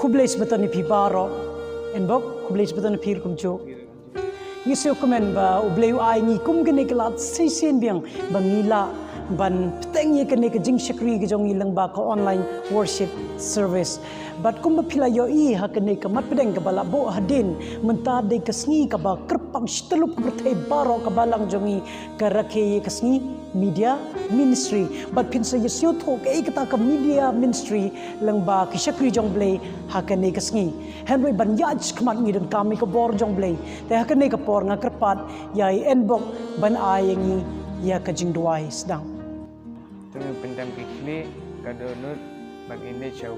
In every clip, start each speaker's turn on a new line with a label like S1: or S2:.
S1: Kublis betul ni pibaro, enbok kublis betul ni pir kumcu. Ngisio komen ba ubleu ai ngi kum kene kelat sisen biang bangila ban petengye kene ke jing shakri ke jong ilang ba ko online worship service. Bat kum pila yo I ha kene ke mat pedeng ke bala bo hadin menta de kesngi ke ba kerpang shtelup ke bertai baro ke balang jongi ke rakhe kesngi media ministry. Bat pin sa yesio tho ke kata ke media ministry lang ba ke shakri jong blei ha kene kesngi. Henry ban yaj kemat ngi dan kami ke bor jong blei. Te ha kene ke por nga kerpat yai enbok ban ayengi ya ke jing duai sedang.
S2: Tumi pendam kikli kadonut bagi ini jauh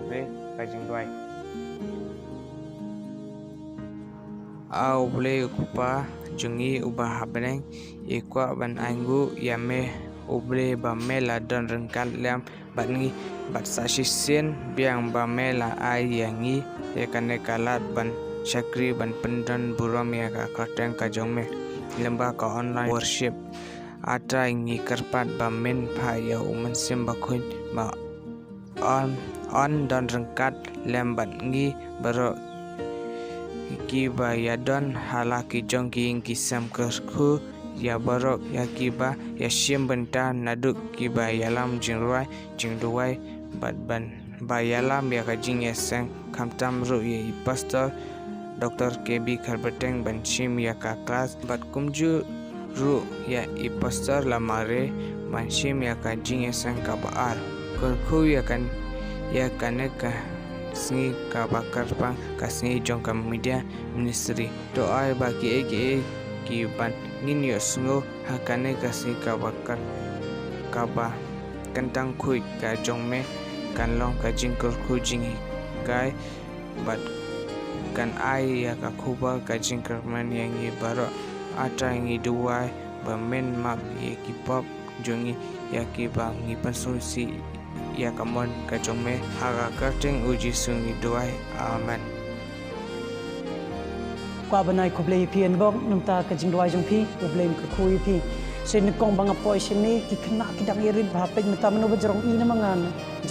S2: kajing duai. Au boleh kupa jungi ubah habeneng ikwa ban anggu yame uble bamela dan rengkat lam bangi bat sasisen biang bamela ai yangi yakane kalat ban syakri ban pendan buram ya ka krateng ka jongme lembah ka online worship ata ingi kerpat bamen phaya uman sim bakun ba on dan rengkat lambat ngi baro ki ba yadon halaki jongki ing kisam kerku ya baro ya kiba ya sim benta naduk kiba yalam jingduai bat ban ba yalam ya kajing yeseng kamtam ru ye pastor Dr. KB Karbeteng ban sim ya ka kelas bat kumju ru ya pastor Lamare ban sim ya kajing yeseng ka baal kerku ya kan ya kaneka sengi ka bakar pang kasngi jong ka media ministry doa bagi eke ki ban ngin yo sungo hakane kasngi ka bakar ka ba kantang kui ka jong me kan long ka jingkur ku jingi kai bat kan ai ya ka kuba ka jingkur man yang i baro ata ngi duai ba men map ye ki pop jongi ya ki ba ngi pansusi ya kamon ka jongme haga karting uji sungi doai amen
S1: kwa banai kublei pi enbok numta ka jing doai jong pi kublei ka kui pi sen kong banga poi sini ki kena kidang irit ba pe mata meno jerong I na mangan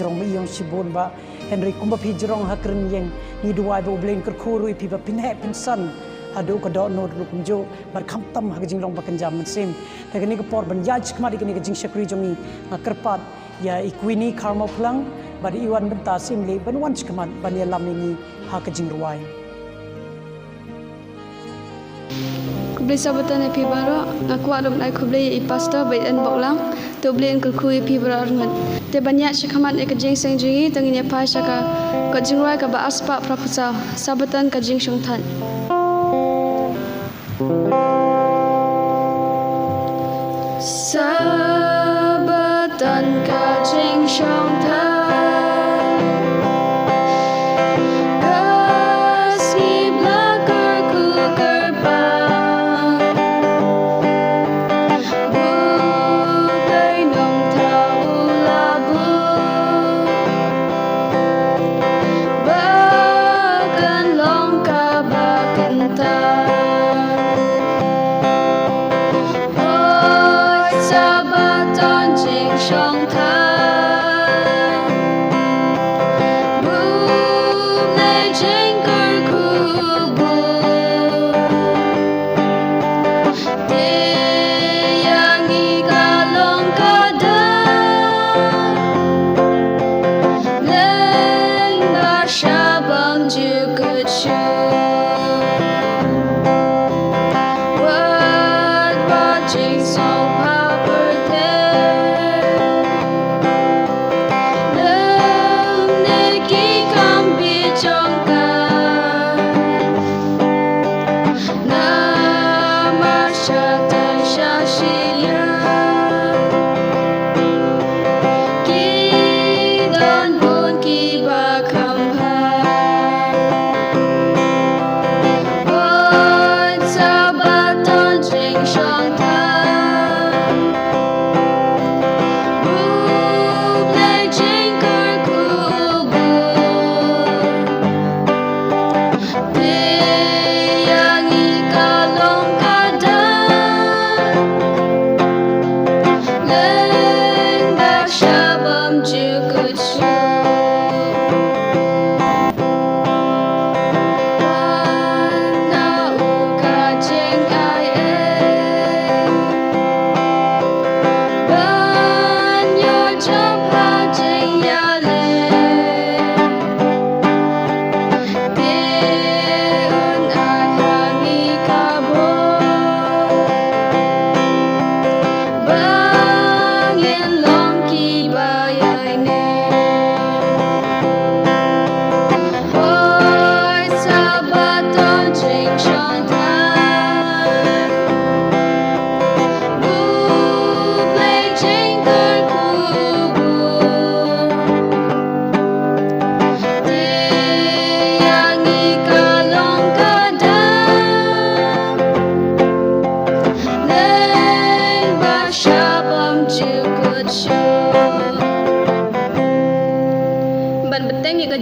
S1: jerong mi yong sibon ba Henry kumba pi jerong hakren yeng ni doai bo blei ka khurui pi ba pin he pin san adu ka do no ru kumjo bar kham tam ha jing long ba kan jam sim ta kini ka por ban yaj kmari kini ka jing shakri jongi kerpat ya ikwini karma pulang bari iwan benta simli banwan chkaman ban ya lam ini ha ka jing ruai
S3: kublai sabatan pi baro aku adom ai kublai I pastor bai en boklang to blin ku kui pi baro ngat te banyak shkaman ek jing seng jingi tangin ya pa shaka ka jing ruai ka ba aspa prapusa sabatan ka jing shungthan Sabatan ka jing shungthan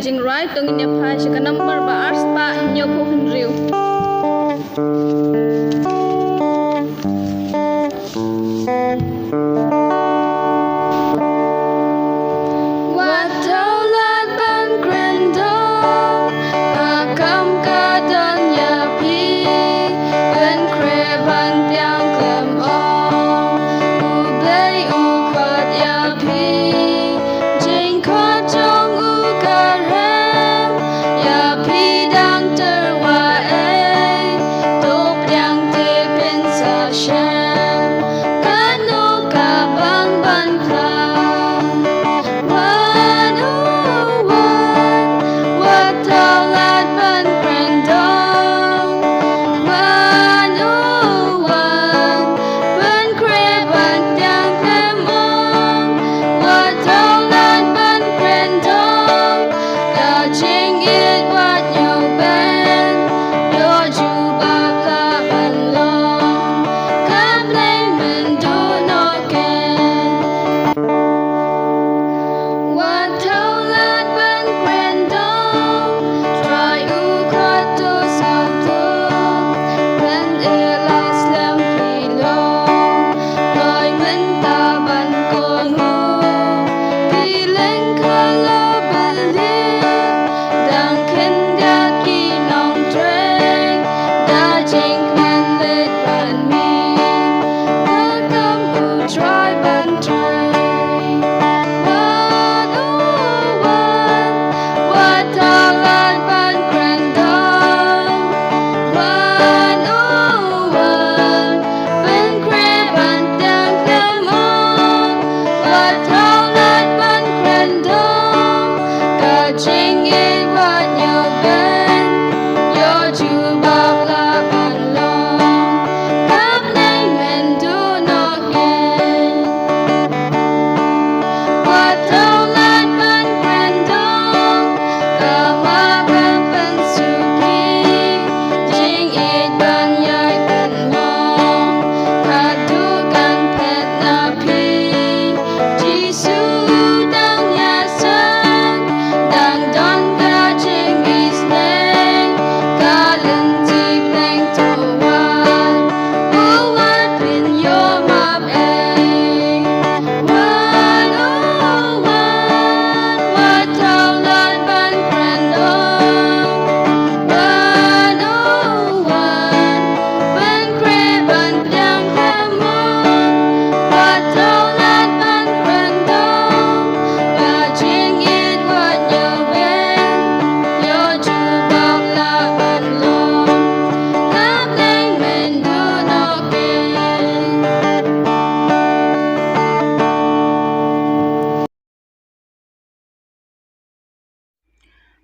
S3: jing right tong inya phai shaka number ba ars pa nyo pho hun riu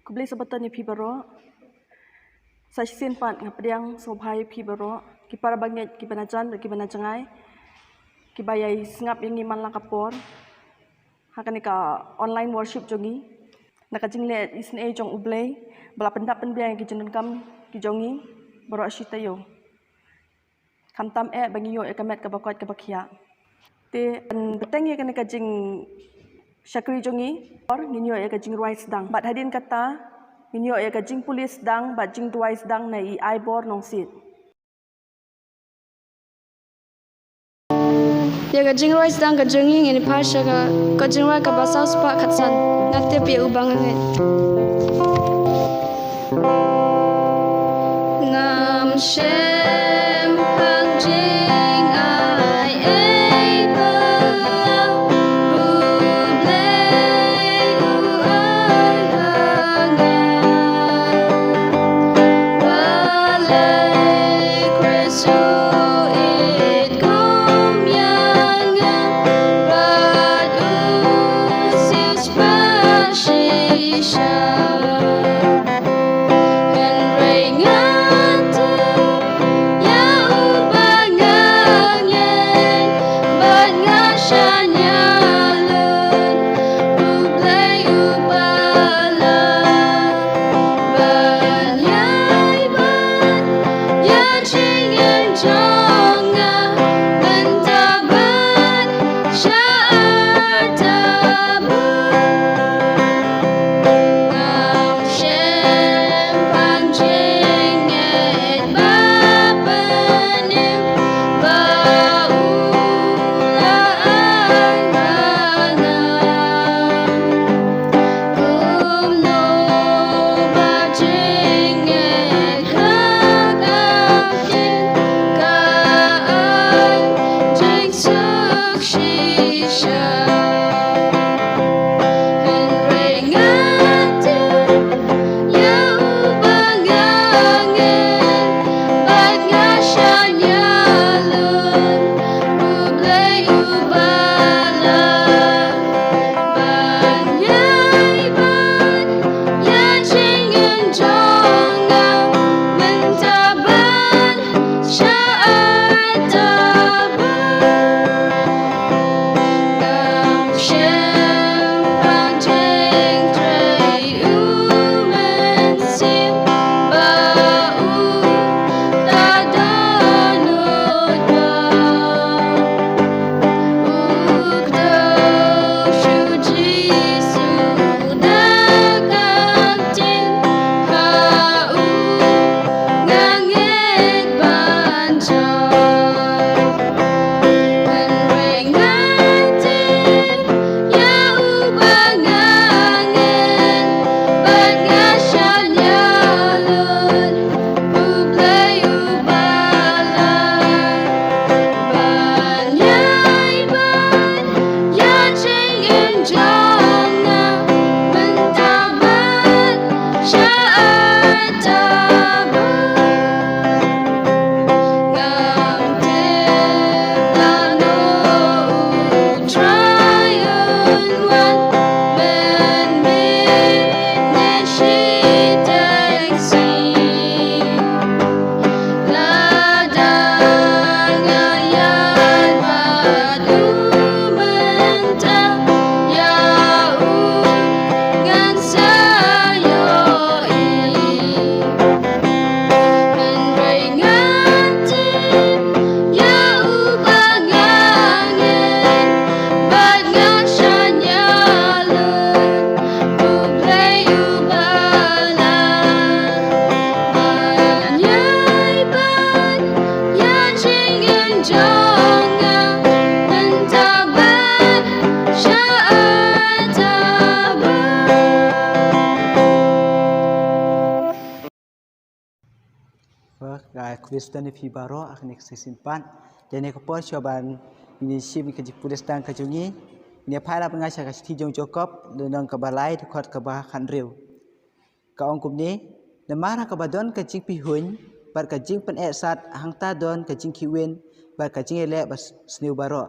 S4: Kublai sabatan ni pibaro, sasien pat ngapriang sobhai pibaro, kipara banget kibanajan kibanajangai, kibayai singap yang iman lang kapor, hakan ka online worship jongi, nakajingle isne jong ublay, bala pendap penbiang kijenun kam kijongi, baro asyitayo. Kamtam bangiyo kamet kabakot kabakia. Te beteng kan kajing Syakri jongi or nginyo ya kajing ruais dang bat hadin kata nginyo ya kajing pulis dang bat jing ruais dang na I bor nong sit
S3: ya kajing ruais dang kajongi ngini phasha ka kajing ruai ka basau spa khatsan ngate pe ubang ngai ngam shem phang jing ai
S5: Kristen fi baro akhni kesimpan jane ko por coban ini sim ke Pudestan ke jungi ini phara pengasah ke ti jong jokop dan ke balai khot ke bah khan riu ka ong kum ni namara ka badon ke jing pi hun bar ka jing pen sat hang ta don ke jing kiwen bar ka jing ele bas sniu baro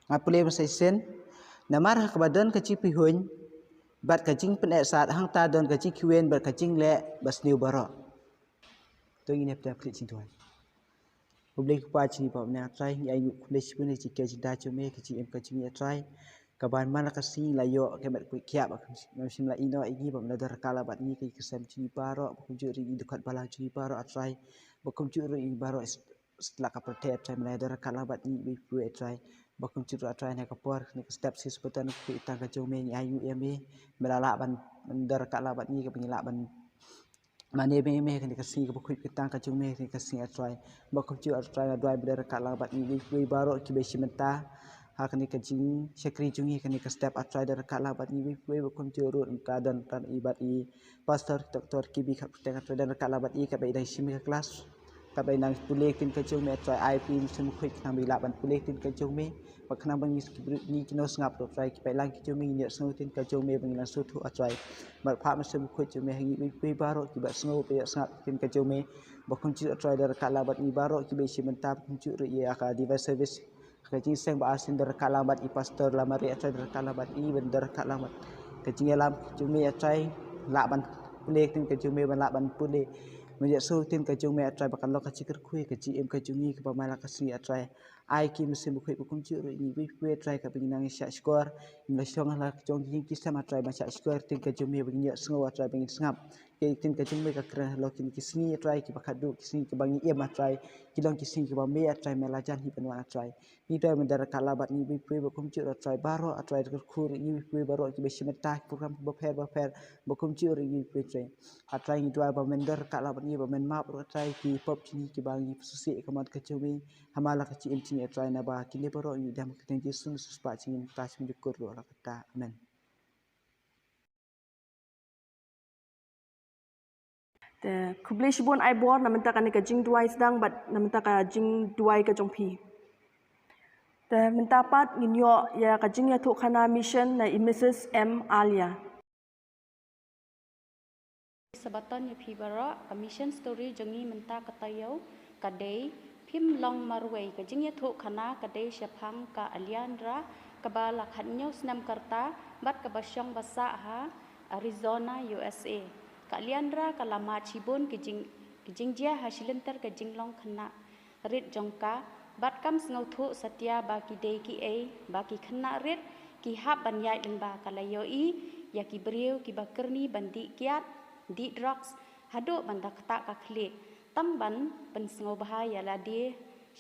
S5: ngapule masai sen namara ka badon ke jing pi hun bar ka jing pen sat hang ta don ke jing kiwen bar ka jing le bas sniu baro to ini pta klik sing tuan publik pa chi pa na trai ya yu kule chi ne chi ke chi da chu me ke chi em ka chi ya trai ka ban mana ka sing la yo ke met ku kya ba kam sim la ino igi ba na dar kala bat ni ke kesem chi paro ba kum ju ri dekat balang chi paro atrai ba kum ju ri baro setelah ka protet trai na dar kala bat ni bi ku trai ba kum ju atrai na ka por ni step sis betan ku tang ka chu me ni ayu em e melala ban dar kala bat ni ke penyela ban mane me kan kasih ke bukit petang ka chung me kan kasih atrai bakum chu atrai na doi berdera kala bat ni baro ki be simenta ha kan ka jing sekri jungi kan ka step atrai dera kala bat ni bakum chu ru ka dan tan ibat i pastor doktor ki bi ka petang atrai dera kala bat i ka be dai sim ka kelas ka be nang pulek tin ka chung me atrai ip sim bukit kan bi laban pulek tin ka chung me ba kan bang ni kino ngap ro atrai ki be lang ki chung me ni so tin ka chung me bang lang su thu atrai bar pha ma sim bukit chung me hangi bi baro ki ba snow pe snap tin ka chung me ba kun chu atrai dera kala bat ni baro ki be simenta kun chu ri ya ka device service ka jing seng ba asin dera kala bat i pastor Lamare atrai dera kala bat i ben dera kala bat ka jing alam chung me atrai la ban pulek tin ka chung me ban la ban pulek menjak so tin ka chung me atrai bakal lo ka cikir kui ka ji em ka chung ni ka ba mala ka si atrai ai ki mesin bukui bukum chu ri ni bi kue atrai ka bing nang sya skor ni song la chung jing ki sama atrai ba sya skor tin ka chung me bing ya sngo atrai bing sngap ke tin ka chung me ka kra lo kin ki sni atrai ki bakhat du ki sni ki bang em atrai ki long ki sni ki ba me atrai me la jan hi penwa atrai ni doi mendara kala bat ni bi kue bukum chu atrai baro atrai ka khur ni bi kue baro ki be simeta program ba pher bukum chu ri ni kue atrai atrai ni doi ba mendar kala bat ni ba men map atrai ki pop chini ki bang ni susi kamat ka chumi hamala ka chi em chini atrai na ba ki le baro ni dam ka ten jisun suspa chini ta chimi dikur ro la kata amen
S4: te kuble shibon ai bor na menta kan ka jing duai sedang bat na menta ka jing duai ka jongpi te menta pat nginyo ya ka jing ya thu khana mission na Mrs M Alia
S6: Sabatan ya phibara mission story jongi menta katayau kadai phim long marway ka jing ya thu khana kadai shaphang ka aliandra kabala khanyo snam karta bat ka basyong basa ha Arizona USA ka aliandra kalama chibon ki jing jia hasilenter ka jing long khana rit jongka bat kam snau thu satya ba ki dei ki a ba ki khana rit ki hab banyai lengba kalayo i ya ki beriu ki bakerni bandi kiat di drugs hado banda kata ka khli tam ban pen sngo bahaya la di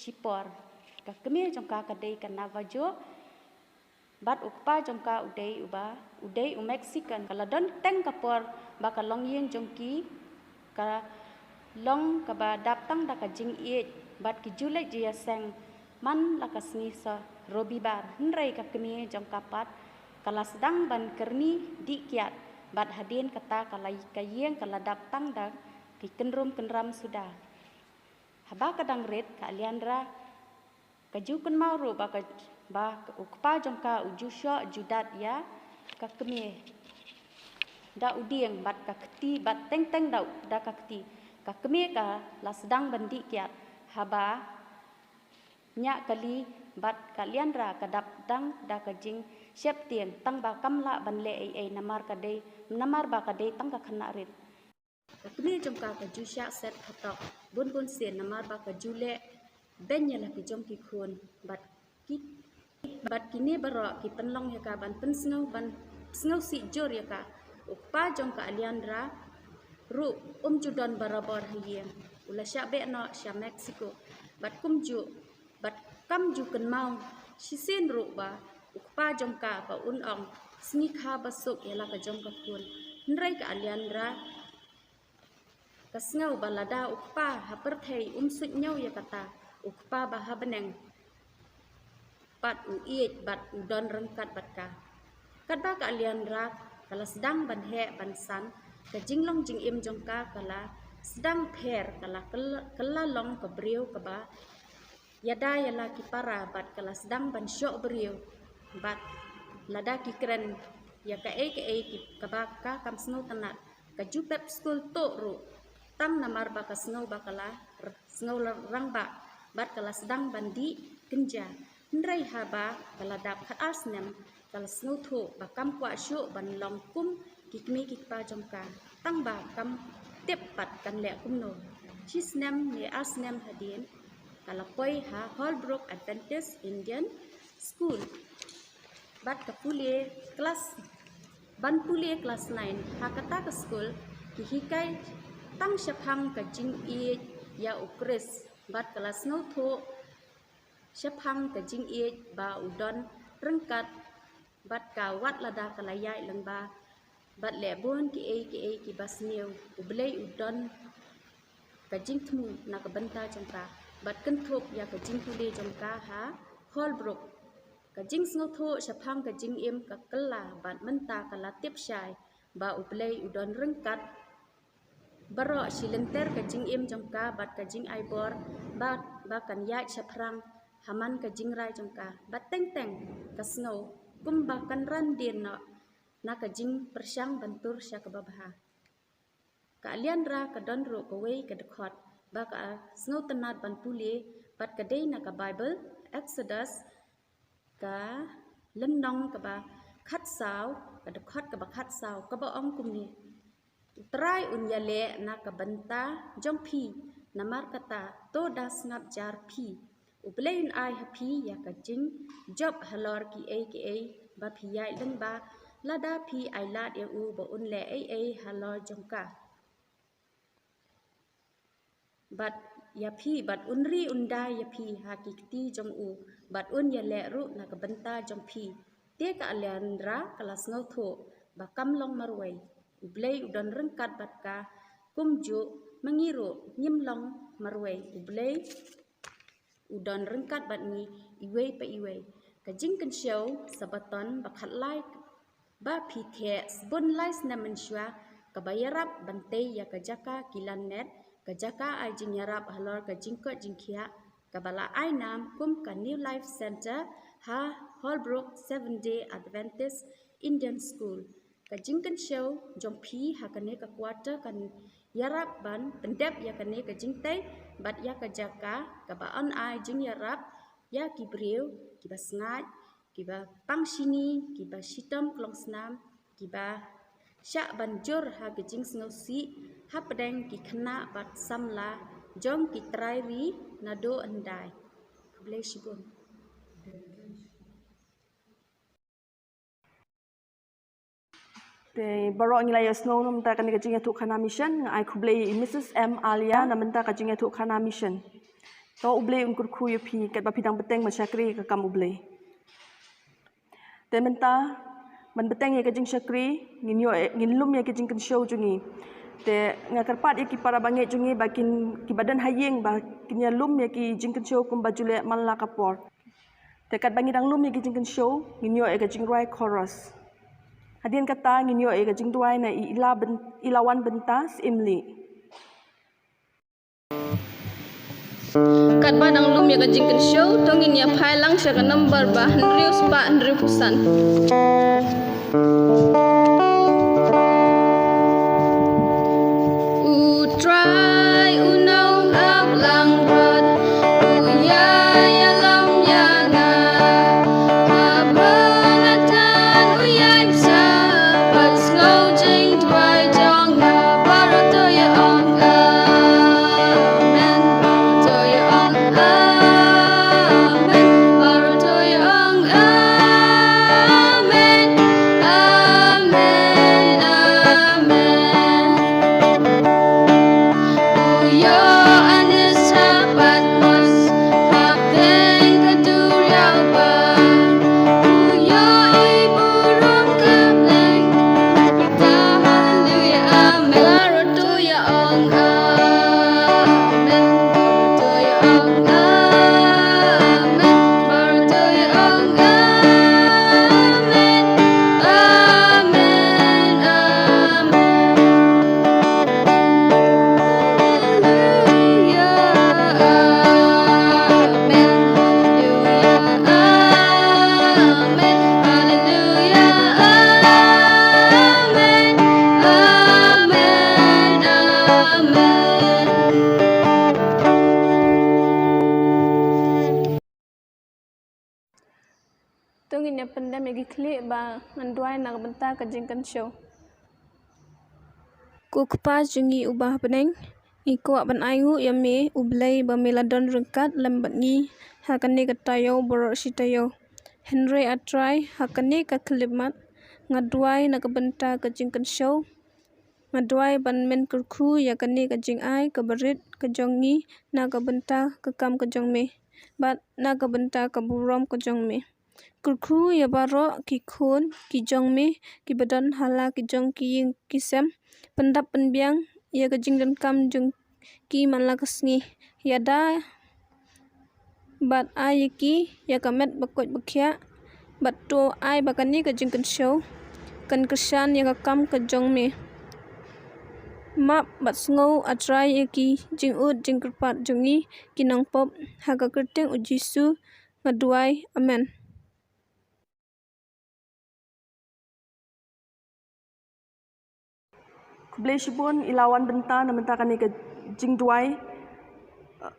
S6: sipor ka kemir jongka ka dei kana vajo bat ukpa jongka udai u Mexican kala don teng kapor ba ka long yeng jongki ka long ka ba dap tang da ka jing e bat ki julai jia seng man la ka sni sa robi bar nrai ka kemir jongka pat kala sedang ban kerni di kiat bat hadin kata kala kayeng kala dap tang da ki kenram sudah haba kadang red ka aliandra kaju kun mau ro ba ukpa jongka uju syo judat ya ka kemie da udieng bat ka kti bat teng da ka kti ka kemie ka la sedang bandi kiat haba nya kali bat kaliandra ka dap dang da ka jing siap tieng tang ba kamla ban le ai namar ba ka dei tang ka khana rit kemie jongka ka ju sya set khatok bun sen namar ba ka jule ben ya la ki jom ki khon bat kini baro ki penlong ya ka ban snau si jor ya ka ukpa jong ka aliandra ru judon barabor hiye ula sya be no sya Mexico bat kam ju kan mau sisen ru ba ukpa jong ka pa ong sni kha basuk ya la ka jom ka khon nrai ka aliandra ka snau balada ukpa haper thei sut nyau ya kata ukpa ba habeneng pat uiet bat udon rengkat bat ka kadba ka aliandra kala sedang ban he ban san ka jinglong jing im jongka kala sedang per kala long ke beriu ke ba yada yala ki para bat kala sedang ban syok beriu bat lada ki keren ya ka ki ka ba ka kam snow tanat ka jupep school to ru tang namar ba ka snow ba kala snow rang ba bat kala sedang bandi kenja ndrai ha ba kala dap khat asnem kala snow tho ba kam kwa shu ban long kum kikmi kikpa jongka tang ba kam tep pat kan le kumno chisnem ne asnem hadin kala poi ha Holbrook Adventist Indian School bat ka pule kelas ban pule kelas 9 ha kata ke school ki hikai tang shaphang ka jing e ya ukris bat kelas no tho shaphang ka jing e ba udon rengkat bat ka wat lada kala yai lengba bat le bon ki basniu ublei udon ka jing thmu na ka banta jangka bat kan thop ya ka jing pule jangka ha Holbrook ka jing sngo tho shaphang ka jing em ka kala bat menta kala tip shai ba ublei udon rengkat baro silenter ka jing em jangka bat ka jing aibor bat ba kan yai shaprang haman ka jing rai jangka bat teng ka snow kum ba kan ran din na ka jing persyang bantur sya ka babha ka alian ra ka don ro ka wei ka dekhot ba ka snow tanat ban pule bat ka dei na ka Bible Exodus ka lennong ka ba khat saw ka dekhot ka ba khat saw ka ba ong kum ni try un yale na ka banta jong phi namar kata to das ngap jar phi uplein ai happy ya ka jing job halor ki a ba phi yai leng ba lada phi ai lat ya u ba un le a halor jongka bat ya phi bat unri unda ya phi hakikti jong u bat un ya le ru na ka banta jong phi te ka aliandra kelas ngau tho ba kam long marwai ublei udon rengkat bat ka kumju mangiru nyim long marwai ublei udon rengkat bat ni iwei pa iwei ka jing kan show sabaton ba khat lai ba phi the bun lai snamen shwa ka bayarap bante ya ka jaka kilan net ka jaka ai jing yarap halor ka jing ko jing khia ka bala ai nam kum ka New Life Center ha Holbrook 7-day Adventist Indian School ka jing kan show jong phi ha ka ne ka quarter kan yarap ban pendep ya ka ne ka jing tai bat ya ka jaka ka ba on ai jing yarap ya ki breu ki ba sngai ki ba pang sini ki ba shitam klong snam ki ba sya banjur ha ka jing sngo si ha pedeng ki khna bat samla jong ki trai ri na do andai bless you
S4: te baro ngilai snow nam ta kan ka jing thu khana mission ai khublei Mrs M Alia nam ta ka jing thu khana mission to ublei un kur khu ye phi kat ba phidang beteng ma chakri ka kam ublei te menta man beteng ye ka jing chakri ngin lum ye ka jing kan show jungi te ngakar pat ye ki para bange jungi bakin ki badan hayeng ba kinya lum ye ki jing kan show kum bajule man la kapor te kat bangi dang lum ye ki jing kan show nginyo ye ka jing rai chorus hadin kata nginyo e ka jingduai na ilawan bentas imli
S3: Kat badang lum ya ka jingkan show tongin ya phai lang sya ka number ba hendrius pa hendriusan try unong up lang rod ya ya lam ya na abanatan uyai sa pas ngau jing dwai jong na baro to ya ong amen baro to ya ong amen baro to ya ong amen ni pandemic ikli ba nganduai nak bentar ke jingkan show. Ku kepas jungi ubah peneng. Iko ban aingu yame ublay ba meladon rengkat lambat ni hakane katayo borok sitayo. Henry atrai hakane ka kelimat ngaduai nak bentar ke jingkan show. Ngaduai ban men kurku ya kane ka jing ai ka berit ka jongi na ka bentar ke kam ka jong me. Bat na ka bentar ka burom ka jong me. Kurku ya baro ki khun ki jong me ki badan hala ki jong ki ying ki sem pendap penbiang ya ka jing dan kam jong ki manla kasngi ya da bat ai ki ya ka met bakot bakya bat to ai bakani ka jing kan show kan kesan ya ka kam ka jong me map bat sngo atrai ya ki jing ut jing kerpat jongi kinang pop ha ka kerteng ujisu ngaduai amen.
S4: Kublai shibun ilawan benta na menta kani ke jing duai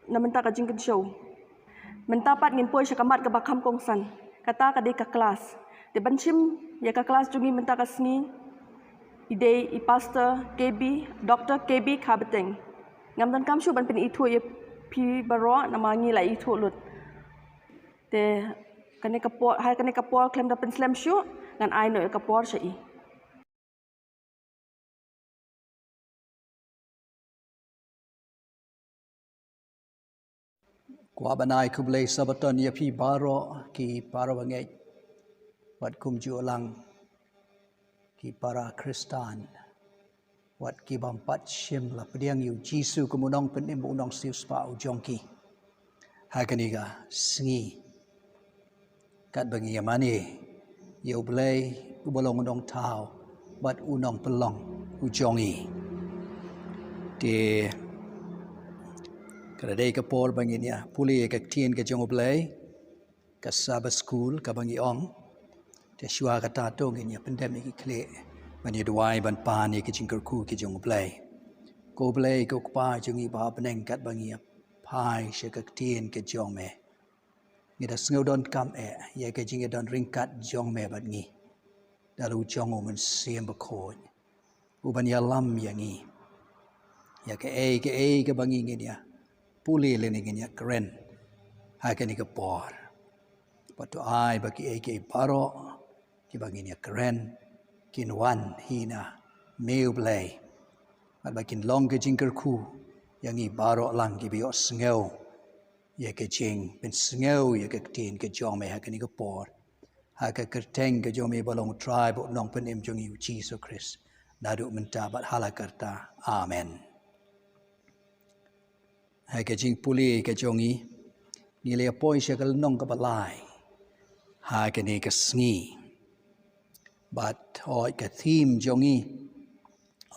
S4: na menta ka jing show. Menta pat ngin poi syakamat ke bakam kongsan. Kata ka de ka kelas. De banchim ya ka kelas jungi menta ka sngi. Ide I pastor KB, Dr. KB Kabeteng. Ngam dan kam shu ban pen itu ye pi baro na mangi la itu lut. De kani kapor hai kani kapor klem da pen slam shu ngan ai no kapor syai.
S7: Kwa banai kublai sabaton ya pi baro ki para bangai wat kum jualang ki para Kristan wat ki bampat shim la pediang yu Jisu kemunong penim unong siu spa ujongki hakaniga sngi kat bangi yamani ya ublai ubalong unong tau bat unong pelong ujongi di Kadai ke Paul bangi ni puli ke tien ke jong oblay ke Sabbath school ke bangi ong te shua ka ta to ngi pandemic kle mani duai ban pa ni ke jingker ku ke jong oblay ko oblay ko pa jongi ba beneng kat bangi pai she ke tien ke jong me ngi da sngo don kam ye ke jing don ringkat jong me bat ngi dalu jong o men siem ba ko u ban ya lam ya ngi ya ke bangi ngi dia puli leningnya keren hakani ke por patu ai bagi ke paro ki banginya keren kinwan hina meublay bakin long ke jingker ku yang I baro lang ki bio sngo ye ke jing ben sngo ye ke tin ke jong me hakani ke por ha ke kerteng ke jong me balong tribe nong penim jong yu Jesus Christ nadu menta bat halakarta amen. Hai ke jing puli ke jongi ni le poi shakal nong ka balai ha ke ni ke sngi but oi ke theme jongi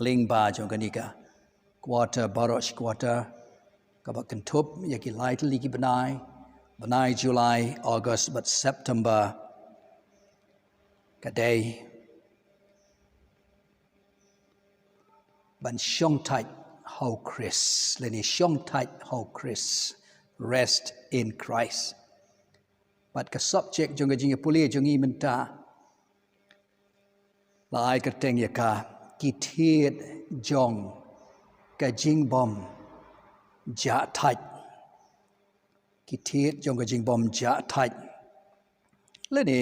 S7: ling ba jong ka ni ka quarter barosh quarter ka ba kentup ya ki light li ki banai July August but September ka day ban shong tight how Chris leni shong tight how Chris rest in Christ but ka subject jong jing puli jong I menta lai ka teng ya ka ki thiet jong ka jing bom ja tight ki thiet jong ka jing bom ja tight leni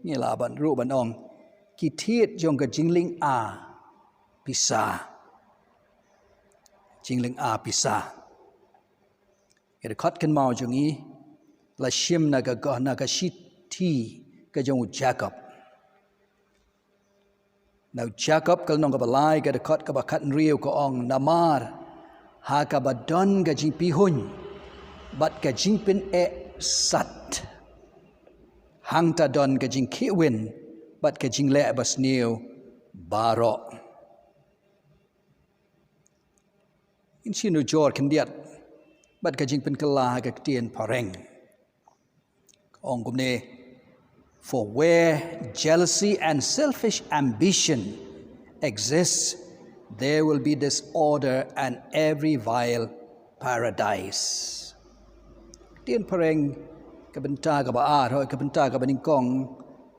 S7: ni la ban ru ban ong ki thiet jong ka jing ling a pisa jingling a pisa it khot kan mau jongi la shim na ga shit thi ka jong Jacob now Jacob kal nong ka balai ga khot ka ba khat riu ko ong namar ha ka ba don ga jing pi hun bat ka jing pin e sat hang ta don ga jing ki win bat ka jing le bas niu baro in sinu jor kendiat bat ka jing pen kala ka tien pareng ong kumne for where jealousy and selfish ambition exists there will be disorder and every vile paradise tien pareng ka benta ka ba ar hoi ka benta ka baning kong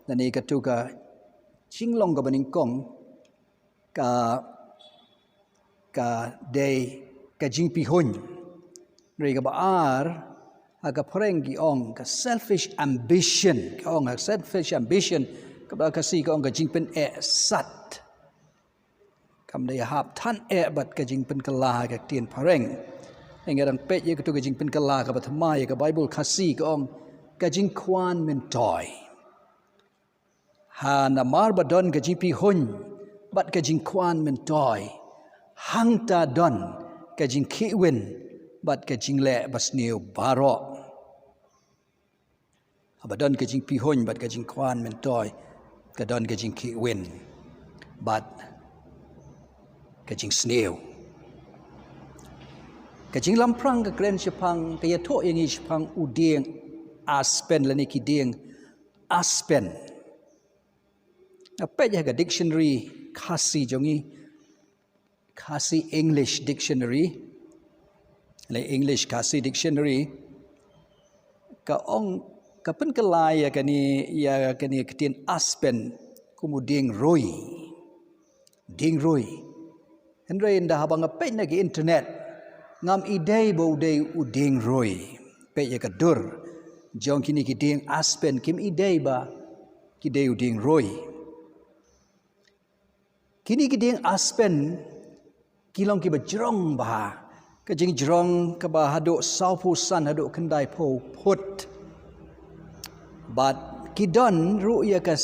S7: dan ni katuka cinglong ka baning kong ka day ka jingpi hun ri ka baar aga preng gi ong ka selfish ambition ka ong selfish ambition ka ba kasi ka ong ka jingpen sat kam day hap tan bat ka jingpen kala ka tien pareng engarang pet ye ka tu ka jingpen kala ka batmai ka bible kasi ka ong ka jing kwan mentoy ha na mar badon ka jingpi hun bat ka jing kwan mentoy hang ta don ka jing kiwin bat ka jing le basneu baro abadon ka jing pihon bat ka jing kwan mentoy ka don ka jing kiwin bat ka jing sneu ka jing lamprang ka kren chapang ka yato yang i chapang udeng aspen lani ki deng aspen apa ya ka dictionary khasi jongi khasi English dictionary le English khasi dictionary ka ong kapan kelai ya kani ketien aspen kemudian ding roi Henry indah habang apa na ki internet ngam idei bo dei uding roi pe ya kadur jong kini ki ding aspen kim idei ba ki dei uding roi kini ki ding aspen kilong ki bajrong ba ka jing jrong ka ba haduk saupu san haduk kendai po put but kidon ru ya ka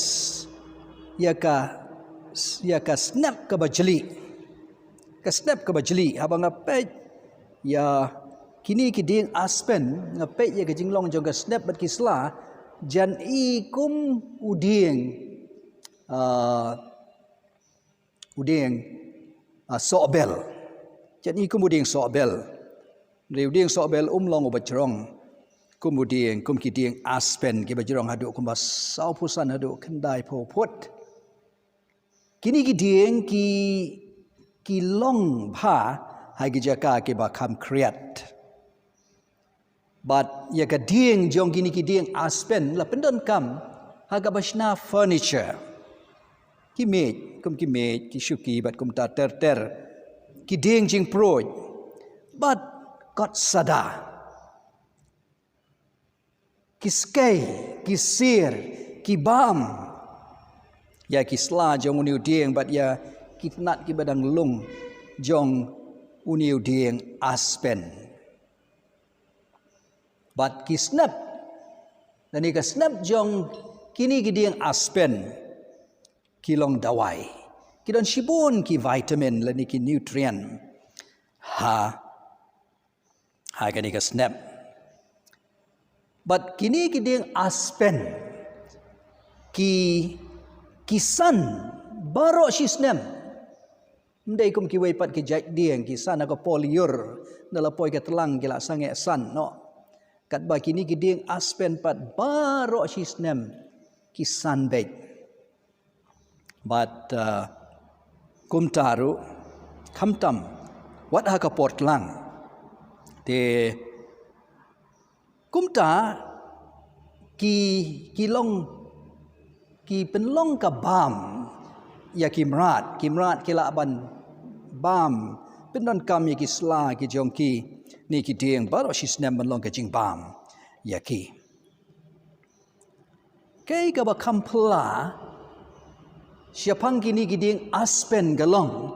S7: snap ka bajli habang apet ya kini ki ding aspen ngapet ya ka jinglong jong ka snap bat kisla jan i kum uding sobel jan i kum uding sobel uding sobel long bajrong kemudian kum ki ding aspen ki bajrong haduk kum sau pusan haduk kendai po put kini ki ding ki long bha hai ki jaka ki ba kam create but ya ka ding jong kini ki ding aspen la pendon kam haga bashna furniture ki me ki shuki bat kum ta ter ki ding jing proj but got sada ki skei ki sir ki bam ya ki sla jong uniu ding bat ya ki nat ki badang lung jong uniu ding aspen but ki snap dan ka snap jong kini ki ding aspen kilong dawai kidon shibun ki vitamin lani ki nutrient ha ka ni ka snap but kini ki ding aspen ki san baro shi snap ndai kum ki wei pat ki jai ding ki san ko poliur dala poi ka telang ki la sange san no kat ba kini ki ding aspen pat baro shi snap ki san bet but kum taru khamtam wat ha ka pot lang te kum ta ki long ki penlong ka bam ya kimrat ki la ban bam pendon kam ya ki sla ki jong ki ni ki ding baro shi snam ban long ka jing bam ya ki kai ka ba kampla siapang kini ki ding aspen galong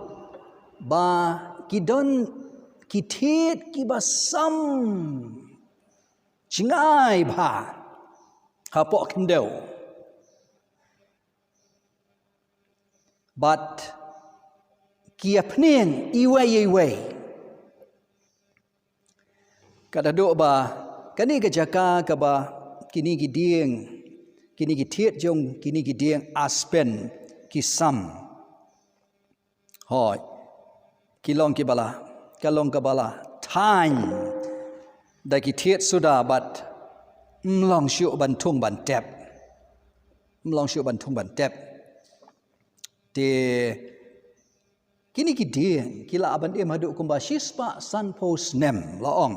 S7: ba ki don ki thet ki ba sam jingai ba hapok kendau but kia pning iway kada do ba kani ka jaka ka ba kini ki ding kini ki thiet jong kini ki ding aspen ki sam hoi kilong ki bala kalong ka bala time da ki thiet suda but mlong shu ban thung ban tep te kini ki ding kila aban em haduk kumba shispa san pos nem laong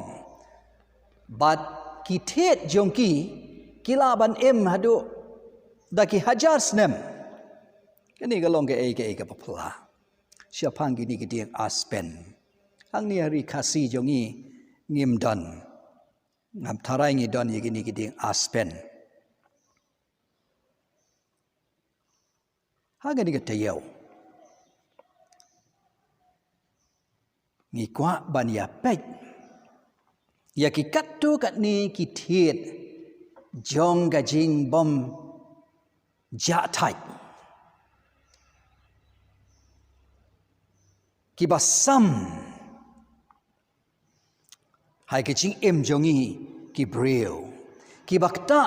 S7: but ki thet jongki kila aban em haduk daki hajar snem kani ga long ke papla siapang gini gediang aspen hang ni hari kasi jongi ngim don ngam tharai ngi don ye gini gediang aspen ha gani ga tayau ngi kwa ban ya pek ya ki kattu kat ni ki thiet jong ga jing bom ja thai ki basam hai ke jing em jongi ki breu ki bakta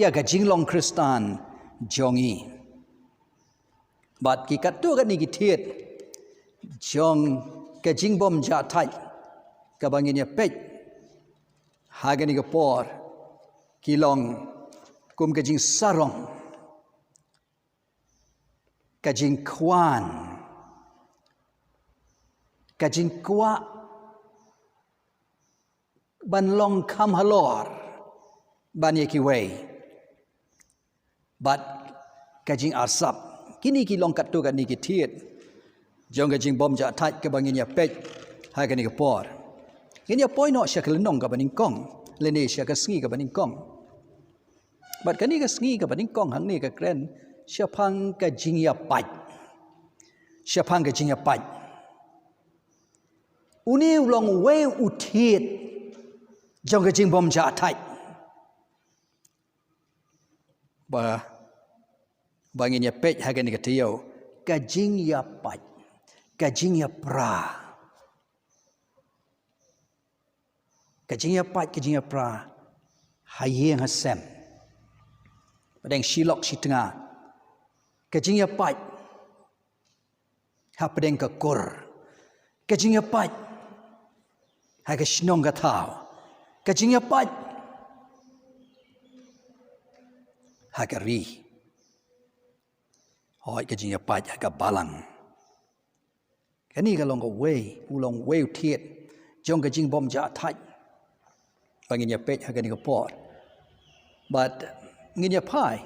S7: ya ga jing long kristan jongi bat ki kattu kat ni ki thiet jong ga jing bom ja thai ka bangin ya pek ha ga ni ga por ki long kum ga jing sarong ka jing kwan ka jing kwa ban long kam halor ban ye ki wei bat ka jing arsap kini ki long kat tu ka ni ki thiet jong ka jing bom ja thai ka bangin ya pek ha ka ni ka por ngin ya poi no shakal nong ka baning kong le ne shaka sngi ka baning kong bat ka ni ka sngi ka baning kong hang ni ka kren shapang ka jing ya pai shapang ka jing ya pai uni long we u thiet jong ka jing bom ja thai ba bangin ya pek ha ka ni ka tiyo ka jing ya pai ka jing ya pra ka jing ya pai ka jing ya pra hayeng hasem padeng shilok shitnga ka jing ya pai ha padeng ka kor ka jing ya pai ha ka shnong ka thao ka jing ya pai ha ka ri hoi ka jing ya pai ha ka balang ka ni ka long ka wei u long wei thiet jong ka jing bom ja thai bangin ya pek ha ka ni ka por but ngin ya pai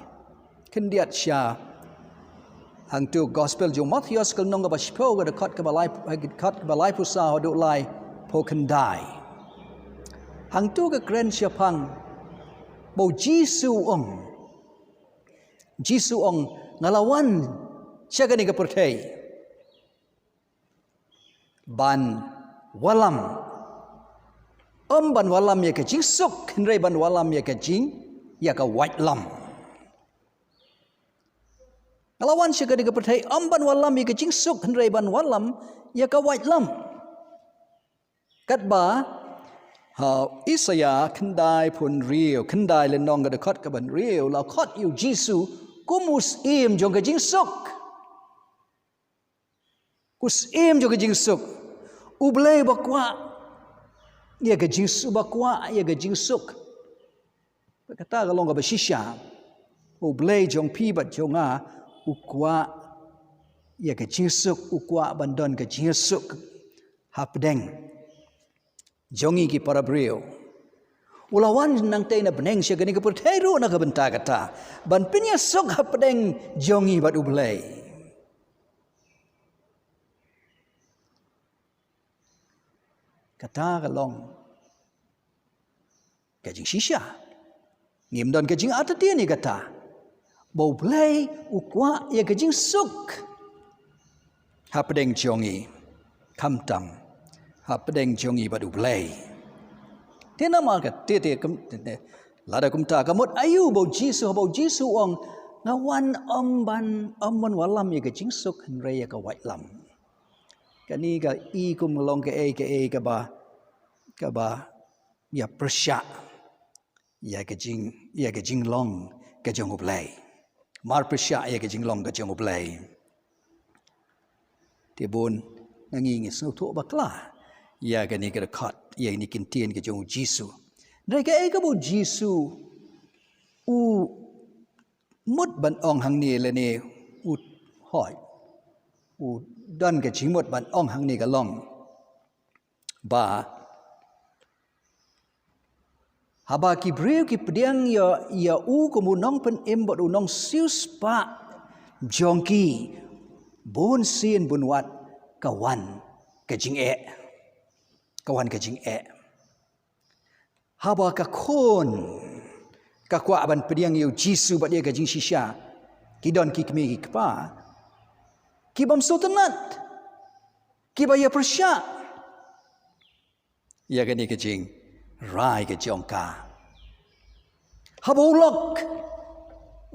S7: kan diat sha hang tu gospel jo Matthew kal nong ba shpo ga de khat ka balai pu sa ho do lai po kan dai hang tu ka kren sha phang bo Jisu ong ngalawan sha ga ni ka perthei ban walam ban walam ya ka jing suk henrei ban walam ya ka jing ya ka white lam ngalawan sha ga ni ka perthei ban walam ya ka jing suk henrei ban walam ya ka white lam kat ba ha Isaya khandai phun riu khandai le nong ga de khat ka ban riu la khat yu Jisu kumus im jong ka jing suk kus im jong ka jing suk ublei bakwa ya ka jing su bakwa ya ka jing suk kata ga long ga ba shisha ublei jong pi bat jong a ukwa ya ka jing suk ukwa bandon ka jing suk hapdeng jongi ki parabreo ulawan nang te na beneng sya gani ka perthero na ka benta kata ban pinya sok hapdeng jongi bat ublei kata ka long ka jing shisha ngim don ka jing atatia ni kata bo blei ukwa ya ka jing suk hapdeng jongi kamtam hapdeng jongi badu blei tena ma ka te kum lada kum ta kamot ayu bo Jisu ong ngawan ban walam ya ka jing suk henrei ya ka white lam kani ka i kum long ka ka ba ya persya ya ka jing long ka jong blei mar persya ya ka jing long ka jong blei ti bon nangi ngi snu tho bakla ya ka ni ka khat ya ni kin tien ka jong Jisu dai ka bo Jisu u mut ban ong hang ni le ni u hoi u dan ka jing mut ban ong hang ni ka long ba haba ki breu ki pediang ya kumunong pen embot unong sius pa jongki bun sin bunwat kawan kajing haba ka kon ka kwa ban pediang yu jisu ba dia kajing shisha kidon ki kmi ki pa ki bam sultanat ki ba ya persya ya gani kajing rai ke jongka haba ulok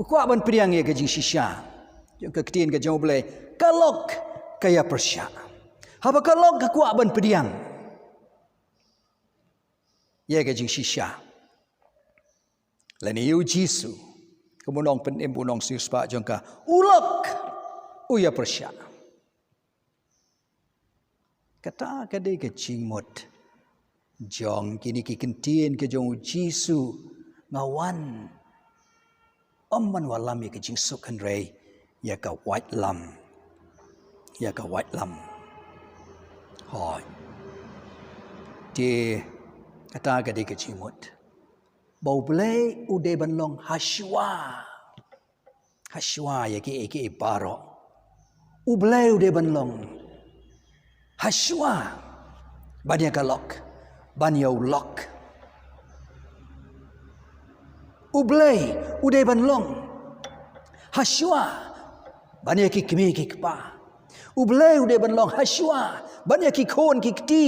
S7: kwa ban pediang ya kajing shisha yang keketin ke jong boleh kalok kaya persya haba kalok ka kwa ban pediang ya kajing shisha lani yu jisu kemunong pen embunong sius pa jongka ulok uya persya kata kadai ke jingmot jong kini ki kentien ke jong jisu ngawan man walam ya ke jing sukhan rei ya ka white lam hoi ti kata kadai ke jingmot bau belai ude banlong hashwa ya ki baro ublai ude banlong hashwa banya kalok banya ulok ublai ude banlong hashwa banya ki kmi ki kpa ublai ude banlong hashwa banya ki kon ki kti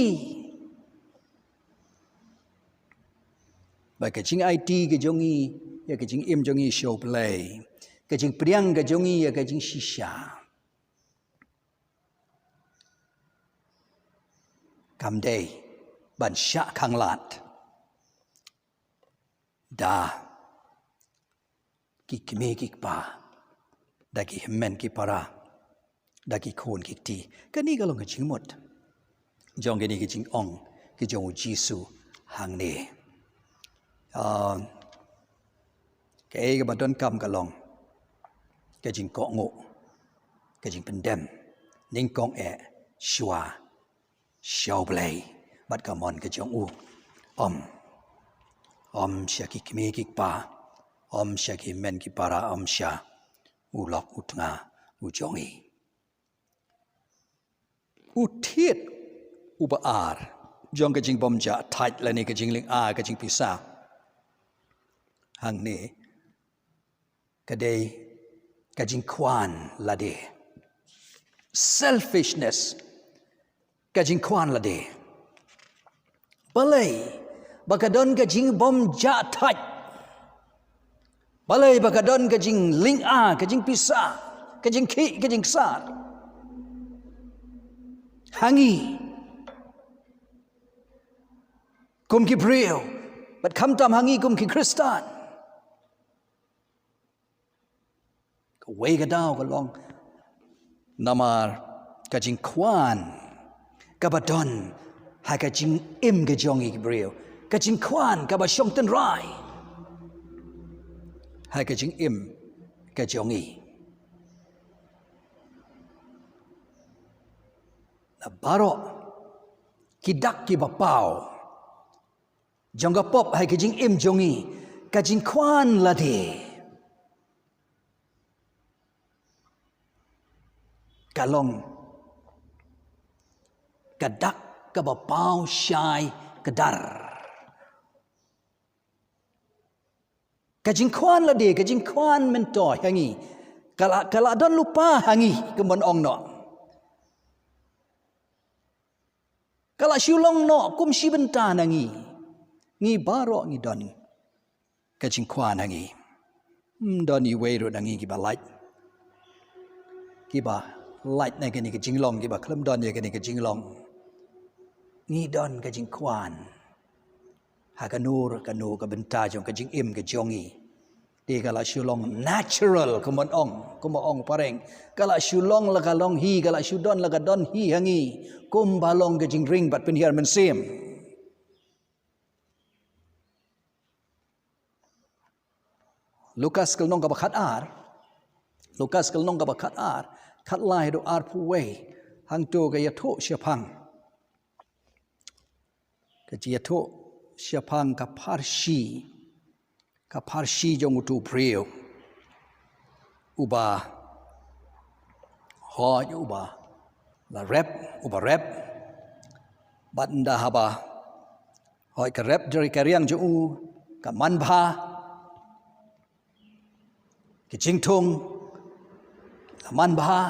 S7: Baik kajing IT ke jongi ya kajing im jongi show play kajing priang ke jongi ya kajing shisha kam day ban sya khang lat da ki kme ki pa da ki men ki para da ki khon ki ti kani galong kajing mot jong ke ni kajing ong ki jong jisu hang ne cái cái badon kam kalong cái jing ko ngo cái jing pendem ning kong shwa shau blai bat kamon cái jong u sha ki kme ki pa sha ki men ki para sha u lok u tnga u jongi u thiet u ba ar jong cái jing bom ja thait la ni cái jing ling a cái jing pisa hang ni kadai kajing kwan lade selfishness kajing kwan lade balai bakadon kajing bom ja thaj balai bakadon kajing ling a kajing pisa kajing ki kajing sar hangi kum ki brio but kam tam hangi kum ki kristan way ka daw ka long namar ka jing kwan ka badon ha ka jing im ka jong ik brio ka jing kwan ka ba shong ten rai ha ka jing im ka jong i na baro kidak ki ba pao jong ka pop ha ka jing im jong i ka jing kwan la de kalong kadak kabapau syai kedar kajing kwan la de kajing kwan mentoy hangi kala don lupa hangi kemon ong no kala shulong no kum shi benta nangi ngi baro ngi don kajing kwan hangi don i weiro nangi ki balai ki ba light này cái này cái chính lòng cái bà khâm đòn này cái này cái chính lòng nghi đòn cái chính quan ha cái nô cái bên ta trong cái chính im cái jongi đi cái là siêu long natural cái món ong pareng cái là siêu long là cái long hi cái là siêu đòn là cái đòn hi hangi kum ba long cái chính ring bắt bên here mình xem Lucas cái nong cái bà khát ar Lucas cái nong cái bà khát ar khát lai do ar pu wei hang to ga yato shapang ka ji yato siapang kaparshi jong utu breu uba hoi uba la rep banda haba hoi ka rep dari kariang jo u ka manbha ki jingtung la manbha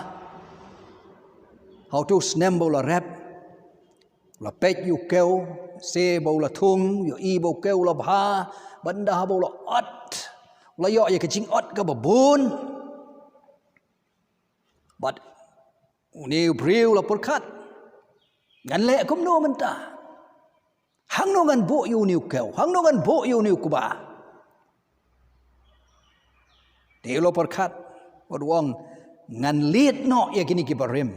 S7: how to snem bo la rep la pet yu keu se bo la thung yu i bo keu la bha banda bo la ot la yo ye ka jing ot ka ba bun but uniu breu la purkhat ngan le kum no man ta hang no ngan bo yu niu keu hang no ngan bo yu niu kuba de lo purkhat od wong ngan liet no ye kini ki barim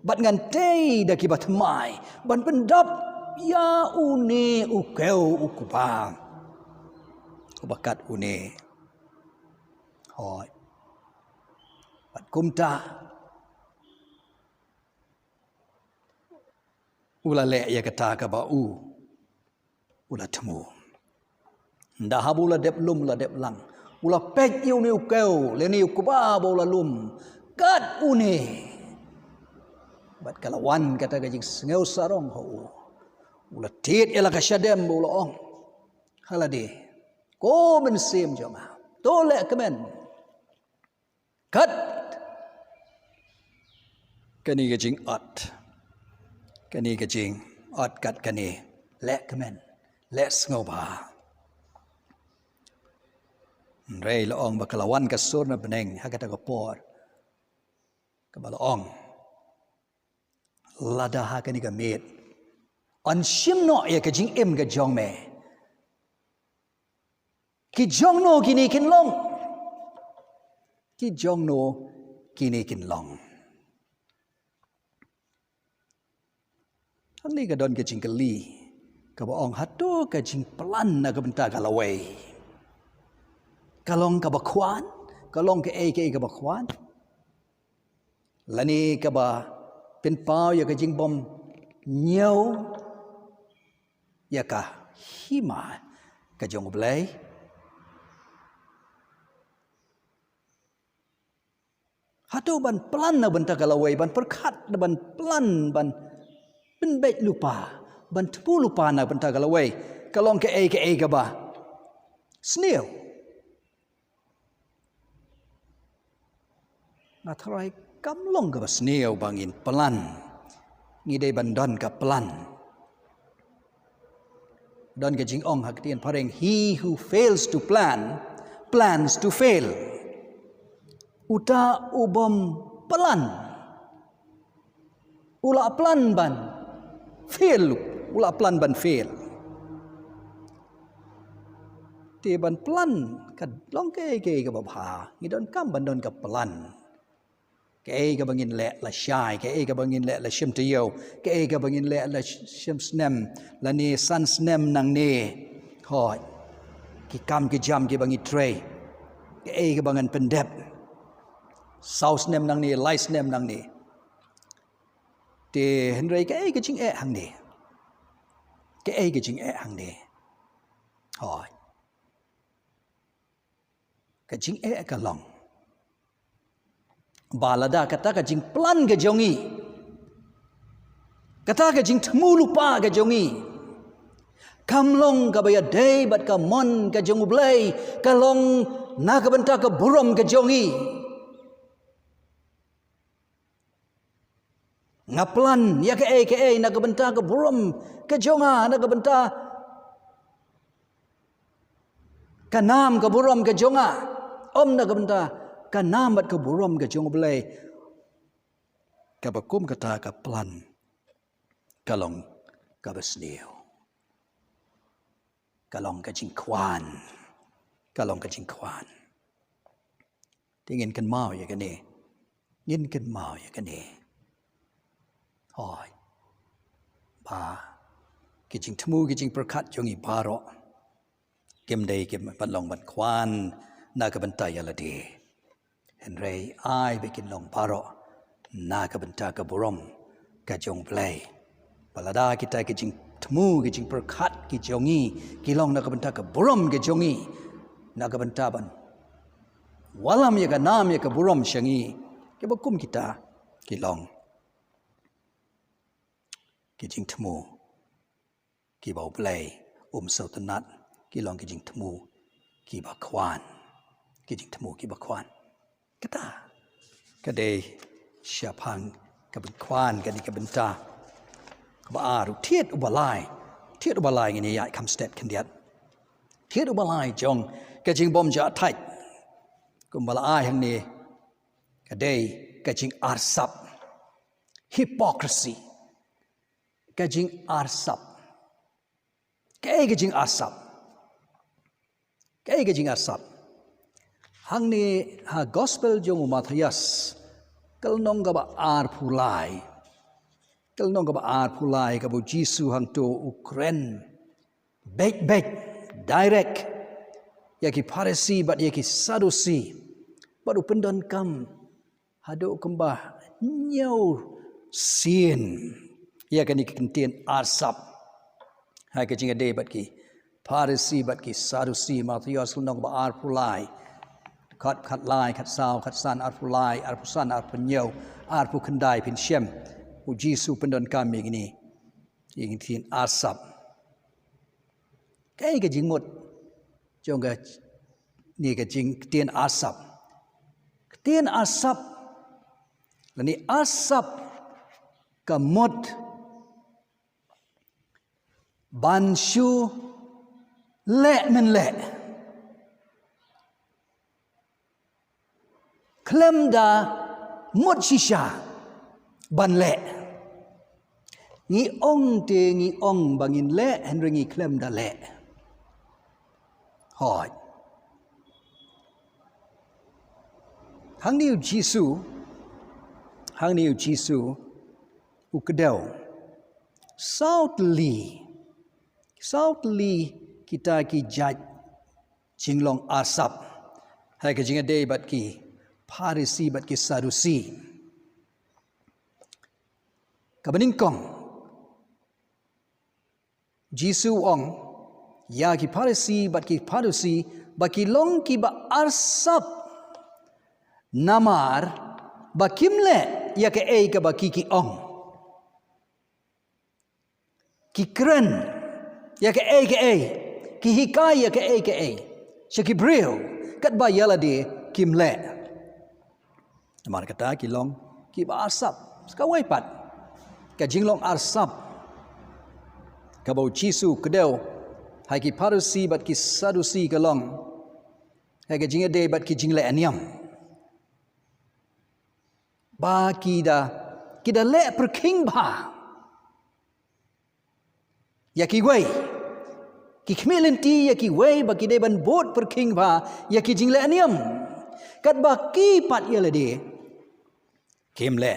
S7: bat ngan te da ki bat mai ban pendap ya une u keu u kuba ubakat une hoi bat kumta ula le ya kata ka ba ula temu nda habula dep lum la dep lang ula pek yu ni ukeu le ni ukuba bo la lum kat une bat kalawan kata ka jing ngeu sarong ho ula tit ela ka syadem bo la ong halade ko ben sim jama to le kemen kat kani ka jing at kani ka jing at kat kani le kemen let's go ba rei la ong bakalawan ka sur na beneng hakata ka por ka bala ong lada ha kani ka met an shim no ya ka jing em ka jong me ki jong no kini kin long ki jong no kini kin long ani ka don ka jing ka li ka ba ong hatu ka jing plan na ka benta ka lawai kalong ka ba kwan kalong ka ka ba kwan lani ka ba pin pau ya ka jing bom nhiều ya ka hima ka jong blai hatu ban plan na benta ka lawai ban perkhat ban plan ban ben bet lupa ban tepu lupa na benta ka lawai kalong ka ka ba snail na tharai kam long ka ba snail bangin plan ngi dei ban don ka plan don ka jing ong hak tien pareng he who fails to plan plans to fail uta ubom plan ula plan ban fail ula plan ban fail ti ban plan ka long ke ka ba bha ngi don kam ban don ka plan ke ka bangin le la shai ke ka bangin le la shim tiyo ke ka bangin le la shim snem la ni san snem nang ne hoi ki kam ki jam ki bangi tray ke ka bangan pendep sau snem nang ni lai snem nang ni te henrei ke ka ching hang ni ke ka ching hang ni hoi ka ching ka long balada kata ka jing plan ka jongi kata ka jing temu lupa ka jongi kamlong ka baya day bat ka mon ka jongu blai kalong na ka benta ka burom ka jongi ngaplan ya ka na ka benta ka burom ka jonga na ka benta kanam ka burom ka jonga om na ka benta kanam bat ka burom ka jongu blai ka bakum kata ka plan kalong ka besneo kalong ka jing kwan tingin kan mau ya kane ngin kan mau ya kane hoi ba ki jing tmu ki jing perkat jongi baro kem dei kem ban long ban kwan na ka ban tai ala de henrei ai bikin long baro na ka benta ka burom ka jong play balada kita ki jing temu ke jing perkat ke jongi kilong nak benta ke buram ke jongi nak benta ban walam ya ke nam ya ke buram syangi ke bakum kita kilong ke jing temu ke bau play sautanat kilong ke jing temu ke bakwan ke jing temu ke bakwan kata kadai siapang ke bakwan ke di ke benta Baaru tiet ubalai ini ya kam step kendiat tiet ubalai jong kajing bom ja thai kumbalai hang ni kadai kajing arsap hypocrisy kajing arsap kajing arsap hang ni ha gospel jong Matthias kalnong ga ba ar pulai Kalnong ka ba pulai ka bu Jisu hang to Ukraine back direct yaki Pharisee but yaki Sadducee baru pendon kam hado kembah nyau sin ya kan ikentien asap hai ka jinga de bat ki Pharisee bat ki Sadducee Matthias kalnong ba pulai khat lai khat sao khat san pulai pusan penyau pu kendai pin syem Jisu pendon kami gini yang tin asap kai ke jingmut jong ga ni ke jing tien asap lani asap kamut banshu le men le klem da mut shisha ban le ngi ong bangin le henry ngi klem da le hoi hang niu Jisu ukdeu southly kita ki jaj jinglong asap hai ka jinga dei bat ki Pharisee bat ki Sadducee kabaningkong Jisu ong ya ki Pharisee bat ki Sadducee baki long ki ba arsap namar bakimle ya ke ei ka baki ki ong ki kren ya ke ei ki hikai ya ke ei shaki bril kat ba yala de kimle namar kata ki long ki ba arsap skawai pat ka jinglong arsap kabau Jisu kedeu hai ki Pharisee bat ki Sadducee kalong hai ka jinga de bat ki jingle aniam ba kita le perking ba ya ki wei ki khmelenti ya ki wei ba ki de ban bot perking ba ya ki jingle aniam kat ba ki pat ya le de kimle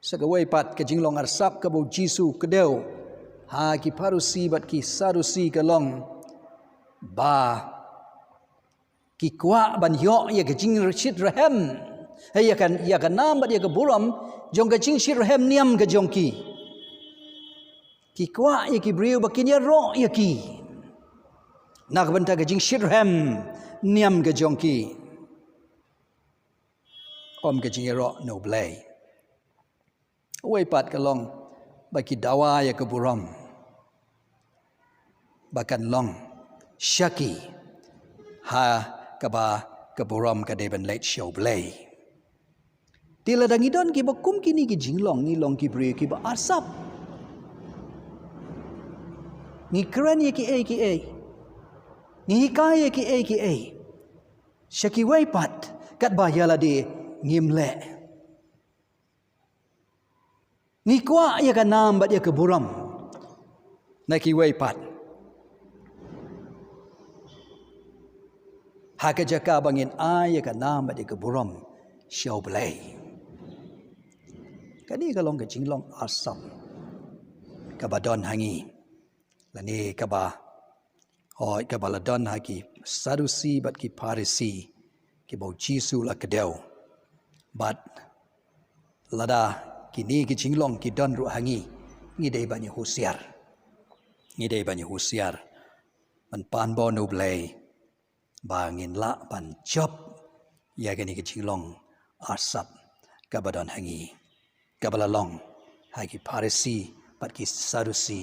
S7: Sagawai pat ke jinglong arsap ke bau Jisu kedeu ha ki Pharisee bat ki Sadducee kalong ba ki kwa ban yo ya ke jing shit rahem ya kan nam bat ya ke buram jong ke jing shit rahem niam ke jong ki kwa ya ki briu bakin ya ro ya ki nak benta ke jing shit rahem niam ke jong om ke jing ro no blay Wai pat kalong baki dawa ya ke buram bakan long syaki ha kaba ke buram ka deben late show blay tila dangidon ki bakum kini ki jinglong ni long ki bre ki ba asap ni kran ye ki ni hikaya ki syaki wai pat kat ba yala de ngimle Ni kwa ya ka nam bat ya ke buram. Na ki wei pat. Ha ka jaka bangin ya ka nam bat ya ke buram. Xiao blay. Kani ka long ka jinglong asam. Ka ba don hangi. Lani ka ba. Hoi ka ba la don haki. Sadducee bat ki Pharisee. Ki bau Jisu la kedeu. Bat lada kini ki jinglong ki don ru hangi ngi dei banyi husiar man pan bo no blei ba ngin la ban job ya gani ki jinglong arsap kabadon hangi kabala long ha ki parisi pat ki sarusi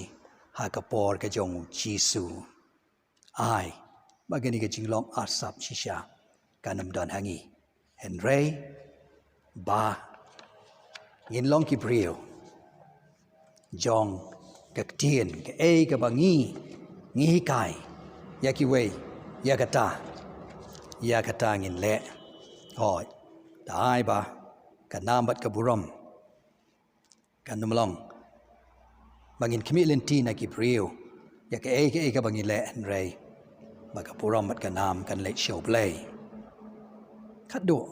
S7: ha ka por ka jong jisu ai bagani ka jinglong arsap shisha kanam don hangi en rei ba ngin long ki brio jong ka tien ka e ka bangi ngi kai ya ki wei ya kata ngin le hoi dai ba ka nam bat ka buram kanum long bangin kemilin ti na ki brio ya ka e ka bangin le en rei ba ka buram bat ka nam kan le show play khát độ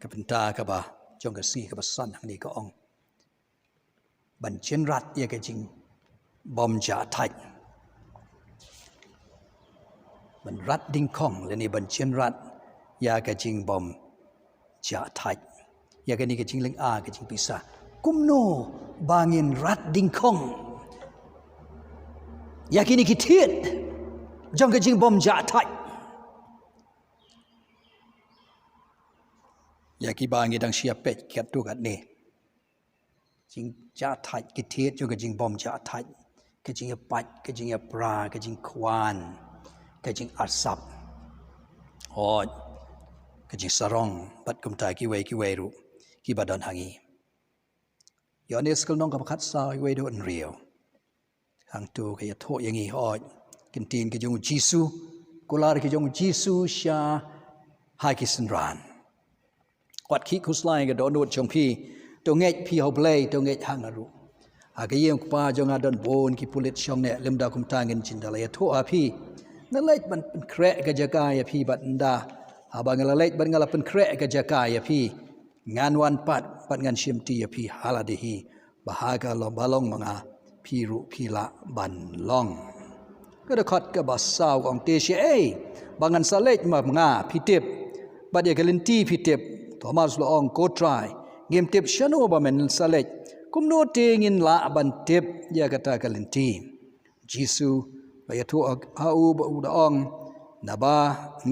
S7: ka penta ka ba trong ka si ka ba san ni ka ong ban chen rat ya ka jing bom ja thai ban rat ding kong le ni ban chen rat ya ka jing bom ja thai ya ka ni ka jing leng a ka jing pisa kumno bangin rat ding kong ya ki ni ki thiet trong ka jing bom ja thai ya ki ba ngi dang sia pet ket tu kat ne jing ja thai ki thiet cho ka jing bom ja thai ka jing ya pat ka jing ya pra ka jing kwan ka jing arsap hoi ka jing sarong pat kum tai ki wei ru ki ba don hangi yo ne skul nong ka khat sa wei do an rio hang tu ka ya tho yangi hoi kin tin ka jong jisu kolar ki jong jisu sha hai ki sin ran quạt khí kuslai ga donut chong pi to ngej pi ho blei to ngej hangaru aga yeng pa jong adon bon ki pulit chong ne lemda kum tangin chindala ya tho a pi na leit ban kre ga jaga ya pi bat nda abang la leit ban ngala pen kre ga jaga ya pi ngan wan pat ngan shim ti ya pi halade hi bahaga lo balong manga pi ru pi la ban long ka da khat ka ba saw ong te she ei bangan sa leit ma nga pi tip bat ya galin ti pi tip Thomas lo ong ko try ngim tip shano ba men salej kum no te ngin la ban tip ya kata kalenti jisu ba ya thu au ba u da ong na ba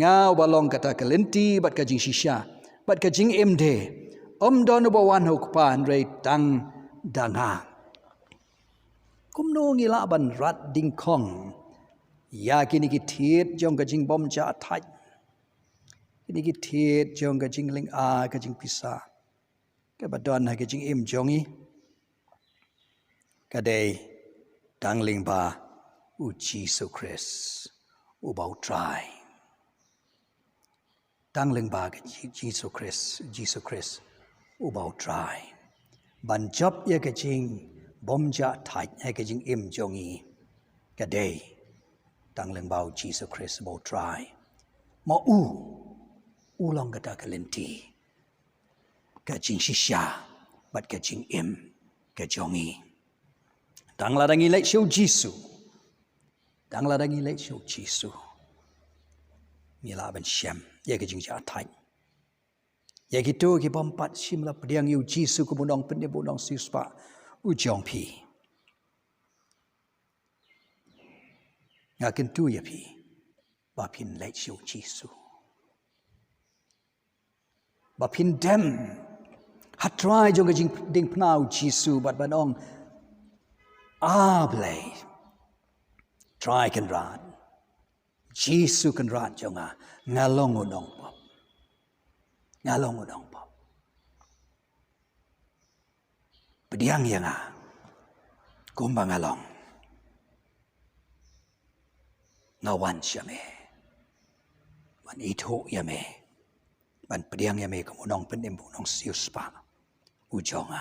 S7: ngau ba long kata kalenti bat ka jing shisha bat ka jing emde don ba wan ho pan re tang danga kum no ngi la ban rat ding kong ya kini ki thiet jong ka jing bom cha thai ini ki thiet jong ka jing ling a ka jing pisa ka badon ha ka jing im jongi ka dei tang ling ba u Jesus Christ u bau try tang ling ba ka Jesus Christ u bau try ban job ya ka jing bom ja thai ha ka jing im jongi ka dei tang ling ba u Jesus Christ bau try ma ulang kata kalenti ka jing shisha bat ka jing im ka jongi dang la dangi lek show jisu mila ban shem ya ka jing ja thai ya ki to ki bom pat sim la pdiang yu jisu ku bunong pen de bunong sispa u jong pi ngakin tu ya pi ba pin lek show jisu ba pin dem hat try jong ka jing ding pnau jisu bat banong blai try kan ran jisu kan ran jonga ngalong unong pop pediang yanga kumbang ngalong ngawan syame wan itho yame ban pediang yame kumunong penim bunong sius pa ujonga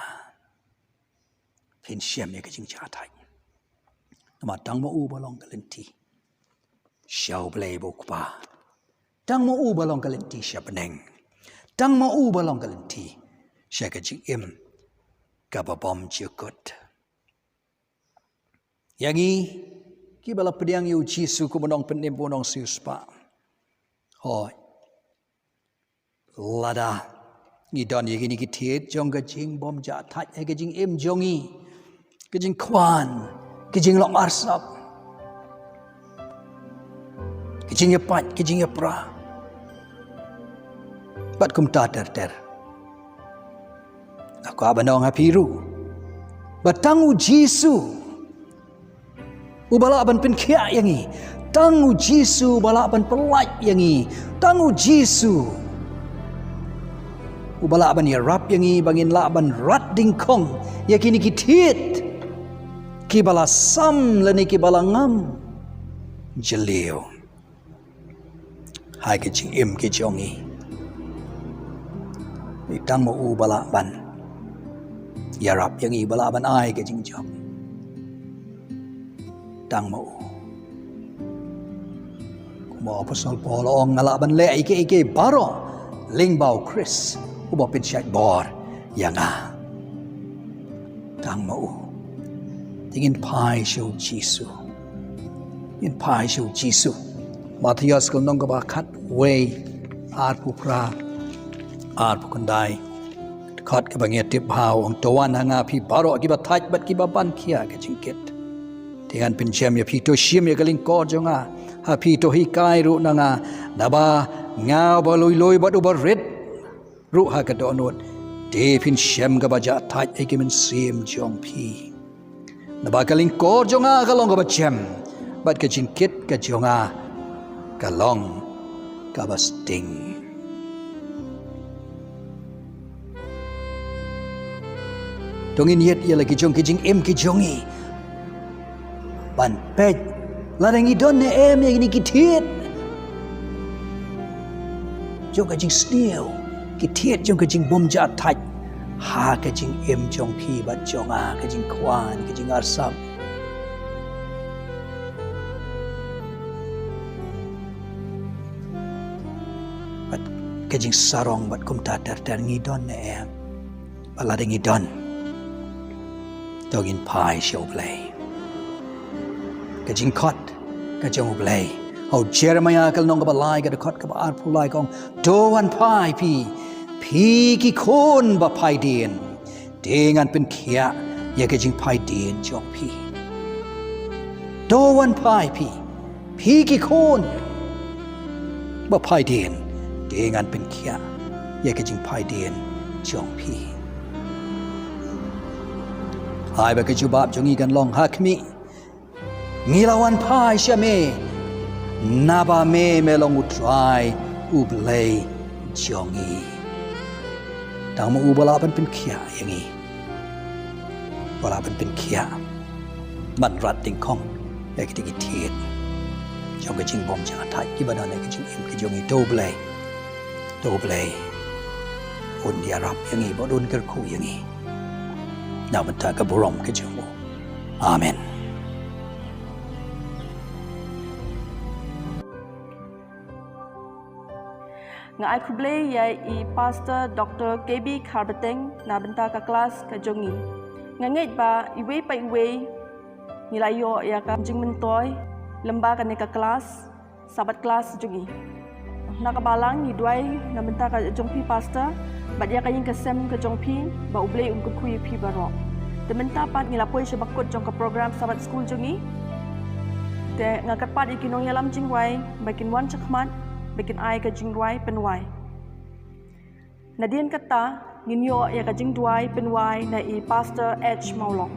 S7: pin syam ya kajing chatai nama tang mo u balong kalenti shau blai bokpa tang mo u balong kalenti syapneng tang mo u balong kalenti syakajing im kababom jukut yangi ki bala pediang yu jisu kumunong penim bunong sius pa hoi lada Ngi don ye gini ki thiet jong ka jing bom ja thach ai ka jing em jongi ka jing khwan ka jing long arsap ka jing pat ka jing pra bat kum ta ter aku abanong hapiru batangu Jisu ubala ban pen khia yangi tangu Jisu bala ban pelaj yangi tangu Jisu ubala ban ya rap yangi bangin la ban rat ding kong yakini ki thiet ki bala sam lani ki bala ngam jelio hai ki ching im ki jongi ni tang mo ubala ban ya rap yangi bala ban ai ki ching jong tang mo mo apostol Paul ong ngala ban le ike baro ling bau Chris ubo pin syait bor yanga tang mo tingin pai show Jisu in pai show Jisu Matthias kul nong ba khat way ar pu pra ar pu kandai khat ka bangia tip hau ong towan hanga phi baro ki ba thach bat ki ba ban khia ka jingket tian pin chem ya phi to shim ya galing ko jonga ha phi to hi kai ru nanga naba ngao ba loi bat ubar red ru ha ka donot de pin shem ga ba ja thach ai ki min sim jong phi naba galing ko jonga ka long ga ba chem bat ka jingket ka jonga ka long ka ba sting tongin yet ya lagi jong ki jing em ki jongi ban pet larangi don ne em yang ni ki thiet jong ka jing steal ki thiet jong ka jing bom ja thach ha ka jing em jong phi ba jong a ka jing khwan ka jing arsam bat ka jing sarong bat kum ta ter ngi don ne em bala ngi don dogin pai show play ka jing khot ka jong play au Jeremiah kal nong ba lai ka khot ka ba ar phu lai kong do wan pai phi ki khon ba pai din dengan pen khia ya ka jing pai din jong phi do wan pai phi ki khon ba pai din dengan pen khia ya ka jing pai din jong phi hai ba ka ju bab jongi kan long ha khmi ngilawan pai shame naba me long utrai ublay jongi tang mo ubala ban pen khia yangi bala ban pen khia man rat ting khong ya ki ti thiet jong ka jing bom ja thai ki ba na ki jing im ki jongi do blay un dia rap yangi bo dun ker khu yangi na ban ta ka borom ki jongo amen
S4: nga ai kuble yai I pastor Dr. KB Karbeteng na benta ka kelas ka jongi nga ngai ba iwe pa iwe nilayo ya ka jing mentoy lemba ka ne ka kelas sabat kelas jongi na ka balang ni duai na benta ka jongpi pastor ba dia ka yin ka sem ka jongpi ba uble ku kui pi baro de benta pat ngilapoi sebakut jong ka program sabat school jongi te nga kat pat ikinong yalam jingwai bakin wan chakmat bikin ai ka jingwai penwai nadien kata nginyo ya ka jingwai penwai na I pastor H Maulong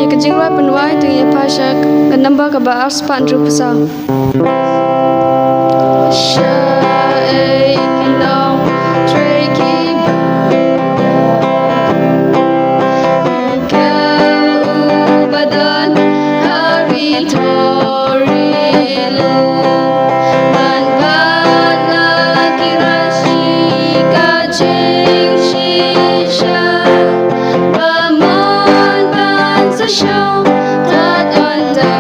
S3: Ye ka jingwai penwai tu ye pasha ka namba ka ba ars pan ru pasa Shai long tray ki ba badan show that on the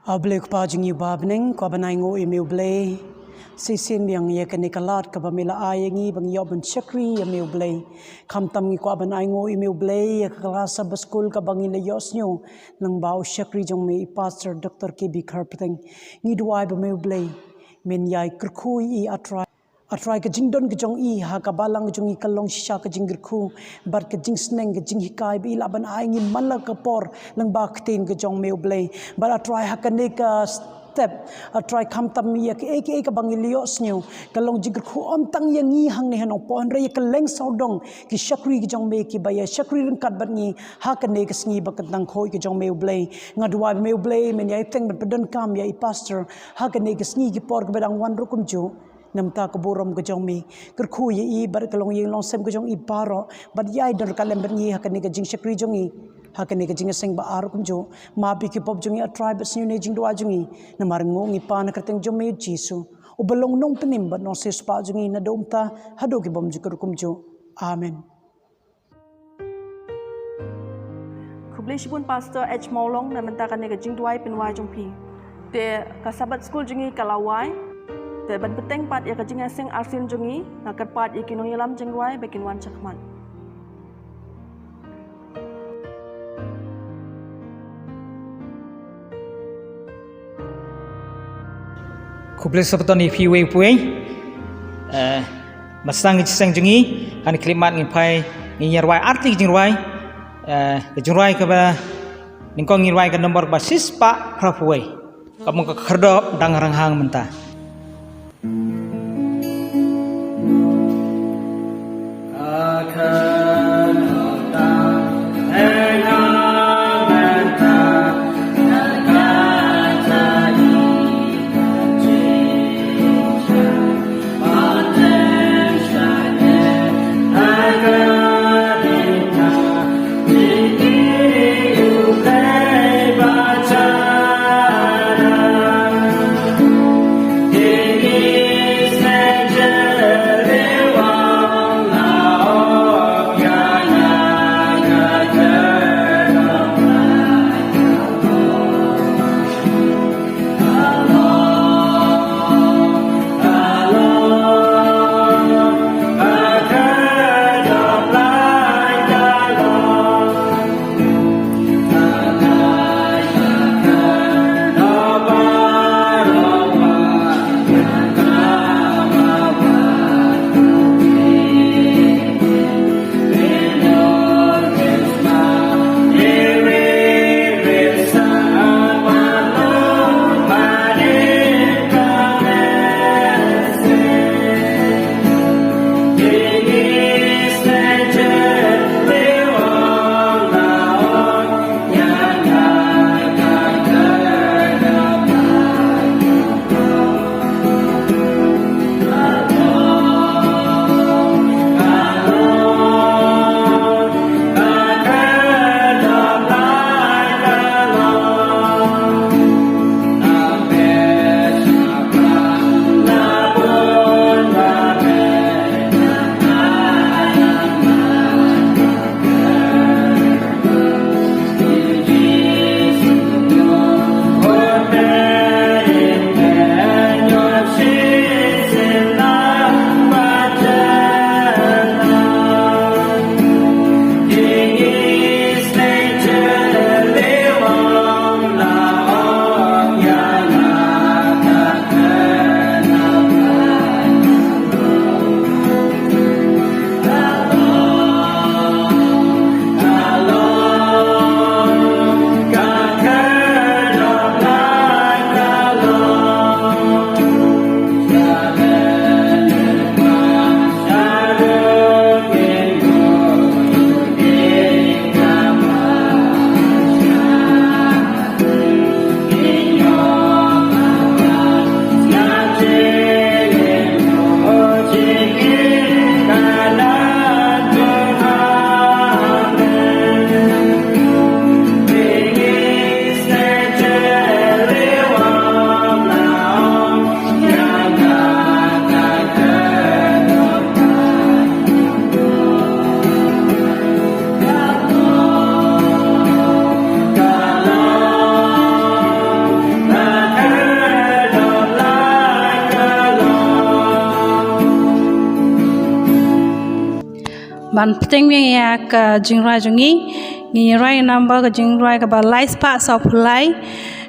S1: Ablay ko pa jing iba beneng ko banay ngo email blay sisin yang ye kanikalat ka bamila ayangi bang yoban chakri email blay kam tam ngi ko banay ngo email blay kalasa baskul ka bang ila yosnyo nang bau chakri jong me pastor Dr. KB Carpeting ngi duai ba email blay men yai kurkui atrai ka jingdon ka jong I ha ka balang jong I kalong sha ka jingir khu bar ka jing sneng ka jing hikai bi laban ai ngi mala ka por lang ba ktin ka jong meu blay bar atrai ha ka ne ka step atrai kam tam mi ka ek ka bangilio sneu kalong jingir khu om tang yang ngi hang ne hanong pon re ka leng saudong ki shakri ka jong me ki baya shakri ring kat bat ngi ha ka ne ka sngi ba ka tang khoi ka jong meu blay ngadwa meu blay men yai teng bat padan kam yai pastor ha ka ne ka sngi ki por ka badang wan rukum jo namta ko borom ko jong mi ker khu ye I bar kalong yeng long sem ko jong I paro bat yai dor kalem ber ni hakani ka jing shakri jong I hakani ka jing seng ba ar kum jo ma bi ki pop jong I tribe snu ne jing do jong I na mar ngong I pa na kerteng jong me jisu o balong nong penim ba no se spa jong I na domta hado ki bom jikur kum jo amen.
S4: Kublay sipun pastor H Maulong na mentakan ne ka jing duai penwai jong pi te ka sabat school jong I kalawai te ban peteng pat ya ka jing seng arsin jong I na kat pat ya kinong yalam jeng duai bekin wan chakman.
S8: Kublai sabton I piwe puai masang jisang jong I kan klimat ngi pai ngi nyarwai arti jing ruai ke jing ruai ka ba ningkong ngi ruai ka nomor basis pa prapuai kamu ka kherdop dang ranghang mentah.
S9: ban peteng mi ya ka jingrai jongi ni rai number ka jingrai ka ba light pa sa pulai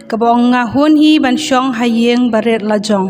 S9: ka bong nga hun hi ban shong hayeng baret la jong.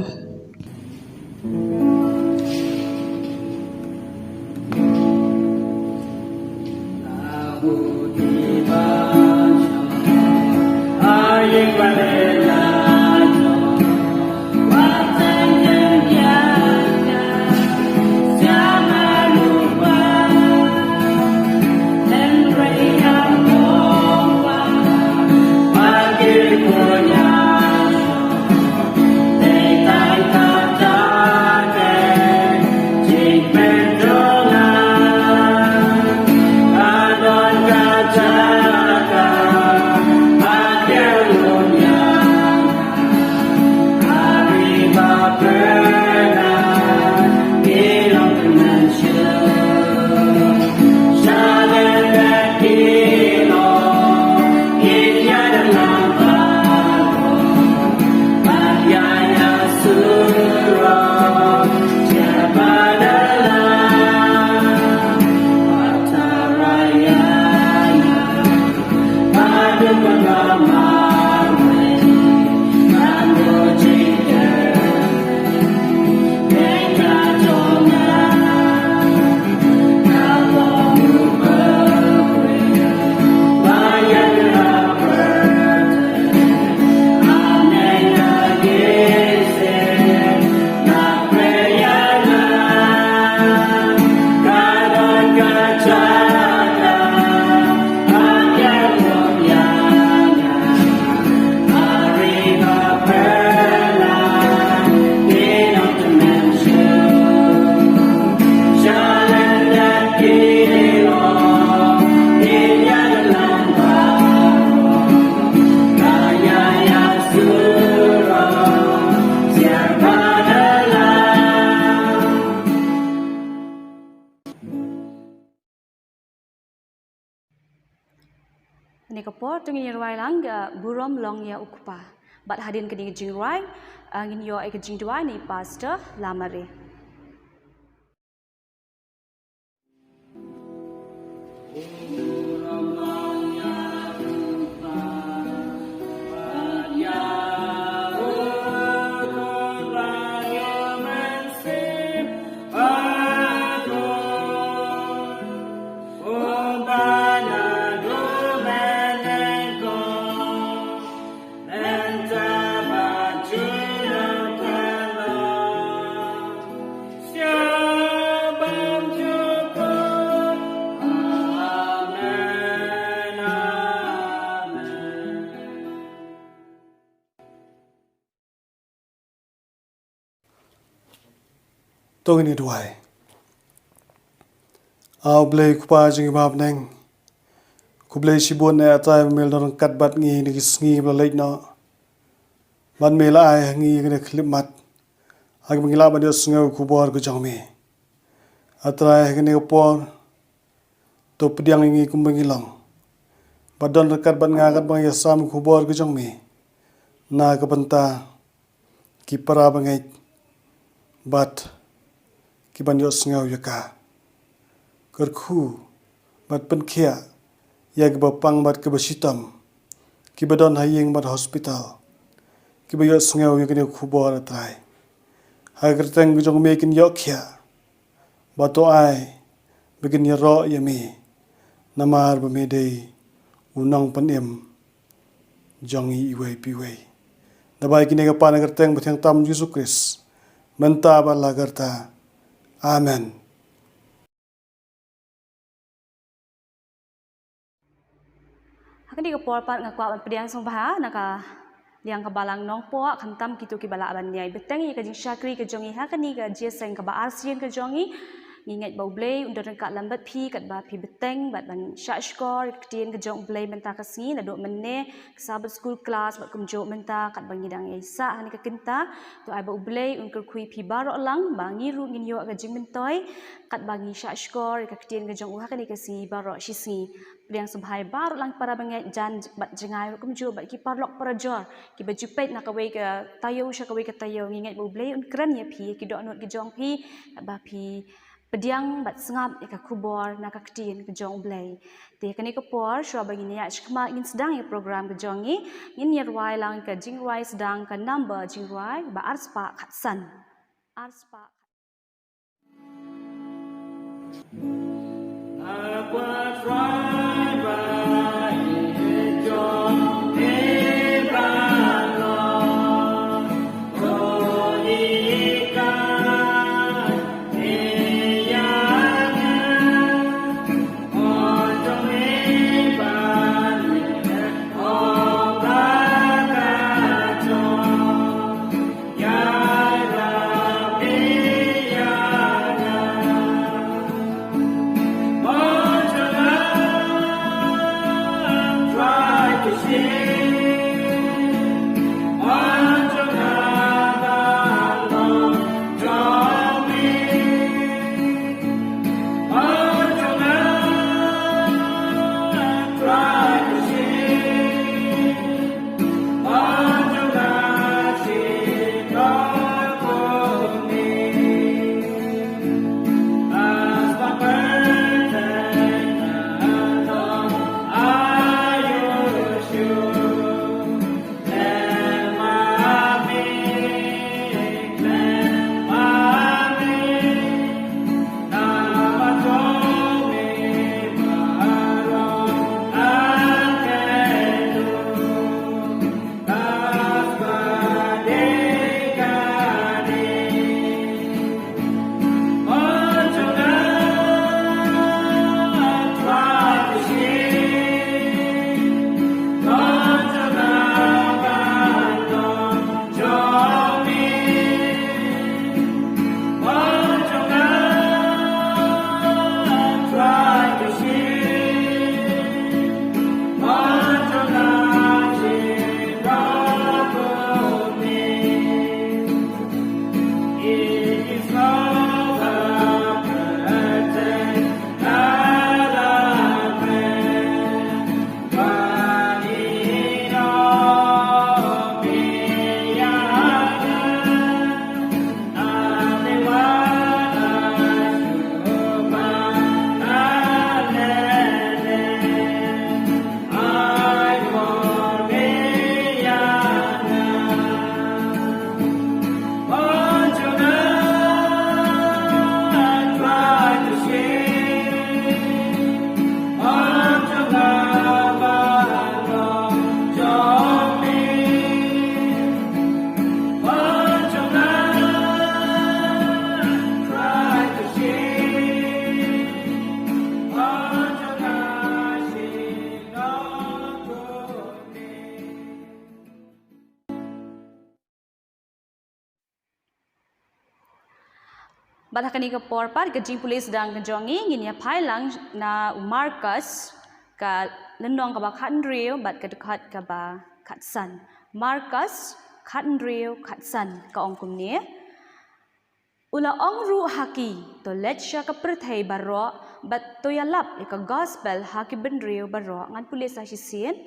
S10: Ni kapor tu ngin ruai lang burom long ya ukupa. Bat hadin ke jing ruai ngin yo ke jing duai ni pastor Lamare.
S11: Togini duai. Au blei kupa jingi bab neng. Ku blei shibon na atai mel dorang kat bat ngi ni ngi bla leit no. Ban mel ai ngi gene klip mat. Ag mengila ba dios ngau ku bor ku jong me. Atrai gene por to pediang ngi ku mengilong. Badon rekat bat ngagat bang yasam ku bor ku jong me. Na ka banta ki para bangai bat ki ban dios ngau yaka. Kerku bat penkia ya ke bapang bat ke basitam ki badon hayeng bat hospital ki ba dios ngau yakene ku bor atrai. Ha kerteng jong me kin yokya bato ai begin ya ro ya me namar ba me dei unang panem jong i wei pi wei dabai kini ka pan kerteng bathang tam Yesus Kristus menta ba lagarta amen.
S10: Hakani kapor pat ngakwa pediang song baha naka liang kabalang nong po kantam kitu ki bala ban nyai beteng ka jing syakri ka jongi hakani ka jeseng ka ba arsien ka jongi nginget bau blei under kat lambat pi kat ba pi beteng bat ban syak skor ketien ke jong blei menta kasngi na dok menne sabat school class bat kumjo menta kat bangi dang isa hani ka kenta to ai bau blei un kui pi barok lang bangi ru ngin yo ka jing mentoi kat bangi syak skor ka ketien ke jong hakani ka si barok sisi yang subhai barok lang para bangi jan bat jengai kumjo bat ki parlok para jor ki baju pet nak kawai ke tayo sya kawai ke tayo nginget bau blei un kran ya pi ki dok not ki jong pi ba pi pediang bat sengap ika kubor na kaktiin ke jong blay te kani ke por swa bagi ni achkma ngin sedang ya program ke jongi ngin yerwai lang ke jingwai sedang ke number jingwai ba arspa khatsan arspa Badakani ke porpat ke jing polis dang ke jongi ngin ya phai lang na Marcus ka lendong ka ba khan rio bat ke dekat ka ba khatsan Marcus khan rio khatsan ka ong kum ne ula ong ru haki to let sha ka pythei baro bat to ialap ka gospel haki ben rio baro ngan polis a sien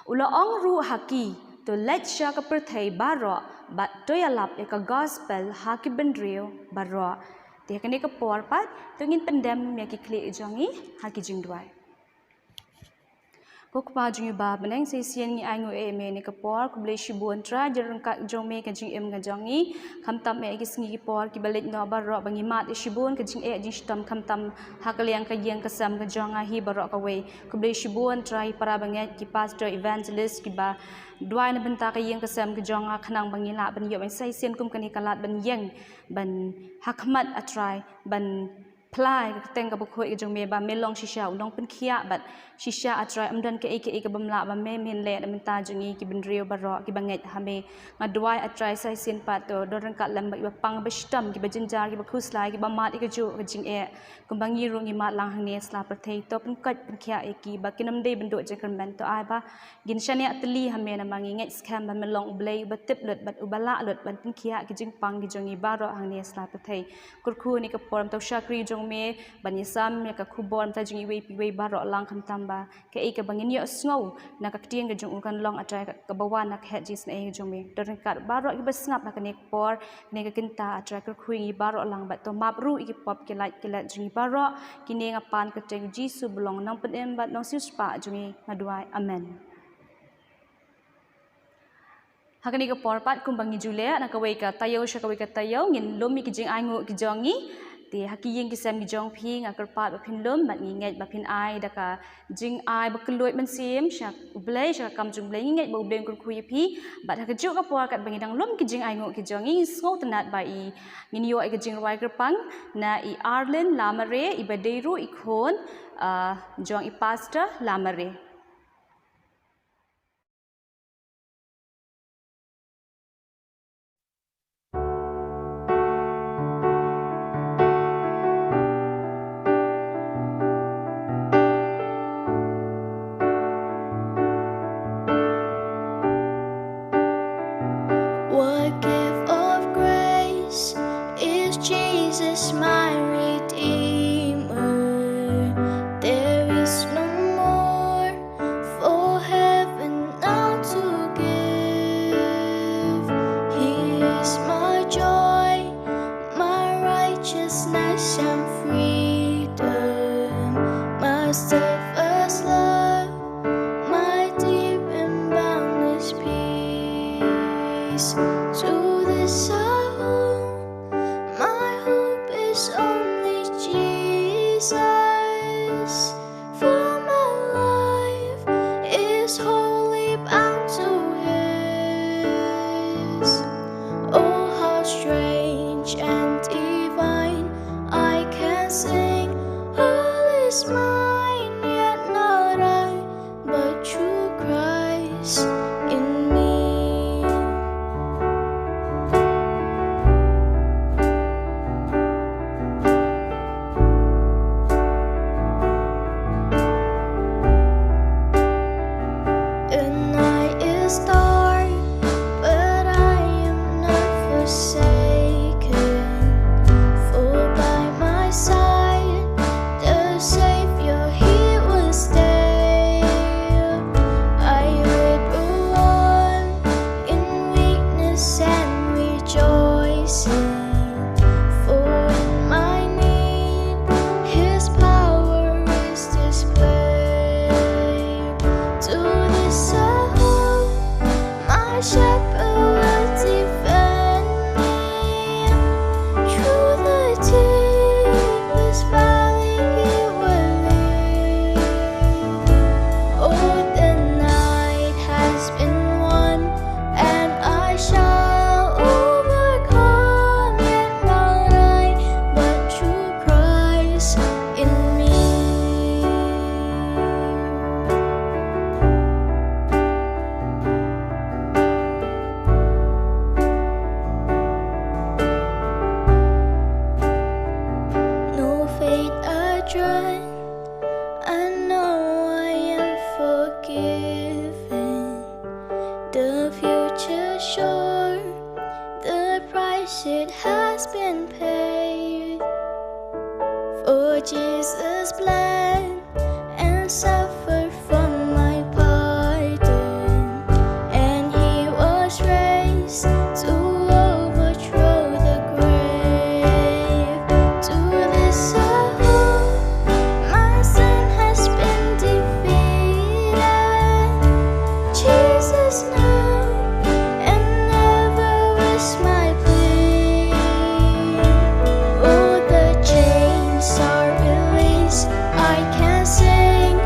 S10: ula ong ru haki to let sha ka pythei baro bat to ialap ka gospel haki ben rio baro te kani ka porpat to ngin pendem me ki kle jongi haki jingdwai kok pa jingi ba beneng se sien ni aingo e me ni ka por ku ble shibun tra jerang ka jong me ka jing em ga jongi kham tam me ki sngi ki por ki balet no ba ro bangi mat e shibun ka jing e jing stam kham tam hakaliang ka yeng ka sam ka jonga hi ba ro ka we ku ble shibun trai para banget ki pastor evangelist ki ba dwai na benta ka yeng ka sam ka jonga khanang bangi la ban yo ban sai sien kum kani kalat ban yeng ban hakmat atrai ban plai teng ka bukhoi jong me ba melong shisha unong pen khia bat shisha atrai amdan ke eke bamla ba me men le da menta jungi ki bin rio baro ki banget hame ngadwai atrai sai sin pat to dorang ka lam ba pang ba stam ki ba jinjar ki ba khuslai ki ba mat ki ju ka jing e kumbangi rungi mat lang hang ne sla prathei to pen kat pen khia eki ba kinam dei bendo je kan ban to ai ba gin shane atli hame na mangi ngai scam ba melong blei ba tip lut bat ubala lut ban pen khia ki jing pang ki jongi baro hang ne sla prathei kurkhu ni ka poram to shakri jong me banyisam me ka khubon ta jing iwe piwe baro lang kan tamba ke e ka bangin yo snow na ka tiang ka jong ukan long atrai ka bawa na khet jis na e jong me dorin kat baro i basngap na ka nek por ne ka kinta atrai ka khuing i baro lang bat to map ru i pop ke lat jing baro kini ngapan ka teng jisu belong nang pen bat nong sius pa jong ngadwai amen. Hakani ka porpat kumbangi jule na kawai ka tayo sya kawai ka tayo ngin lumi ki jing aingu ki jongi ti haki ying ki sem ki jong phi nga kerpat ba phin lum bat ngi ngai ba phin ai da ka jing ai ba kloi man sim sya ublei sya kam jung blei ngai ba ublei kur khui phi bat haka ju ka por kat bangi dang lum ki jing aingu ki jongi ngo tanat ba I ngin yo ai ki jing rwai kerpang na I Arlen Lamare I badeiru I khon jong I pastor Lamare.
S12: What gift of grace is Jesus my Redeemer? There is no more for heaven now to give. He is my joy, my righteousness and freedom, my steadfast love, my deep and boundless peace. To this I hold, my hope is only Jesus. For my life is wholly bound to His. Oh, how strange and divine! I can sing, all is mine, yet not I, but through Christ in me. The night is dark, but I am not forsaken. For by my side, the Savior He will stay. I will go on in weakness and rejoicing. For in my need, His power is displayed. To this I hope, my shepherd will defend me. Through the deepest valley He will lead. Oh, the night has been won, and I shall overcome, yet not I, but through Christ in me. No fate I dread, I know I am forgiven. The future sure, the price it has been paid. For Jesus bled and suffered for my pardon, and He was raised to overthrow the grave. To this I hope, my sin has been defeated. Jesus now and never is my plea. Oh, the chains are released, I can sing, I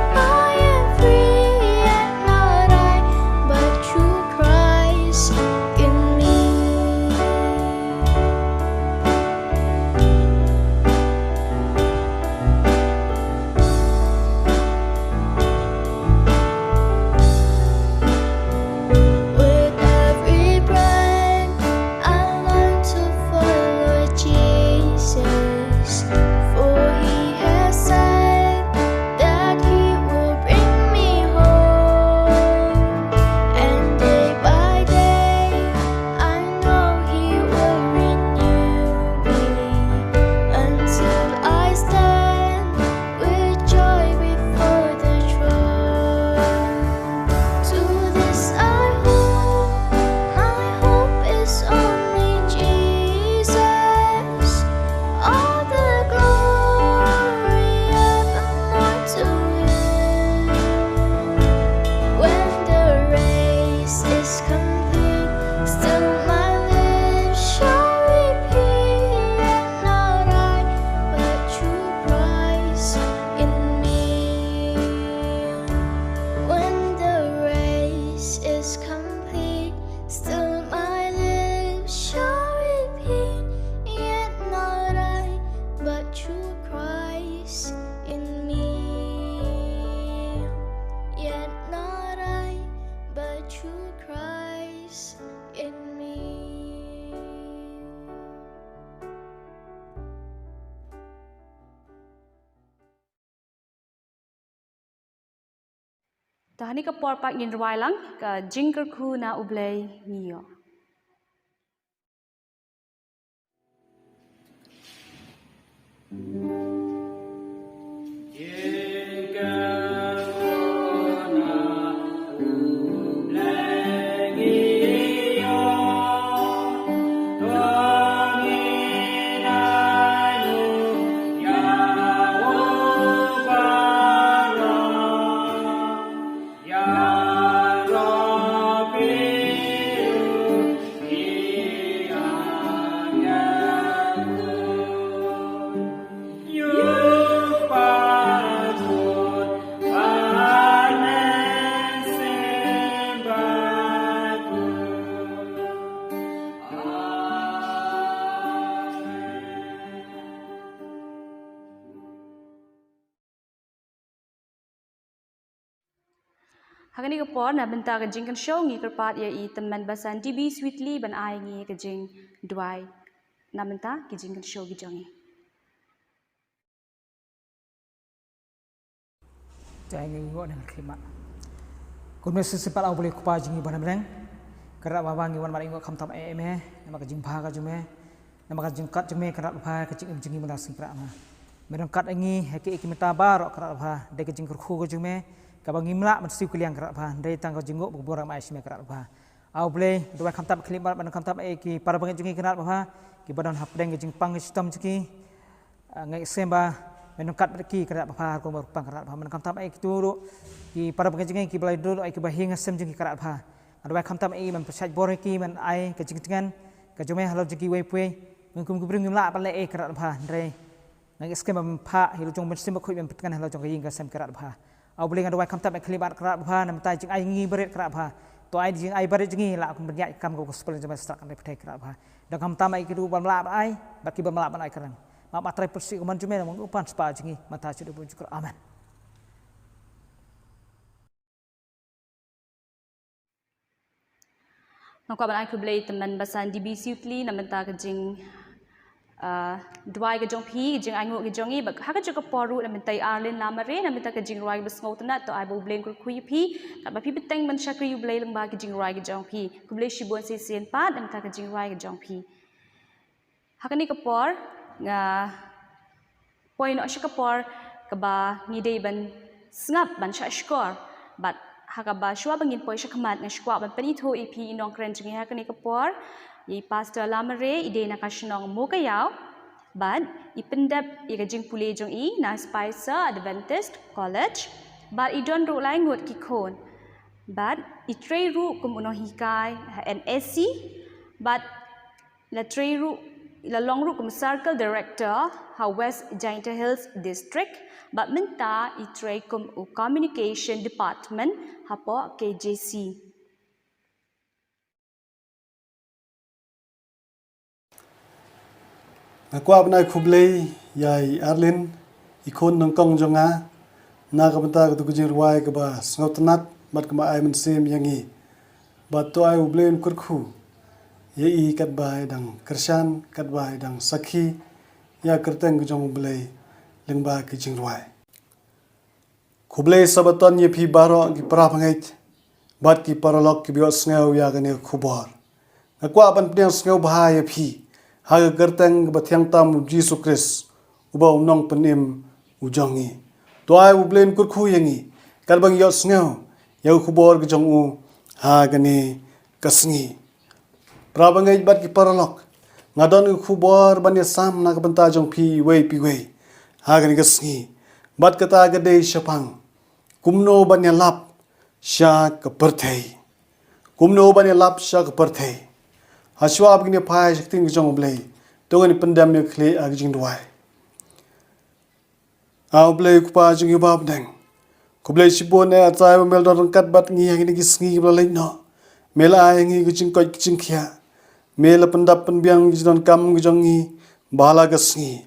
S10: Tahani ka por pak ngin ruai lang ka jingker khu na ublay niyo. Hakani ka por na benta ka jing kan show ngi kerpat ya I teman basan DB sweetly ban ai ngi ka jing dwai na benta ki jing kan show gi jongi.
S8: Jai ngi ngot dengan klimat. Kun mes sepat au boleh kupa jingi bana breng. Kerap babangi wan mari ngot khamtam eme nama ka jing bha ka jume. Nama ka jing kat jume kerap bha ka jing jingi mana sing kra ma. Merong kat ngi heke ikimeta bar kerap bha de ka jing khu ka jume. Kabang imlak mesti kuliang kerap bah, dari tangkau jenguk berborang mai sime kerap bah. Au boleh dua kamtap klimat ban kamtap ki para bangai jungi kerap bah, ki badan hapdeng jing pang sistem jiki. Ngai semba menungkat berki kerap bah, ko berpang kerap bah. Man kamtap ki turu ki para bangai jungi ki balai dulu ki bahing sem jungi kerap bah. Dua kamtap man persaj bor ki man ai ke jing-jingan ke jume halau jiki wei pui. Mengkum kubring imlak ban le kerap bah, dari ngai skema pha hilu jong mesti bakhui man petkan halau jong ying ka sem kerap bah. Au boleh ngadu kamtap klimat kerap bha nam tai jing ai ngi beret kerap bha to ai jing ai beret jingi la kum bernya kam ko spel jama strak kan pethai kerap bha da kamtam ai kidu ban lap ai baki ban lap ban ai kerang ma matrai persi kuman jume mong upan spa jingi mata chudu bu jukur aman.
S10: Nangkwa ban ai ku blay teman basan DB sweetly na benta ka jing dwai ka jong phi jing ai ngot ka jongi bak ha ka ka poru na mentai Arlen Lamare na menta ka jing roi bas ngau tana to ai bo blame ku kui phi ta ba phi beteng man shakri yu blay lang ba ka jing roi ka jong phi ku blay shibon se sen pa na menta ka jing roi ka jong phi ha ka ni ka por nga poi no shika por ka ba ni dei ban snap ban sha score but ha ka ba shwa bangin poi shakmat nga shwa ban pani tho ep inong kren jing ha ka ni ka por Ye Pastor Lamare ide na kasinong mo kayaw, but ipendap ikajing puli jong I na Spicer Adventist College, but idon ro lai ngot kikon, but itrei ru kumuno hikai NSC, but la trei ru la long ru kum circle director ha West Giant Hills District, but menta itrei kum communication department ha po KJC.
S11: Nakwa bnai khublei yai Arlen ikon nongkong jonga na ka banta ka tukujing ruai ka ba sngotanat bat ka ma ai men sem yangi bat to ai ublen kurkhu ye I kat bai dang kersan kat bai dang sakhi ya kerteng jong blei lengba ki jing ruai khublei sabaton ye phi baro ki pra phangait bat ki paralok ki bios ngau ya ka ne khubor nakwa ban pneu ngau ba ye phi Haga gerteng bathyang tam Jesus Christ uba umnong penim ujongi toai ublen kurkhu yangi kalbang yos ngau yau khubor gejong u haga ni kasngi prabangai bat ki paralok ngadon khubor bani sam na banta jong pi wei haga ni kasngi bat kata gade shapang kumno bani lap sha ka pythei kumno bani lap sha ka pythei Haswa begini pai shakting jong blay tongan pendam ni kle agjing duai au blay kupa jing yubab deng ku blay sibon ne atai mel don kat bat ngi yang ni gisngi blay no mel ai ngi gijing ko gijing khia mel pendap penbiang jidon kam gijong ngi bala gisngi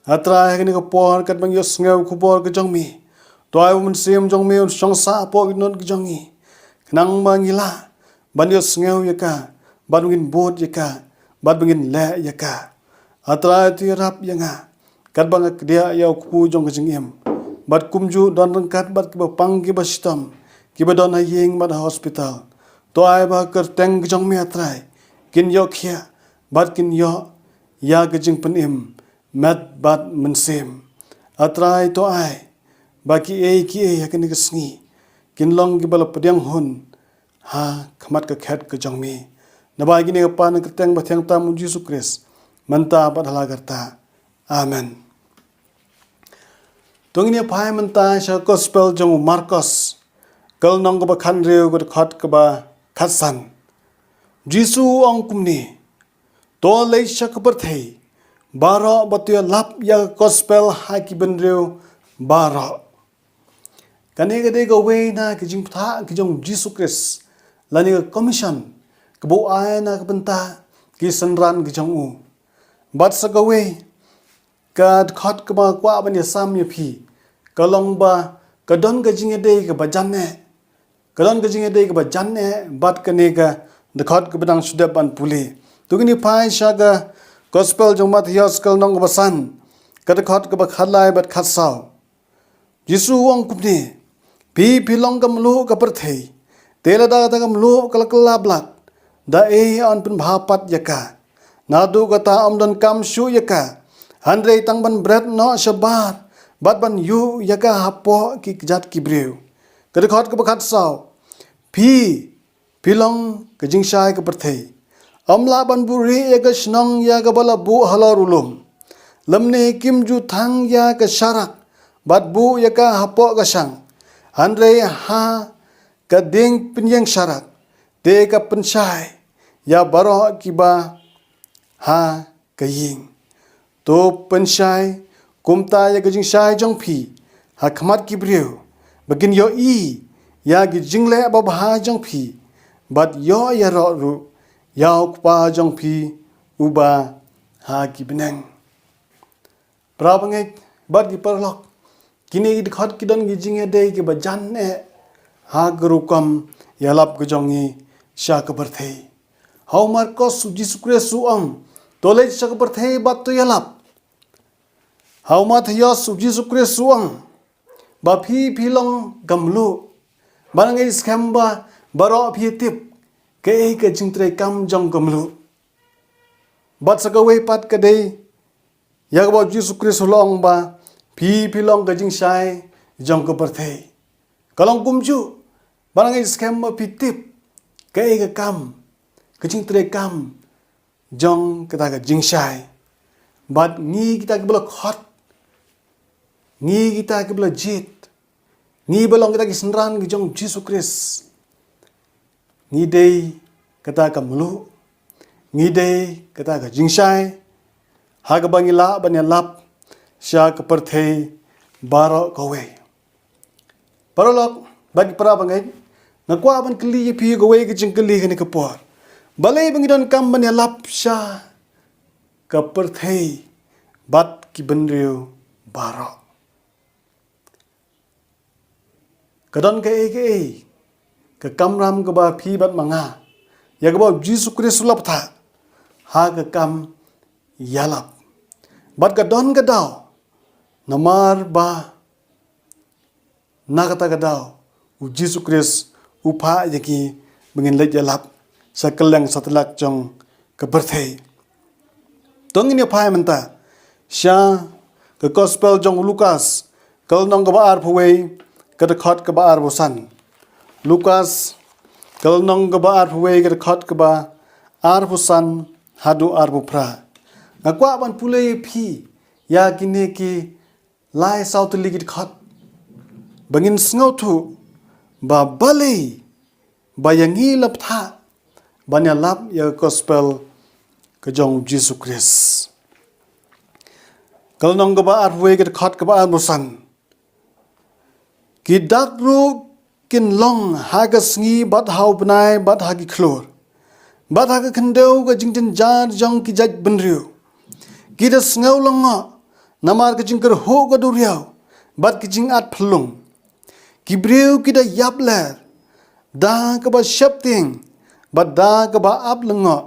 S11: atra yang ni ko por kat bang yos ngau ku por gijong mi toai mun sim jong mi song sa po gidon gijong ngi nang mangila ban yos ngau yaka Bad mungkin bot yaka, bad mungkin le yaka. Atra ti rap yanga. Kat bang dia ya ku jong kejing em. Bad kumju don rengkat bad ke pang ke bastam. ki ba don hayeng bat hospital to ai ba ker teng jong me atrai kin yo khia bat kin yo ya ke jing pen im mat bat mensem atrai to ai ba ki ya kin ke sngi kin long ki bala pediang hun ha khamat ka khet ke jong me na ba gini pa na keteng ba thang ta mu Jesus Christ manta ba dhala garta amen tongini phai manta sha gospel jong Marcos kal nong ba khan reu ba khat ka ba khat san Jisu ong kumni to le sha ka par thei baro ba tu lap ya gospel ha ki ben reu baro kane ga de go we na ki jing tha ki jong Jesus Christ lani ga commission kebo ai na ka benta ki sanran ki jong u bat sa ga we ka khat ka ba kwa ban ya sam ya phi ka long ba ka don ga jing de ka ba jan ne ka don ga jing de ka ba jan ne bat ka ne ga the khat ka badang shuda ban puli tugini phai sha ga gospel jong Matthias kal nong ba san ka khat ka ba khalai bat khat sao Jisu ong kupni pi long kam lu ka par thei tela da kam lu kal kala blat da on pun bhapat yaka nadu kata amdan kam shu yaka handrei tang ban bread no shabar bat ban yu yaka hapo ki jat ki breu kada khat ka bakhat sao pi long ka jing shai ka perthei amla ban buri ega shnong ya ga bala bu halor ulum lamne kim ju thang ya ka sharak bat bu yaka hapo ka sang handrei ha ka ding pinyang sharak te ka penshai ya baro kiba ha kaying to penshai kumta ya gajing shai jong phi ha khamat ki breu bagin yo ya gi jingle ba ha jong phi bat yo ya ro ru ya pa jong phi uba ha ki benang prabangai bat gi parlok kini gi khat ki don gi jinge de ki ba jan ne ha guru kam ialap gu jongi sha ka barthei how Marcos Jesus Christ su ang tole sha ka barthei bat to ialap how Matthias Jesus Christ su ang ba phi long gamlu banangai skamba baro phi tip ke ka jingtre kam jong gamlu bat sa ka we pat ka dei ya ba Jesus Christ long ba phi long ka jing shai jong ka barthei kalong kumju barang scam ma pitip kai ga kam kaching tre kam jong kata ga jingshai bat ni kita ke blok hot ni kita ke blok jit ni belong kita ke senran ke jong Jesus Christ ni dei kata ka mulu ni dei kata ga jingshai ha ga bangila ban lap sha ka perthei baro kowe parolok bagi para bangai ngakwa ban kli pi go we gijing kli kani ka por balai bangi don kam ban lap sha ka perthei bat ki benriu baro kadon ka ka kamram ka ba phi bat manga ya ka ba Jesus Christ lap tha ha ka kam ialap bat ka don ka daw namar ba nakata ka daw Jesus Christ upa yaki bengin lej ialap sakelang satlak jong ka birthday tongini phai menta sha ka gospel jong Lucas kal nong ka ba ar phwei ka khot ka ba ar bosan Lucas kal nong ka ba ar phwei ka khot ka ba ar bosan hadu ar bupra ngakwa ban pulei phi ya kine ki lai south ligit khot bangin sngo thu ba balei ba yangi lap tha banya lap ya gospel ka jong Jesus Christ kal nong ba ar we ga khat ka ba musan ki dakru kin long ha ga sngi bat hau bnai bat ha gi khlor bat ha ga khandeu ga jingtin jar jong ki jaj benriu ki da sngo longa namar ga jingkar ho ga duriao bat ki jing at phlung ki breu ki da yapler da ka ba shapting ba da ka ba ap lengo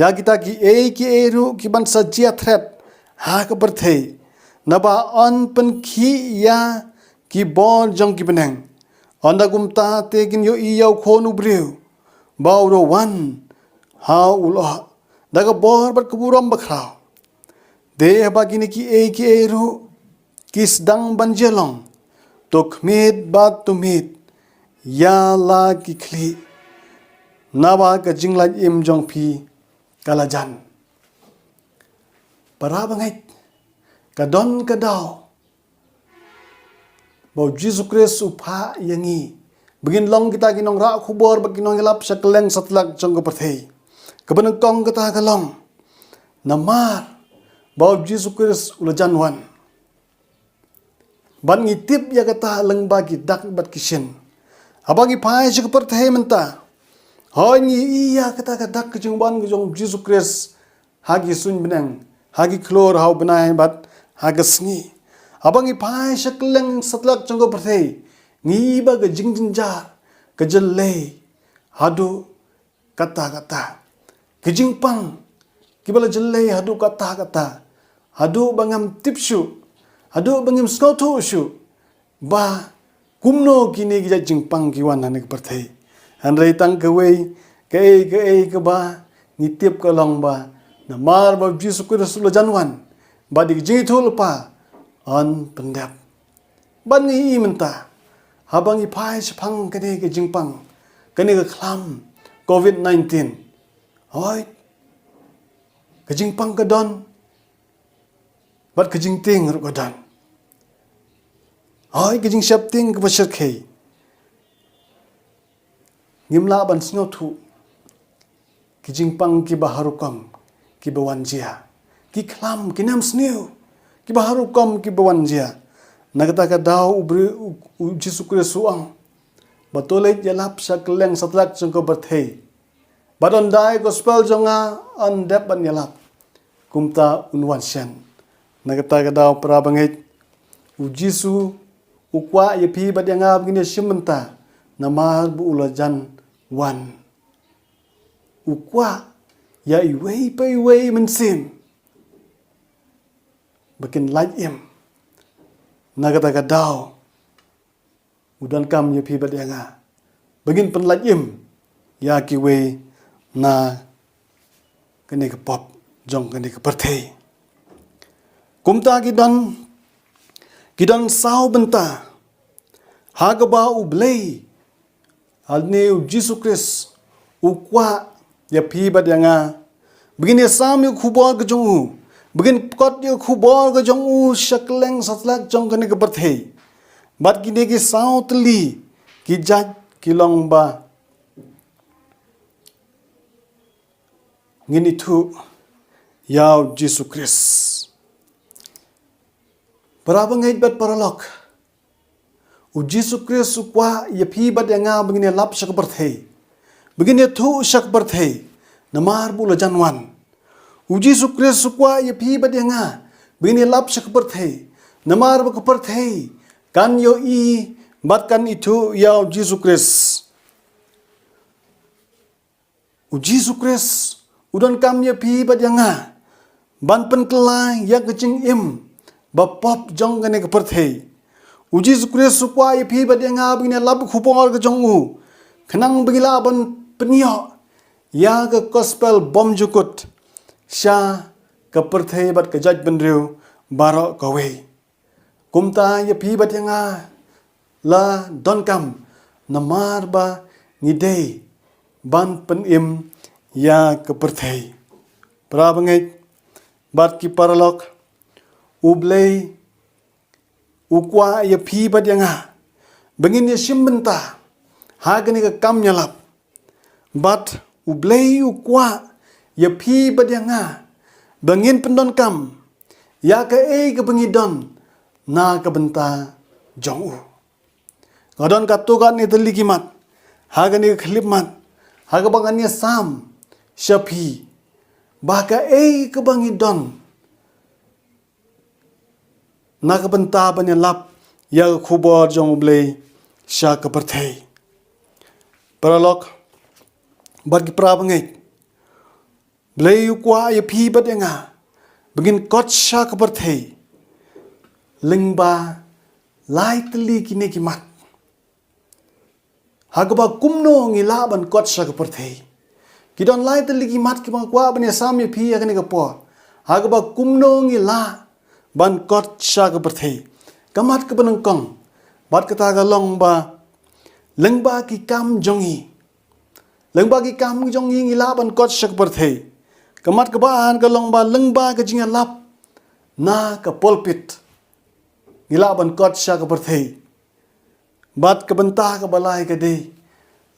S11: ya kita ki ru ki ban sa jia threat ha ka bar thei na ba on pen khi ya ki bon jong ki benang Anda gumta tekin yo iyau khonu breu. Bau ro wan. Hau uloh. Daga bor bat keburam bakrau. De bagini ki e ru. Kis dang banjelong. Tok mit bat tumit. Ya la ki kli. Nawa ka jinglan im jong pi kalajan. Para bangait. Kadon kadau. Bau Jesus Christ upha yangi. Begin long kita kinong ra khubor bag kinong ialap sa keleng satlak jong pythei. Kabanang kong kita kalong. Namar. Bau Jesus Christ ulajan wan. Ban ngitip ya kata leng bagi dak bat kishin. Abagi pai sa pythei menta. Hoy ngi iya kata kadak kejong ban kejong Jesus Christ. Hagi sun benang. Hagi klor hau benai bat hagasngi. Abang ipai shakleng satlak jong pythei. Ngi ba ke jingjinjar. Kejelei. Hadu kata-kata. Kejingpang. Kibala jelei hadu kata-kata. Hadu bangam tipsyu. Hadu bangam skotu syu. Ba kumno kini gija jingpang kiwan hanek pythei. Handrai tang kewei. Ke ba. Nitip kalong ba. Namar ba Jesus Christ lo janwan. Ba di jingitul pa. An pendap. Ban ngi menta. Habang ipai sepang kene ke jingpang. Kene ke klam. COVID-19. Hoy. Ke jingpang ke don. Bat ke jingting ru ke don. Hoy ke jing syapting ke pasir kei. Ngimla ban sinotu. Ke jingpang ki baharukam. Ki bawanjia. Ki klam ki nam sniu. Ki baharukam ki bawanjia. Nagata ka daw ubri Jesus Christ suang. Batulit ialap sa keleng satlak jong pythei. Badon dai gospel jonga an dep ban ialap. Kumta unwan sian. Nagata ka daw para bangit. U Jisu ukwa yepi bad yang begini simenta. Namar bu ulajan wan. Ukwa ya iwei pa iwei mensim. Bakin laj im. Nagata daw. Udan kam ye pi badanga. Begin pen laj im. Ya kiwe na kene ke pop jong kene ke pythei. Kumta kidan sau benta. Hagaba ublei. Alne Jesus Christ ukwa ya pi badanga. Begin ya sam yu khubor ke jong. Begin kot yu khubor ke jong u shakleng satlak jong kene ke pythei. Bat kini ki sao teli ki jaj kilong ba. Ngini tu yaw Jesus Christ. Berapa ngait bat paralok. U Jesus Christ ukwa ya pi bat yang begini lap syak pythei. Begini tu syak pythei. Namar bula janwan. U Jesus Christ ukwa ya pi bat yang begini lap syak pythei. Namar ba pythei. Kan yo i bat kan itu yaw Jesus Christ. U Jesus Christ udan kam ya pi bat yang ban pen kelai ya kecing im ba pop jong kene ke pythei. U Jesus Christ ukwa ya pi bat yang begini lab khupor ke jong u. Kenang begila ban penyo ya ke gospel bom jukut. Sya ke pythei bat ke jaj benriu barok kawe. Kumta ya pi bat yang la don kam namar ba ngidei ban pen im ya ke pythei. Pra bangait bat ki paralok ublei ukwa ya pi bat yang bengin ya simbenta hagani ke kam nyalap. Bat ublei ukwa ya pi bat yang bengin pendon kam ya ke ke bengidon. Na kabenta jong u. Ngadon katukan ni teli kimat. Haga ni klipmat. Haga bangan ni sam. Syapi. Baka kebangidon. Na kabenta banyalap. Ya khubor jong ublei. Sya ke pythei. Paralok. Bagi prabangait. Blei ukwa ya pi bat yang begin kot sya ke pythei. Lengba lai teli kini kimat. Hagaba kumno ngila ban kot sa kaperthei. Kidon lai teligi mat ki bang kwa ban yasam ye phi yakani kapo. Hagaba kumno ngila ban kot sa kaperthei. Kamat ka banang kong. Bat kata ga long ba lengba ki kam jongi. Lengba ki kam jongi ngila ban kot sa kaperthei. Kamat ka baan ka long ba lengba ka jinga lap na ka pulpit. Ngila ban kot sa kaperthei. Bat ka bantah ka balai ka de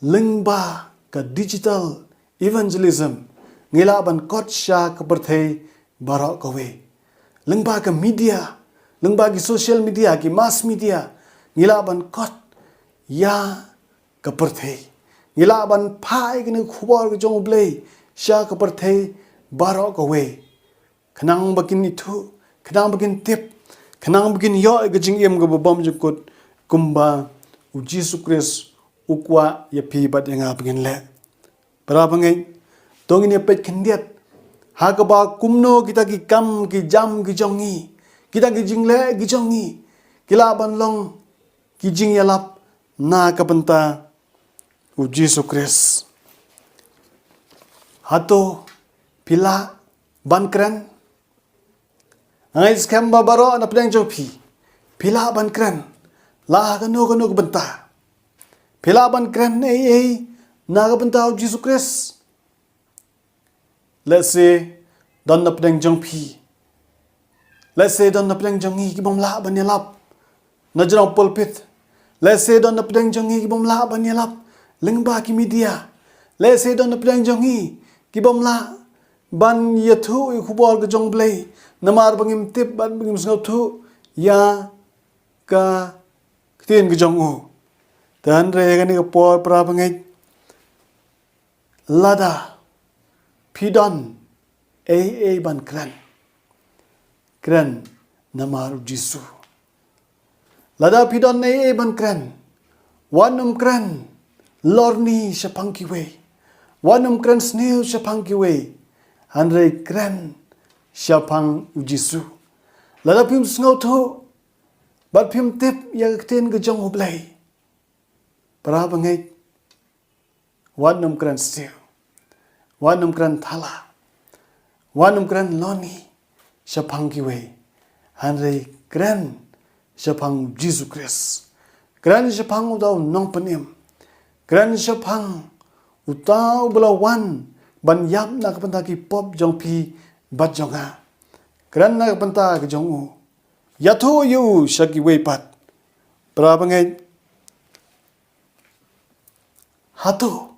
S11: lengba ka digital evangelism ngila ban kot sha ka perthei barok kawe lengba ka media lengba ki social media ki mass media ngila ban kot ya ka perthei ngila ban phai ki khubor ki jong blei sha ka perthei barok kawe khnang bakin itu khnang bakin tip khnang bakin yo ga jing em ga bom jukut kumba u Jesus Christ ukwa ya pi bat yang apengin le para pengai tong ini pet kendiat hakaba kumno kita ki kam ki jam ki jongi kita ki jingle ki jongi kila ban long ki jing ialap na ka benta u Jesus Christ hato pila ban kren ngai skam baro na pedang jopi pila ban kren la kanu benta Pilaban kren naga benta Jesus Christ. Let's say don na pedang jong pi. Let's say don na pedang jong ki bom la ban yalap. Na jong pulpit. Let's say don na pedang jong ki bom la ban yalap. Lengba ki media. Let's say don na pedang jong ki bom la ban yathu khubor ga jong blei. Namar bangim tip ban bangim snau thu ya ka tin ga jong u. Dan rega ni por pra bangai lada pidon ban kran namar jisu lada pidon ban kran wanum kran lorni sapang ki we wanum kran sneu sapang ki we hanre kran sapang jisu lada pim snau tho bat pim tip ya ten ga jong blai para bangai wanum kran stew wanum kran thala wanum kran loni sapang ki we hanre kran sapang Jesus Christ kran sapang udau nong panim kran sapang utau belawan ban yap na kapanta ki pop jong pi bat jonga kran na kapanta ki jong u yatho yu shaki we pat para bangai hato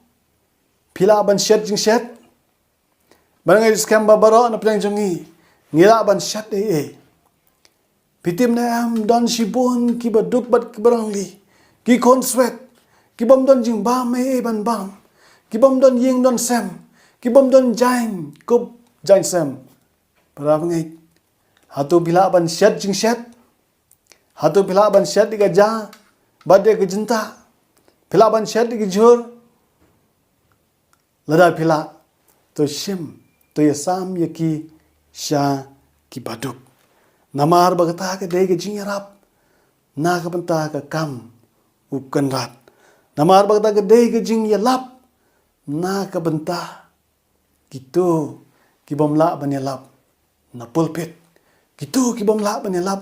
S11: pila ban shet jing shet barangai scam babaro na pedang jongi ngila ban shet pitim na am don shibon ki baduk bat ki barangli ki kon sweat ki bom don jing bam ban bam ki bom don ying don sem ki bom don jain kup jain sem para bangai hato pila ban shet jing shet hato pila ban shet diga ja bade ke jinta pila ban shet diga jur lada pila to shim to yasam yaki sha ki baduk namar bagata ke dege jingarap na ka banta ka kam ukan rat namar bagata ke dege jing yalap na ka banta gitu ki bomla ban yalap na pulpit gitu ki bomla ban yalap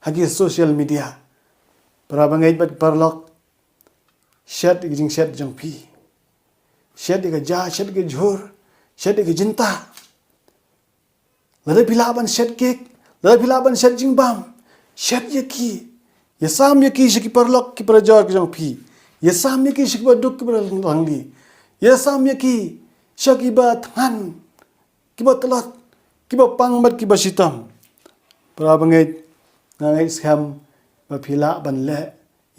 S11: hagi social media para bangai bat parlok shed jing shed jong pi shed ga ja shed ga jhur shed ga jinta lada pilaban shed kek lada pilaban shed jing bam shed yaki yasam yaki shiki parlok ki parajor ki jong pi yasam yaki shiki baduk ki parangli yasam yaki shaki ba than ki ba talat ki ba pangmat ki ba sitam para bangai ngai scam ba pila ban le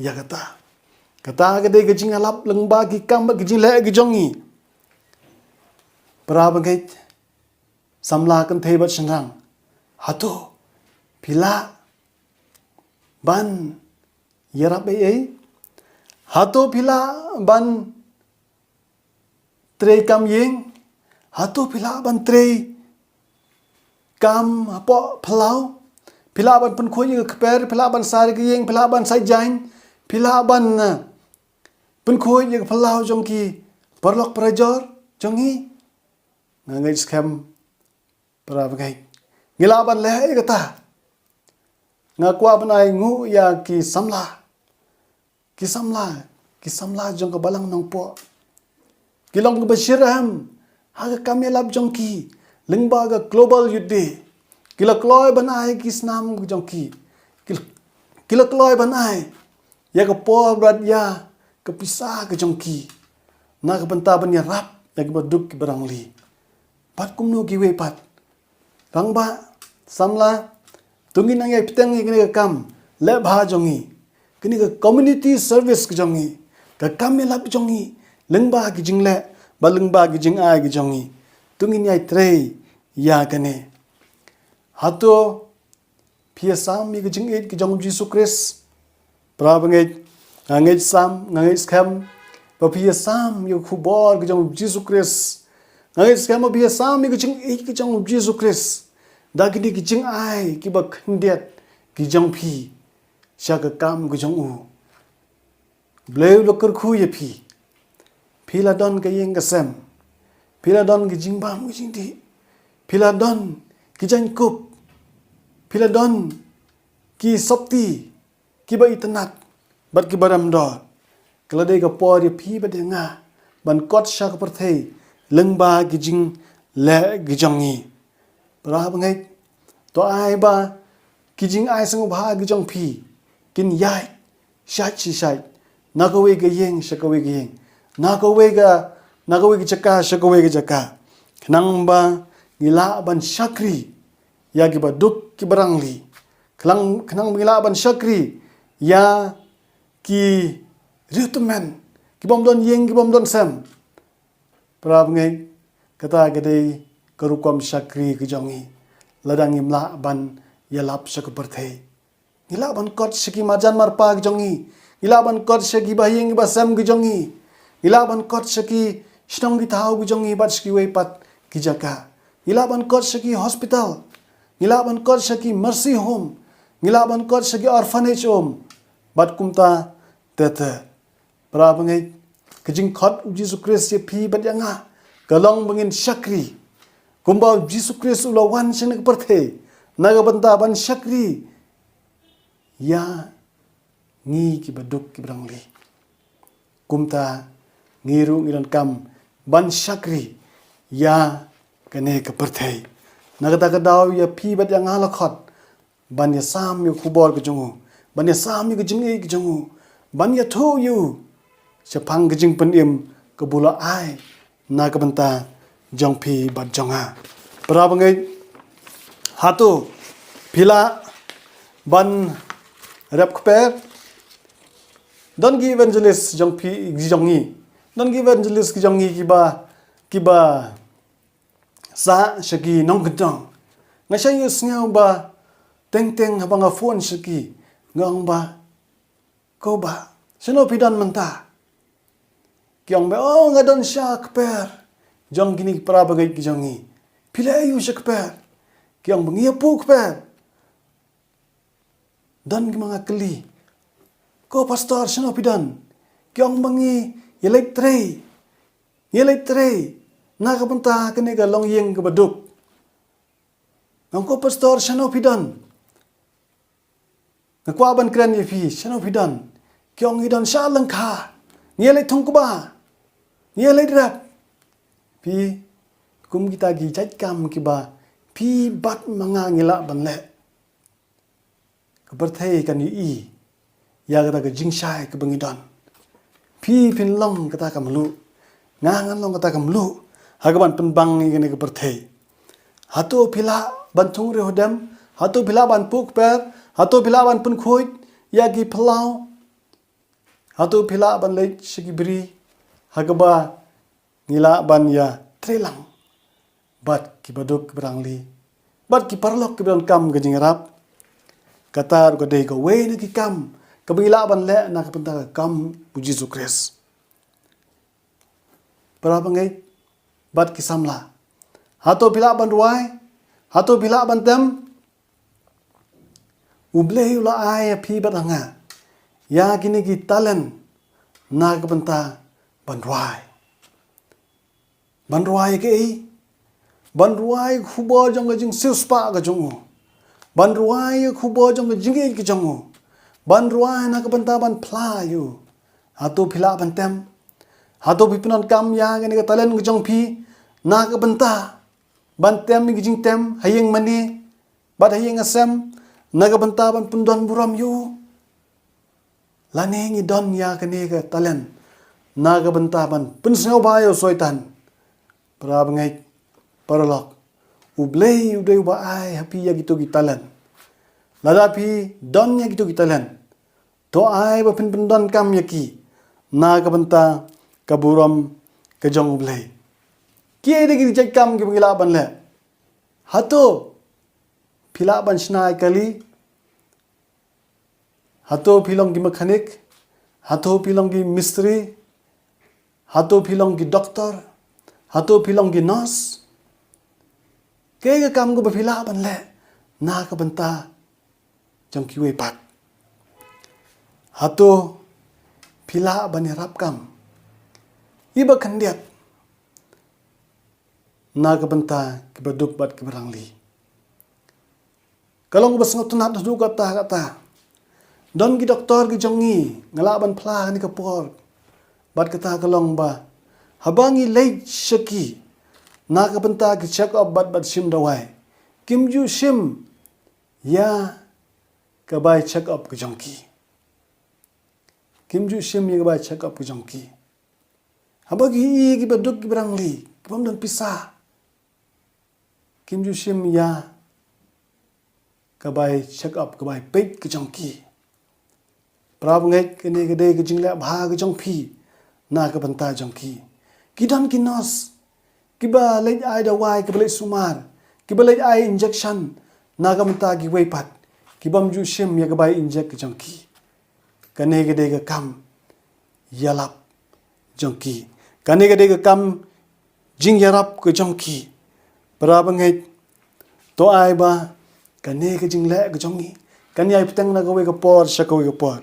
S11: yakata kata gede gejing alap lengba ki kam ba gejing le gejongi para bangai samla kan thei bat sangrang hato pila ban yarap hato pila ban trei kam yeng hato pila ban trei kam apo phalau pila ban pun khoy ke per pila ban sar ke yeng pila ban sai jain pila ban pun khoi ye phalau jong ki parlok prajor jongi ngai scam para bagai ngila ban le kata ngakwa banai ngu ya ki samla jong ka balang nong po kilong ka bashiram haga kamelap jong ki lingba ga global youth day kila kloy banai ki snam jong ki kila kloy banai ya ka po brad ya ka pisah ka jong ki na ka banta ban ya rap ya ka baduk ki barang li pat kumno ki we pat rangba samla tungi nang ai pitang ni ka kam le bha jongi kini ka community service ka jongi ka kamelap jongi lengba ki jingle balengba ki jing ai ki jongi tungi ni ai tre ya kane hato phia sam mi ki jing et ki jong Jesus Christ pra bangai ngai sam ngai scam pa phia sam yu khubor ki jong Jesus Christ ngai scam phia sam mi ki jing et ki jong Jesus Christ da ki ki jing ai ki ba khndiat ki jong phi sha ka kam ki jong u bleu lokar khu ye phi la don ka yeng ka sem phi la don ki jing bam ki jing ti phi la don ki jang kup phi la don ki sopti ki ba itanat bat ki baram do kala de ka por ye phi ba de nga ban kot sha ka pythei lengba ki jing le ki jongi pra bangai to ai ba ki jing ai sang ba ki jong phi kin yai shai chi shai na ko we ga yeng sha ko we ga yeng na ko we ga chaka sha ko we ga chaka nang ba ngila ban shakri ya ki ba duk ki barang li klang ngila ban shakri ya ki ritumen ki bom don yeng ki bom don sam pra ngai kata gade karukom shakri ki jongi ladang imla ban ialap sha ko pythei ngila ban kot shiki majan marpa ki jongi ngila ban kot shiki ba yeng ba sam ki jongi ngila ban kot shiki shnong ki thau ki jongi bat shiki we pat ki jaka ngila ban kot shiki hospital ngila ban kot shiki mercy home ngila ban kot shiki orphanage home bat kumta tete pra bangai kijing khot Jesus Christ ye phi bat yanga kalong bangin shakri kumba Jesus Christ ula wan shin ka pythei naga banta ban shakri ya ngi ki baduk ki brangli kumta ngiru ngiran kam ban shakri ya kane ka pythei naga ta ka daw ya phi bat yang hala khot ban ya sam yu khubor ka jongu ban ya sam yu jing ki jongu ban ya thu yu chapang ka jing pan im ka bula ai na ka banta jong phi bat jonga pra bangai hatu phila ban rap kper don gi evangelist jong phi jongi don gi evangelist ki jongi ki ba sa shaki nong gdong nga shay yu sngau ba teng habanga phone shaki ngong ba ko ba sino pidan manta kyong ba oh nga don sha kper jong gini pra bagai ki jongi phila yu shakper kyong bangi pu kper dan ki mga kli ko pastor sino pidan kyong bangi yelek trei na ka banta kane ka long yeng ka baduk ngong ko pastor sino pidan ngakwa ban kran ye phi sino pidan kyong idon sha lang kha nyelek thong ko ba nyelek rap phi kum kita gi chait kam ki ba phi bat manga ngila ban le ka pythei kan i ya ka ga jing shai ka bangi don phi phin long ka ta kam lu ngan long ka ta kam lu ha ga ban pen bang ni ne ka pythei hatu phila ban thung re hodam hatu phila ban puk per hatu phila ban pun khoi ya gi phlau hatu phila ban le shigi bri ha ga ba ngila ban ya trelang bat ki baduk brangli bat ki parlok ki ban kam ga jing rap katar ko dei ko we na ki kam ka bangila ban le na ka panta kam pu Jesus Christ para bangai bat ki samla hato bila ban ruai hato bila ban tem uble ula ai phi bat anga ya kini ki talent na ka banta ban ruai ke ei ban ruai khubo jong ga jing sil spa ga jong ban ruai khubo jong ga jing ei ke jong ban ruai na ka banta ban phla yu hatu phila ban tem hatu pipinon kam ya ga ni ka talen ga jong phi na ka banta ban tem mi jing tem hayeng mani bat hayeng asem na ka banta ban pundon buram yu lane ngi don ya ka ni ka talen na ka banta ban pun snau ba yo soitan pra bangai paralok ublei udei ba ai happy ya gitu gitalan lada pi don ya gitu gitalan to ai ba pin don kam yaki na ka banta kaburam ka jong ublei ki de gi jek kam gi ngila ban le hato phila ban snai kali hato philong gi mechanic hato philong gi mistri hato philong gi doctor hato philong gi nurse ke kam go phila ban le na ka banta jong ki we pat hato phila ban rap kam iba khandiat na ka banta ki baduk bat ki barangli kalong bas ngotunat du kata don ki doktor ki jongi ngala ban phla ni ka por bat kata kalong ba habangi late shaki na ka banta ki check up bat sim dawai kim ju sim ya ka bai check up ki jongki kim ju sim ya ka bai check up ki jongki habagi i ki baduk ki barangli ki bam dan pisa kim ju sim ya ka bai check up ka bai pek ki jongki prab ngai ke ne ke de ke jingla bha ke jong phi na ka banta jong ki dan ki nos ki ba le ai da wai ki ba le sumar ki ba le ai injection na ka banta ki wei pat ki bam ju shim ya ka bai inject ke jong ki ka ne ke de ke kam ialap jong ki ka ne ke de ke kam jing yarap ke jong ki prab ngai to ai ba ka ne ke jingla ke jong ni kan yai petang na ka wei ka por sha ka wei ka por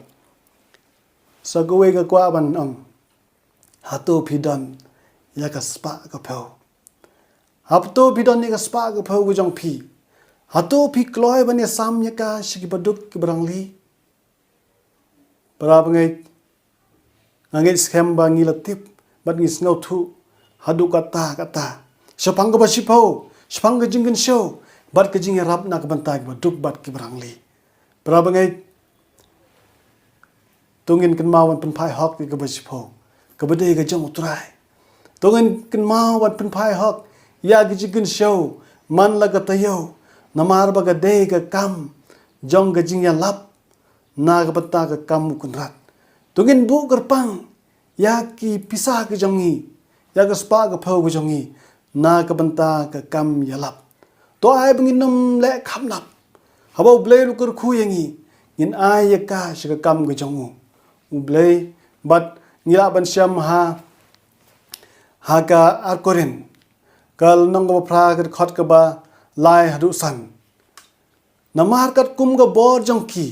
S11: sa go we ga kwa ban ong hato pidon ya ka spa ka phau hapto pidon ni ka spa ka phau go jong phi hato phi kloi ban ya sam ya ka shiki baduk ki brangli para bangai ngai scam ba ngi latip bat ngi snau thu hadu kata sapang ka ba sipau sapang ka jingin show bat ka jing rap na ka banta ki baduk bat ki brangli para bangai tungin kan mau pen pai hok ke basipo ke bade ke jong utrai tungin kan mau pen pai hok ya ke jikin show man la ka tayo namar ba ga de ke kam jong ga jing ya lap na ga pata ke kam kun rat tungin bu gerpang ya ki pisa ke jongi ya ke spa ke phau ke jongi na ka banta ke kam ya lap to ai bangin le kham lap habo blei lu kur khu yangi in ai ya ka shi ka kam ke jongu ublei bat ngila ban syam ha ka arkorin kal nong ba phra ka khot ka ba lai hadu san namar kat kum ga bor jong ki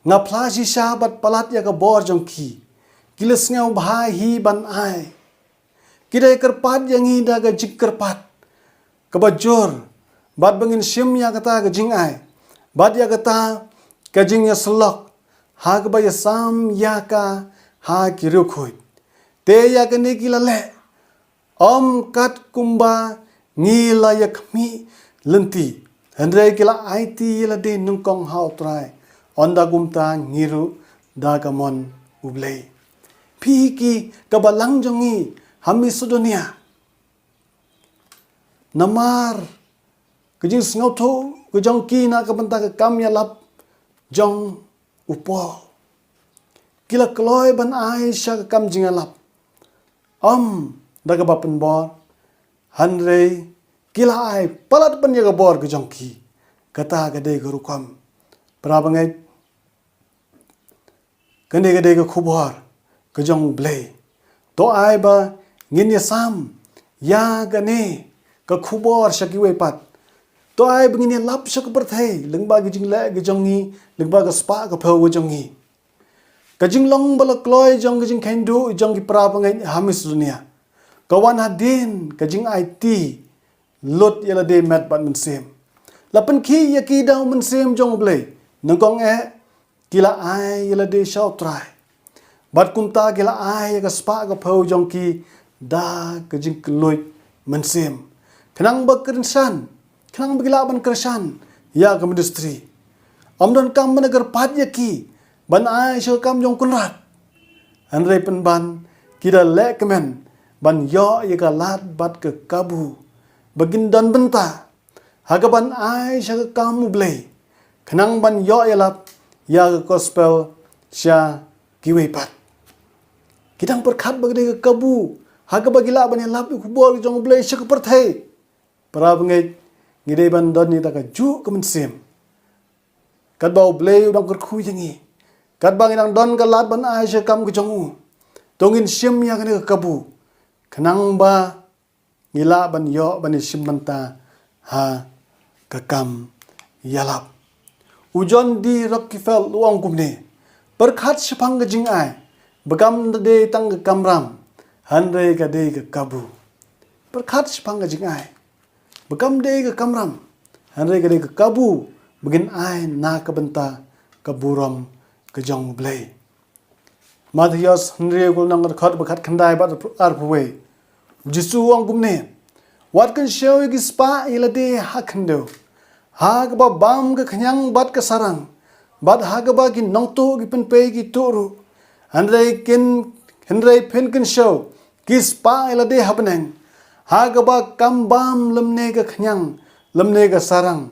S11: nga phla si sha bat palat ya ka bor jong ki kiles ngau bhai hi ban ai kidai kerpat yang hi da ga jik kerpat ka ba jor bat bangin syam ya kata ga jing ai bat ya kata ka jing ya slok ha ka ba ya sam ya ka ha ki ru khoi te ya ka ne ki la le om kat kumba ngi la ya khmi lenti andre ki la it la de nung kong hau trai onda gumta ngiru da ka mon ublei phi ki ka ba lang jongi hami sudonia namar ka jing snau tho ka jong ki na ka banta ka kam ya lap jong upo kila kloi ban ai sha kam jinga lap daga bapen bor hanre kila ai palat ban ya bor ke jongki kata gade guru kam prabangai kande gade ke khubor ke jong blei to ai ba ngin ya sam ya gane ka khubor shaki we pat to ai bangin ya lap shak par thai lengba ge jing la ge jongi lengba ga spa ga phau ge jongi Kajing long bala kloy jong kajing kendu jong ki pra pangai hamis dunia. Kawan hadin kajing IT lot yala de mat bat mensem. Lapan ki ya ki daw mensem jong blay. Nangkong kila ai yala de shau try. Bat kumta kila ai ka spa ka phau jong ki da kajing kloy mensem. Kenang ba kersan. Kenang ba ban kersan ya ka industri. Amdon kam menegar pat ya ki ban ai shau kam jong kunrat. Anrei pen ban kida le kemen ban yo ya ka lat bat ke kabu. Bagin dan benta. Haga ban ai shau kamu blay. Kenang ban yo ialap ya ke gospel sya kiwe pat. Kidang perkat bagde ke kabu. Haga bagila ban ialap ku bol jong blay sya ke pythei. Para bengai ngide ban don ni ta ka ju ke mensem. Kat bau blay udang kerkhu jangi. Kat bang inang don ka lat ban ai sya kam ke jongu. Tongin sim ya ke kabu. Kenang ba ngila ban yo ban sim banta ha ka kam ialap. Ujon di Rockefeller luang kumne. Berkat sepang ke jing ai. Begam de tang ke kamram. Hanre ka de ke kabu. Berkat sepang ke jing ai. Begam de ke kamram. Hanre ka de ke kabu. Begin ai na ke benta kaburam ke jong blay. Mathias Henry gul nang khot bekat khandai bat arpwe. Jisu wang kumne. Wat kan show ki spa ila de hakhndo. Ha ba bam ke khanyang bat ke sarang. Bat ha ba ki nongtu ki penpe ki turu. Henry pen kan show ki spa ila de hapneng. Ha ba kam bam lemne ke khanyang lemne ke sarang.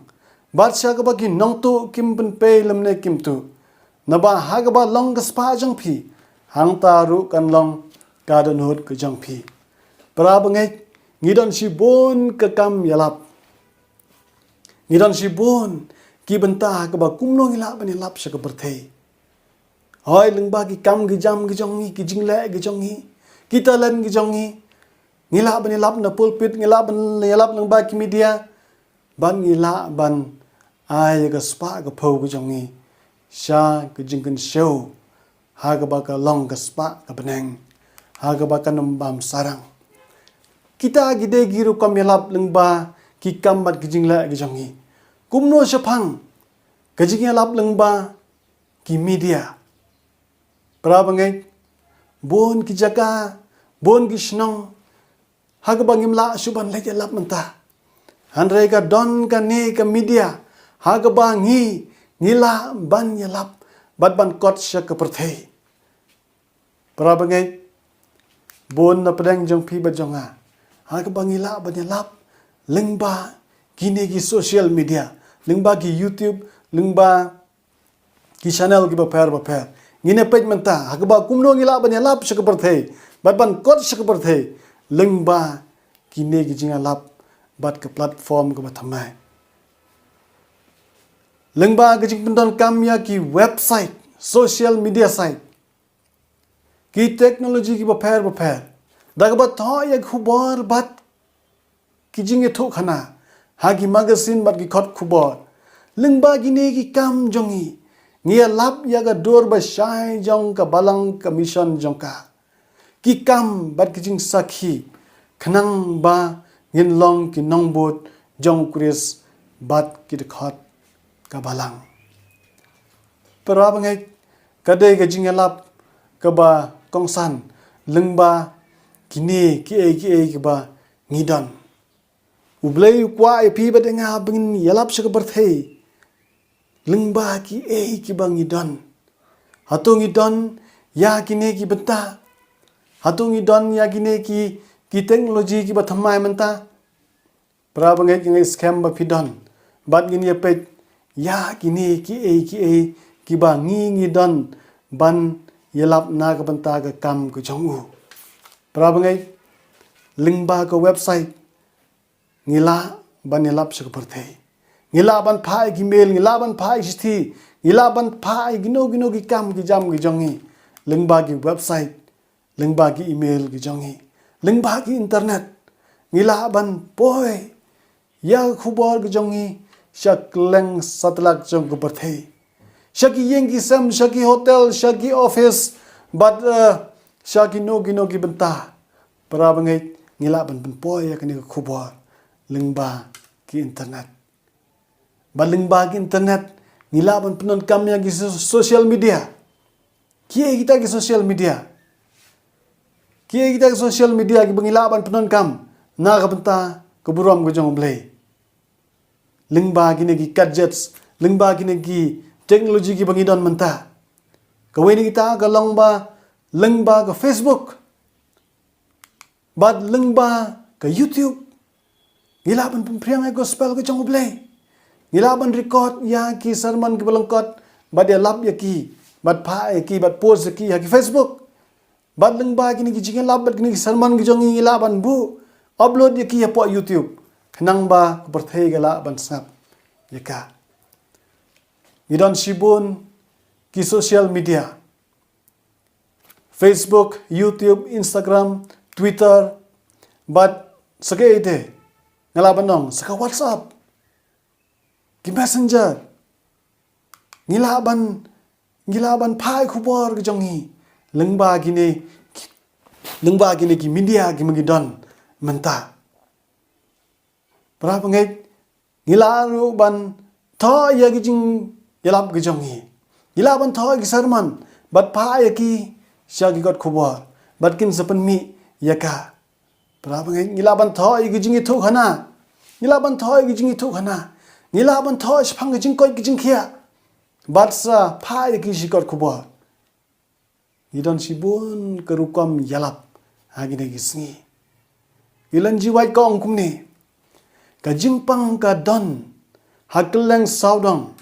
S11: Bat sya ba ki nongtu kim penpe lemne kim tu. Naba ha ba long ke spa jong phi. Hang taru kan long kadon hut ke jong phi. Pra bangai ngidon si bon ke kam ialap. Ngidon si bon ki benta ke ba kumno ngilap ban ialap sya ke pythei. Hoi lengba ki kam ki jam ki jongi ki jingle ki jongi. Kita len ki jongi. Ngilap ban ialap na pulpit ngilap ban ialap lengba ki media. Ban ngilap ban ai ke spa ke phau ke jongi. Sya ke jingken show. Ha ke ba ka long ke spa ke beneng. Ha ke ba ka nembam sarang. Kita gide giru kam ialap lengba ki kam bat ki jingle ki jongi. Kumno sepang ke jing ialap lengba ki media. Pra bangai bon ki jaga bon ki snong. Ha ke ba ngimla suban le ialap menta. Hanre ka don ka ne ka media. Ha ke ba ngila ban ialap bat ban kot sya ke pythei. Pra bangai bon na pedang jong pi ba jonga. Ha ke ba ngila ban ialap lengba kini ki social media. Lengba ki YouTube, lengba ki channel ki ba per. Ngine page menta ha ke ba kumno ngila ban ialap sya ke pythei. Bat ban kot sya ke pythei. Lengba kini ki jing ialap bat ke platform ke ba thamai. Lengba ke jing pendon kam ya ki website, social media site. Ki teknologi ki ba per. Daga ba tho ya khubor bat ki jing etho khana. Ha ki magazine bat ki khot khubor. Lengba gine ki kam jongi. Ngia lap ya ga dor ba shai jong ka balang ka mission jong ka. Ki kam bat ki jing sakhi. Khnang ba ngin long ki nongbot jong kuris bat ki de khot ka balang. Pra bangai kadai ka jing lap ka ba kongsan lengba kini ki ba ngidon. Ublay kwa pi ba denga bengin ialap sya ke pythei. Lengba ki ba ngidon. Hatu ngidon ya kini ki benta. Hatu ngidon ya kini ki teknologi ki ba thamai menta. Pra bangai ngai scam ba pidon. Bat gini page ya kini ki ba ngidon ban ialap na ka benta ka kam ke jongu. Pra bangai lengba ka website ngila ban ialap sya ke pythei. Ngila ban phai ki mail, ngila ban phai sithi, ngila ban phai gino ki kam ki jam ki jongi. Lengba ki website, lengba ki email ki jongi. Lengba ki internet. Ngila ban poi ya khubor ki jongi sya kleng satlak jong ke pythei. Shaki yengi sam, shaki hotel, shaki office, but shaki nogi benta. Para bangai ngila ban poi ya kani khubor lingba ki internet. Ba lingba ki internet ngila ban penon kam ya ki social media. Kie kita ki social media. Kie kita ki social media ki bangila ban penon kam na ka benta keburam ko jong blai. Lingba ki ne ki gadgets, lingba ki ne ki teknologi ki bangidon menta. Kawe ni kita ka lengba ka Facebook. Bad lengba ka YouTube. Ngilaban pempriang gospel ke jong blai. Ngilaban record ya ki sermon ki balangkot bad ya lap ya ki, bad pa ya ki, bad post ya ki ya ki Facebook. Bad lengba ki ni ki jingan lap bad ki sermon ki jong ngilaban bu upload ya ki ya po YouTube. Kenang ba ku perthai gala ban snap ya ka. Ngidon sibun ki social media. Facebook, YouTube, Instagram, Twitter, but saka ite ngalaban nong saka WhatsApp, ki Messenger, ngilaban pai khubor ke jongi lengba gini ki media ki magidon menta. Pra pangai ngilaru ban tho ya ki jing yalap ke jongi. Ngilaban tho ki sermon, but pai ki syagi got khubor, but kin sepen mi yaka. Pra pangai ngilaban tho ki jing itu khana. Ngilaban tho ki jing itu khana. Ngilaban tho spang ki jing koi ki jing khia. But sa pai ki shigot khubor. Ngidon sibun kerukam yalap hagine ki sngi. Ilan jiwai ka ongkum ni. Ka jingpang ka don hakeleng saudong.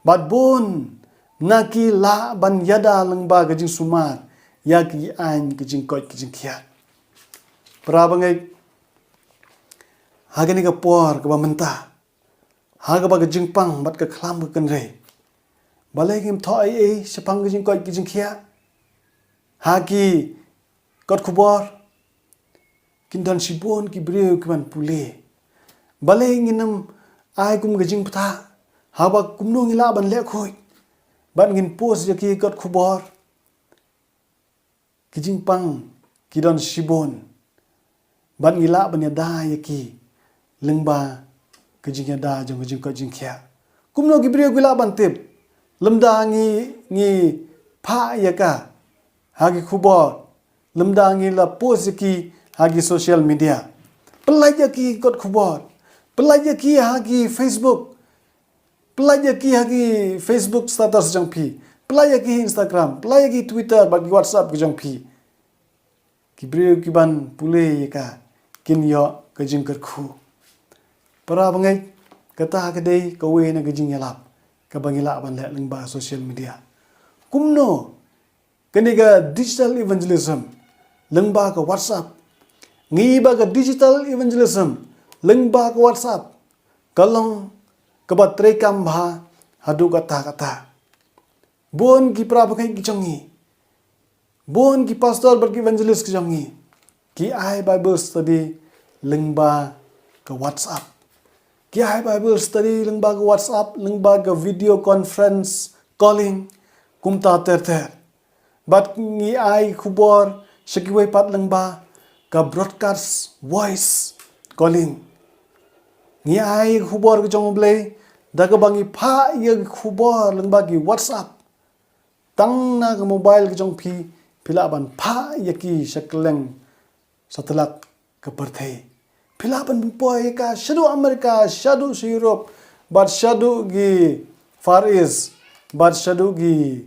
S11: But bon naki la ban yada lengba ka jing sumar. Ya ki ain ki jing koi ki jing khia. Pra bangai hagane ka por ka bamenta. Haga ba ka jingpang bat ka khlam ka kanrei. Balai kim tho ai sepang ka jing koi ki jing khia. Hagi kot khubor kindan sibon ki breu ki ban pule. Balai nginam ai kum ka jing ptha. Haba kumno ngila ban le khoi. Ban ngin post ya ki kot khubor. Ki jing pang ki don sibon. Ban ngila ban ya da ya ki lengba ki jing ya da jong jing kot jing khia. Kumno ki breu gila ban tip. Lemda ngi pha ya ka. Hagi khubor lemda ngi la post ki hagi social media. Pelaj ki kot khubor. Pelaj ki hagi Facebook. Pelaj ki hagi Facebook status jong pi. Pelaj ki Instagram, pelaj ki Twitter, bagi WhatsApp ki jong pi. Ki breu ki ban pule ka kin yo ka jing ker khu. Para bangai kata ka dei ka we na ka jing yalap. Ka bangila ban le lengba social media. Kumno kaniga digital evangelism lengba ka WhatsApp. Ngiba ka digital evangelism lengba ka WhatsApp. Kalong kabat kam bha hadu kata. Bon ki prabakai ki jongi. Bon ki pastor ber ki evangelist ki jongi. Ki ai Bible study lengba ka WhatsApp. Ki ai Bible study lengba ka WhatsApp, lengba ka video conference calling kumta ter. Bat ngi ai khubor sekiwai pat lengba ka broadcast voice calling. Ngi ai khubor ke jong blai daga bangi pha ye khubor lengba ki WhatsApp. Tang na ka mobile ke jong pi pila ban pha ye ki sekeleng satelak ke perthei. Pila ban poi ka shadu Amerika, shadu Europe, bat shadu gi Far East, bat shadu gi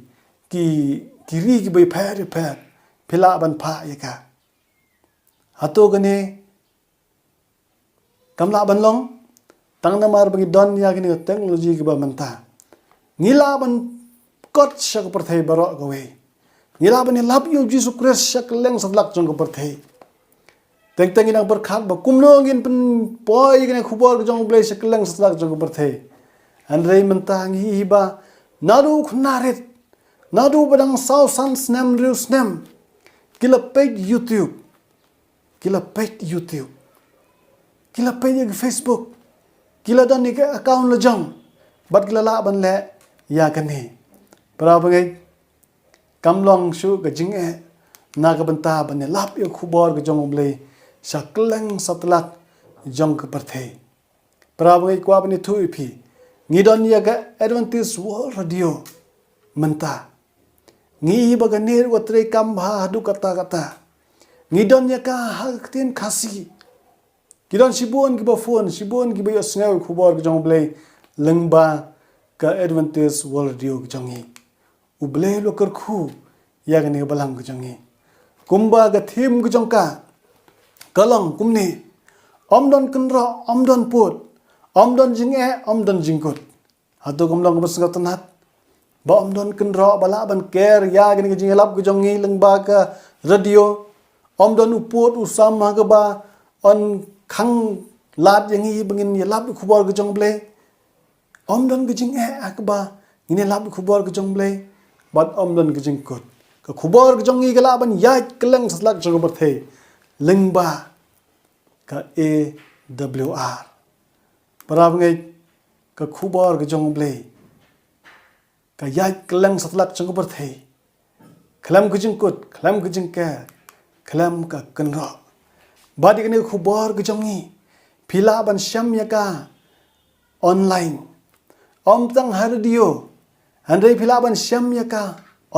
S11: kiri ki bai pher pila ban pha ye ka. Hato gane kamla ban long tang na mar bagi don ya gini teknologi ki ba menta. Ngila ban kot syak perthei barok gawe. Ngila ban love you Jesus Christ syak leng satlak jong ka perthei. Teng inang berkhat ba kumno ngin pen poi gane khubor jong blai syak leng satlak jong ka perthei. Andrei menta ngi ba nadu khunaret nadu badang sau san snem riu snem. Kila page YouTube. Kila page YouTube. Kila page Facebook. Kila dan ni account la jong. Bat kila la ban le ya kani. para bangai kamlong shu ga jing e na ga banta ban ne lap yo khubor ga jong oblei saklang satlak jong ka parthei para bangai kwa bani thu ipi ngidon ya ga Adventist World Radio menta ngi ba ga ner wa tre kam bha du kata ngidon ya ka haktin khasi kidon sibon ki ba phone sibon ki ba yosnga khubor ga jong oblei lengba ka Adventist World Radio ga jongi ublei lo kar khu ya ga ne balang ga jongi kumba ga thim ga jongka kalang kumni omdon kunra omdon put omdon jinge omdon jingkut hatu kumlang ba sangat tanat ba omdon kunra bala ban ker ya ga ne jingelap ga jongi lengba ka radio omdon uput usam ha ga ba on khang lat yangi bangin yelap khubor ga jong blei omdon ga jinge akba ngine lap khubor ga jong blei bat omdon ga jingkut ka khubor ga jongi ga laban ya kelang saslak jong berthei lengba ka AWR para ngai ka khubor ga jong blei ka ya kelang saslak jong berthei khalam ga jingkut khalam ga jingka khalam ka kanro badi kene khubor ga jongi phila ban syam ya ka online tang radio handai phila ban syam ya ka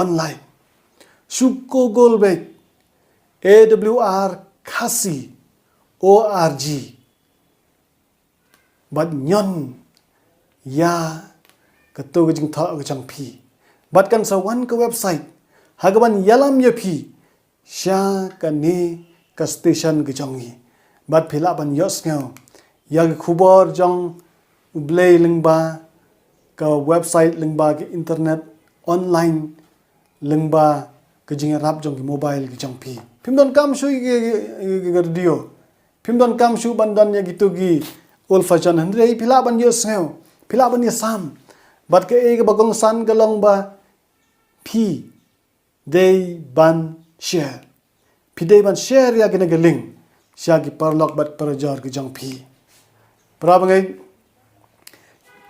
S11: online Suko Golbek AWR Khasi ORG Bat nyon ya ketu gajing tha gajang phi bat kan sawan ke website hagaban yalam ya phi sha kani ka station gajangi bat phila ban yos ngau ya khubor jong ublei lengba ka website lengba ke internet online lengba kejing rap jong mobile gijang pi pimdon kam shu gi radio pimdon kam shu bandon ya gitu gi old fashion handre pila ban yo sneu pila ban ya sam bat ke e bagong san galong ba pi day ban share pi day ban share ya gene geling sya gi parlok bat parajor gijang pi pra bangai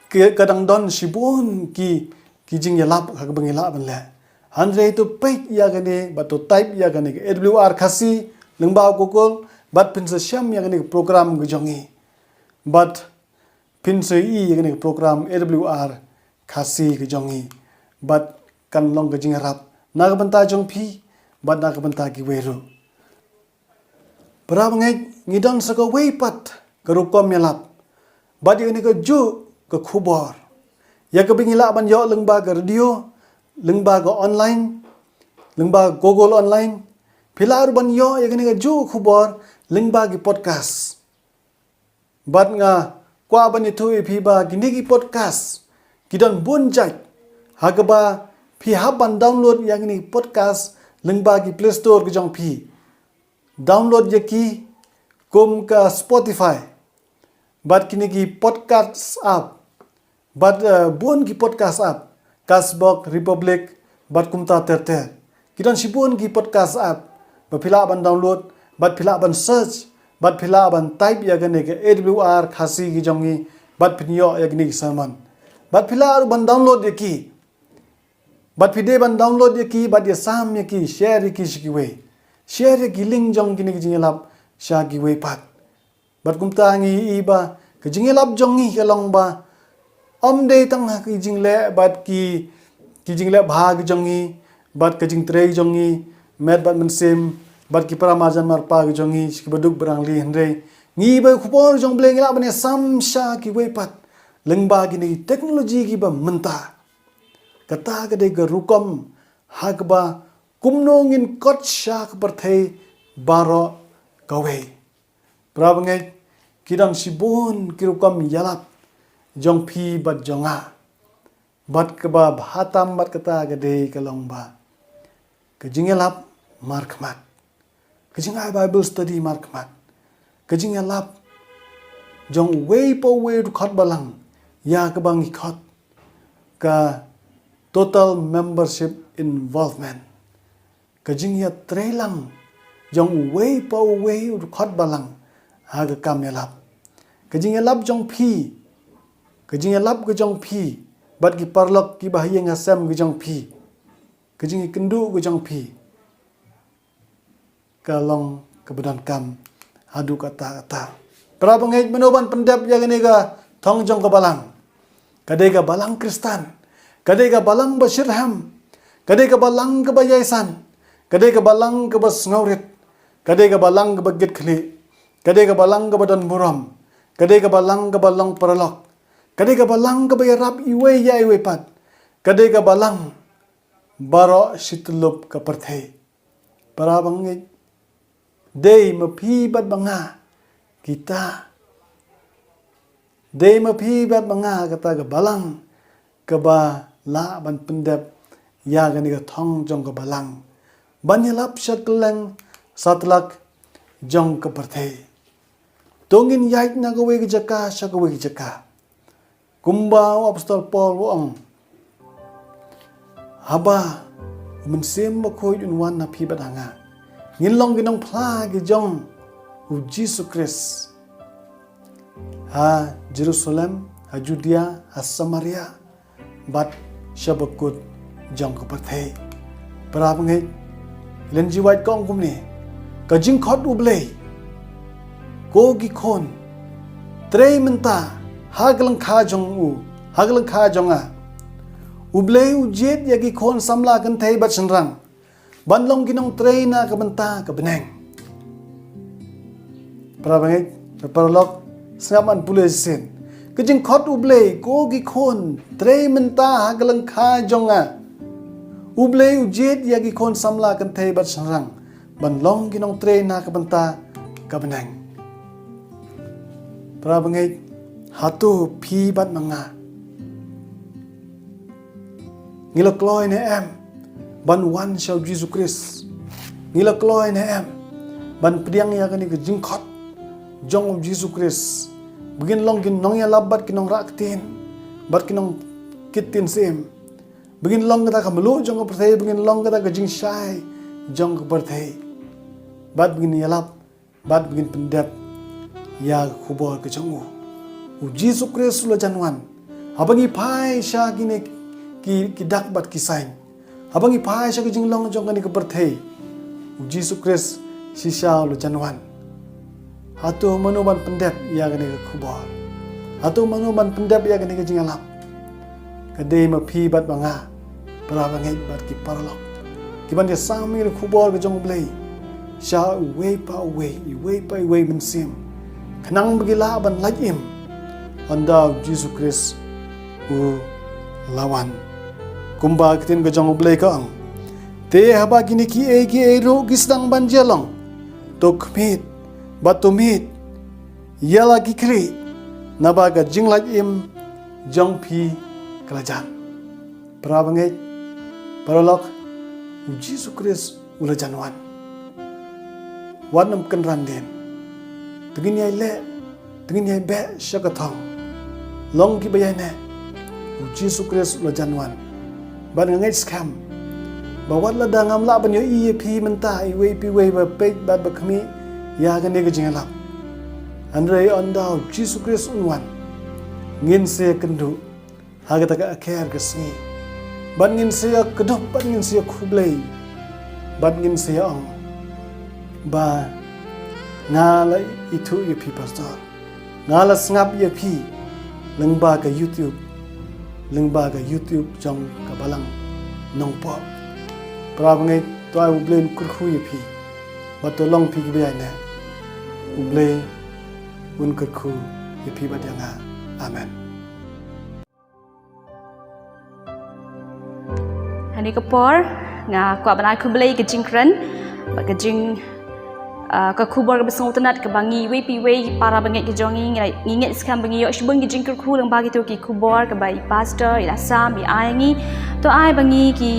S11: ke kadang don sibun ki kijing ya lap ka bangai la ban le handre itu pait ya gane bato type ya gane AWR khasi lengba kokol bat pinsa syam ya gane program gejongi bat pinsa I ya gane program AWR khasi gejongi bat kan long gejing rap naga banta jong phi bat naga banta ki weru berap ngai ngidon saka wei pat garukom yalap bat ya gane ke ju ke khubor ya ke bingila ban yo lengba ke radio lengba go online lengba Google online pilar ban yo ya gani ju khubor lengba gi podcast bat nga kwa ban itu phi ba gini gi podcast kidon bunjai hagaba phi haban download ya gani podcast lengba gi Play Store gi jong phi download ya ki kum ka Spotify bat kini gi podcast app bat bun gi podcast app Kasbok Republic bat kumta terter kidan sibun gi podcast app ba phila ban download bat phila ban search bat phila ban type ya gane ke AWR khasi gi jongi bat phinyo ya gni saman bat phila ban download ya ki bat phide ban download ya ki bat ya sam ya ki share ki shi we share ki link jong gini gi lap sha gi we pat bat kumta ngi iba ke jingi lap jongi ke long ba day tang ha ki jingle bat ki jingle bhag jongi bat ka jing trei jongi met bat mensim bat ki para marjan mar pa jongi ki baduk brangli henre ngi ba khupor jong bleng la bane samsha ki we pat lengba gi ni technology ki ba menta kata ga de ga rukom hagba kumno ngin kot shak berthei baro kawe prabangai kidang sibun ki rukom yalap jong phi bat jonga bat keba bhatam bat kata gade kalong ba kejingelap markmat kejingai Bible study markmat kejingelap jong way po way to khot balang ya kabang khot ka total membership involvement kejingya trelang jong way po way to khot balang ha ka kamelap kejingelap jong phi kejing lap ke jong phi bat ki parlok ki bahaya ngasam gejang pi kejing kendu gejang pi kalong kebedan kam adu kata para pengai menoban pendap yang ini ga thong jong ka balang kadai ka balang Kristen kadai ka balang basirham kadai ka balang ka bayaisan kadai ka balang ka bas ngaurit kadai ka balang ka bagit khli kadai ka balang ka badan muram kadai ka balang paralok kadai ka balang ka bayarap iwe ya iwe pat kadai ka balang baro situlup ka perthei para bangi dei mapi bat banga kita dei mapi bat banga kata ka balang ka ba la ban pendap ya gani ka thong jong ka balang ban ialap syaklang satlak jong ka perthei tongin yait na ka we jaka syakawe jaka Kumbau apostol Paul wong haba mensem makoi unwan na pi badanga ngilong ginong pla gi jong u Jesus Christ ha Jerusalem ha Judea ha Samaria bat syabakut jong ko perthei para pengai len jiwat kong kumni ka jing khot ublei ko gi khon trei menta haglang kha jonga ublei ujet yagi khon samla kan thei bat senrang banlong ginong traina ka benta ka beneng para bangai parlok snaman pulesin kejing khot ublei ko gi khon trei menta haglang kha jonga ublei ujet yagi khon samla kan thei bat senrang banlong ginong traina ka benta ka beneng para bangai hatu pi bat manga ngilakloy ne em ban wan shall Jesus Christ ngilakloy ne em ban priang ya kani ke jingkhot jong of Jesus Christ begin long kin nong ya labat kinong raktin bat kinong kitin sim begin long kata kamelu jong of perthei begin long kata ke jing shai jong of perthei bat begin ialap bat begin pendap ya khubor ke jongu u Jesus Christ la janwan abangi pai sha kine ki dak bat kisain abangi pai sha ki jinglong jong kani ke perthei u Jesus Christ si sha la janwan atu manoban pendap ya kani ke khubor atu manoban pendap ya kani ke jingalap kadai ma phi bat banga para bangai bat ki paralok ki ban dia sami ke khubor ke jong blei sha we pa we mensim kenang begila ban lajim anda Jesus Christ u lawan kumba kitin ke jong blei ka ang te haba kini ki e ro gisdang ban jelong tokmit batumit yala kikri nabaga jinglaj im jong pi kelajan prabangai paralok u Jesus Christ ula janwan wanam kan randen tegin yai le tegin yai be syakathong long ki bayane u Jesus Christ ula janwan ban ngai scam bawat la dangam la ban yo i pi menta i we pi we ba pe ba ba khmi ya ga ne ga jingalap andre onda Jesus Christ unwan ngin se kendu haga taka akher ga sngi ban ngin se kedup ban ngin se khublei ban ngin se ong ba ngala itu ye pi pastor ngala snap ye pi lengba ga YouTube jong ka balang nong po prabangai to ai ublen kurkhu ye pi batolong pi gi na uble un kurkhu ye pi badanga amen
S10: hani kapor nga kwa banai kublei ke jingkran ba ke jing ka khubor ka besong tanat ka bangi we pi we para bangai ke jongi nginget skam bangi yo shbung ki jingkur khu lang bagi to ki khubor ka bai pastor ila sam bi aingi to ai bangi ki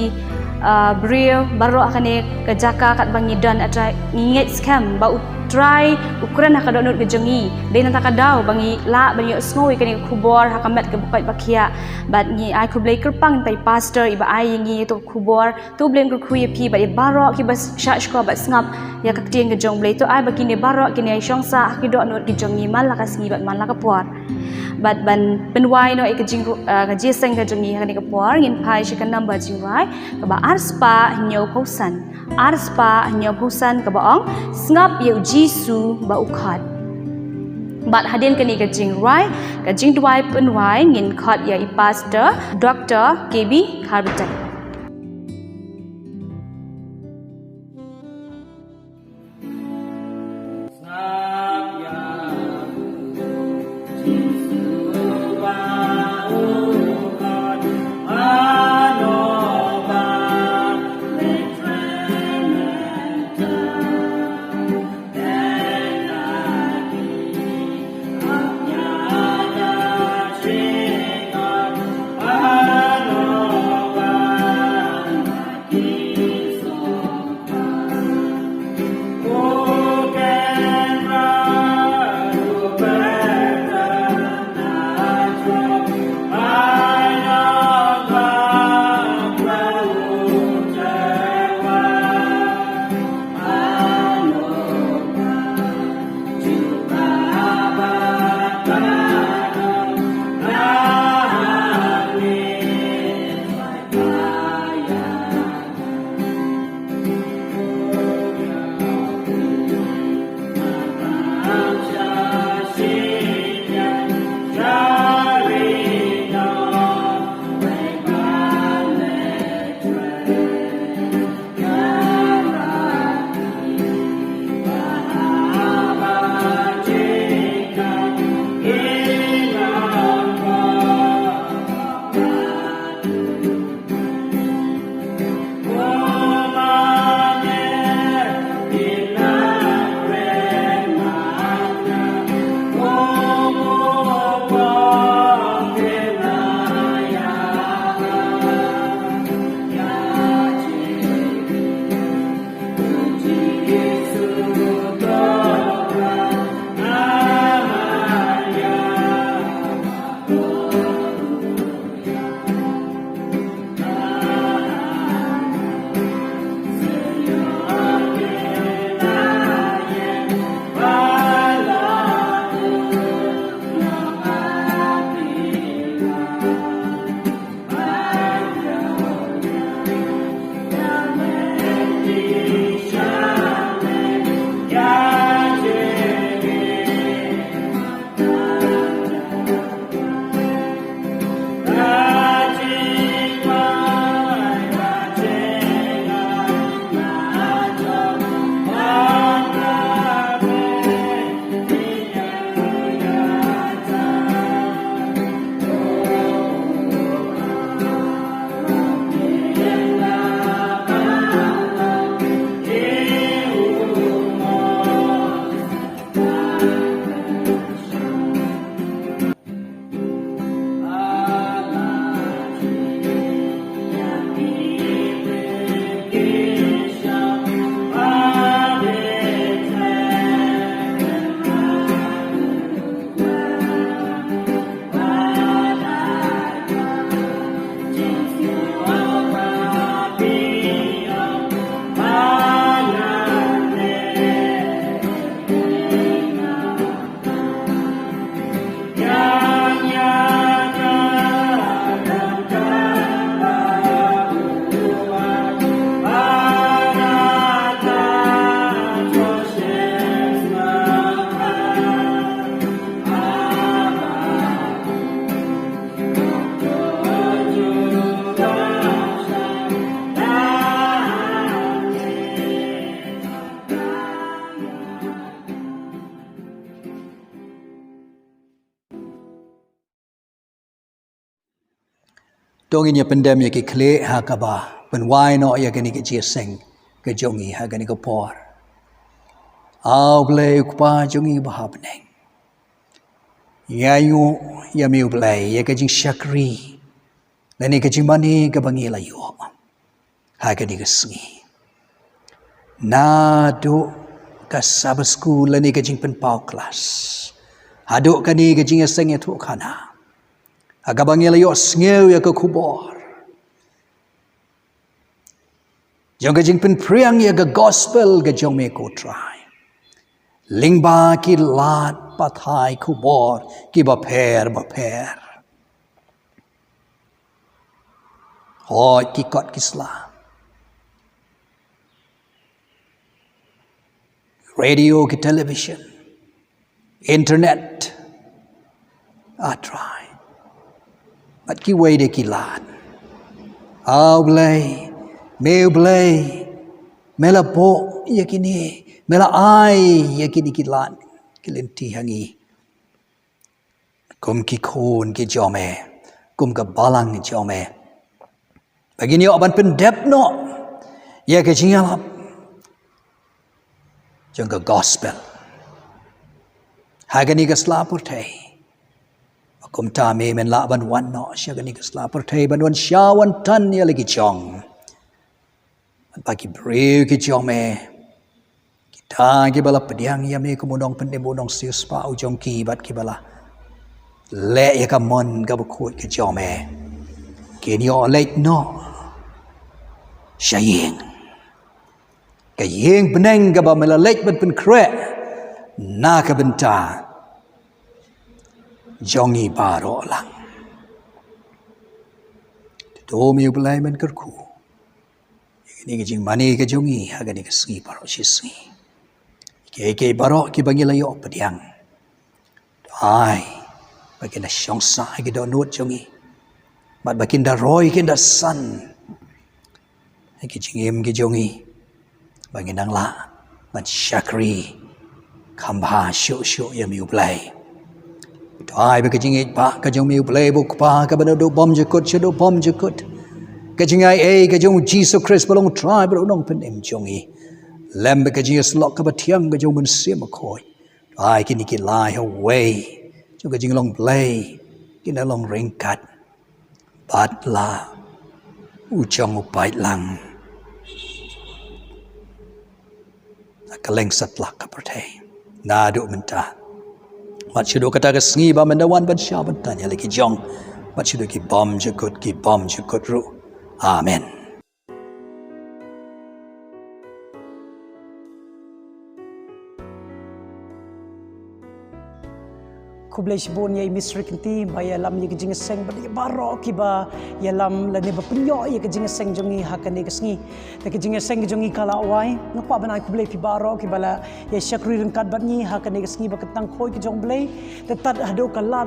S10: brio baro akane ka jaka kat bangi dan atra nginget skam ba try ukuran ka donut ke jongi de nanta ka daw bangi la bangi snoi kani khubor hakamet ke bukai bakhia bat ngi ai khublei kerpang tai pastor iba ai ngi to khubor to blen kur khuye pi ba baro ki bas shash ko ba snap ya ka tieng ke jong blei to ai ba kini baro kini ai shongsa ki donut ke jongi mal la ka sngi bat man la ka por บัดบันเป็นวายเนาะเอกจิงกะเจสังกะจงนี้ฮะนี่ก็ปอร์ยินพายชิกันนัมบะจิงไว้ก็บ่อาร์สปาเหนียวพุสันอาร์สปาเหนียวพุสันก็บ่อองสงับอยู่จีซูบ่อุคัดบัดฮะเดนกันนี่กะจิงไรกะจิงดวายเป็นไว้งินคัดยาอีพาสเตอร์ดอกเตอร์เคบีคาร์บิตัน
S7: Dong in your pandemic ke kle ha ka ba pen why no ya gani ke chia sing ke jongi ha gani ko por aw ble ukpa jongi ba ha bneng ya yu ya mi ble ya ke jing shakri le ni ke jing mani ke bangi la yo ha gani ke sngi na do ka sab school le ni ke jing pen pau class ha do ka ni ke jing sing ya thu khana agabangil yo sngew ya ke kubor jong ke jing pen priang ya ke gospel ke jong me ko try lingba ki lat pathai kubor ki baper hoi ki kot kisla radio ki television internet atrai at ki way de ki lat au blay meu blay mela po yakini mela ai yakini ki lat kilenti hangi kum ki khon ki jome kum ka balang ki jome begini oban pendep no ya ke ialap jong ka gospel hagani ka slapurtei kum ta me men la ban wan no shagani ka slapurtei ban wan shawan tan ya lagi chong bagi breu ki jome kita ki bala pediang ya me kumunong pendebunong sius pa ujong ki bat ki bala le ya ka mon ka bukut ki jome ki ni o leit no shayeng ka yeng beneng ka ba mela leit ban pen kre na ka benta jongi baro lang to mi ulai men kerku ini ke jing mani ke jongi hagani ke sengi baro sisi ke baro ki bangi layo pediang ai bakin da shongsa ki do nut jongi mat bakin da roy kin da san ki jingim ki jongi bangi nang la man shakri khamba shu ya mi ulai ai ba ke jingi pa ka jong mi ulai bu pa ka ba do bom je kut do bom je kut ka jingai ka jong Jesus Christ balong try ba nong pen em jongi lem ba ka Jesus lok ka ba thiang ka jong mun sim khoi ai ki ni ki lai away jong ka jing long play ki na long ring kat bat la u chong u pai lang ka leng sat lak ka protei na do menta mat chudo kata ka sngi ba mendawan ban sha ban tanya lagi jong mat chudo ki bom je kut ru amen
S1: kublai sibon ye misri kinti ba ya lam ye jing seng ba ya baro ki ba ya lam la ne ba penyo ye jing seng jongi hakane kesngi ta jing seng jongi kala wai ngapa banai kublai pi baro ki bala ya syakri rengkat bat ni hakane kesngi ba ketang khoi ki jong blai tetat hado kalat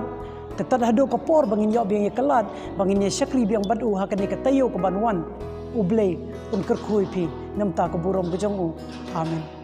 S1: tetat hado kapor bangin yo biang ye kalat bangin ye syakri biang badu hakane ka tayo ko banwan ublai un kerkhoi pi namta ko burom ko jong amen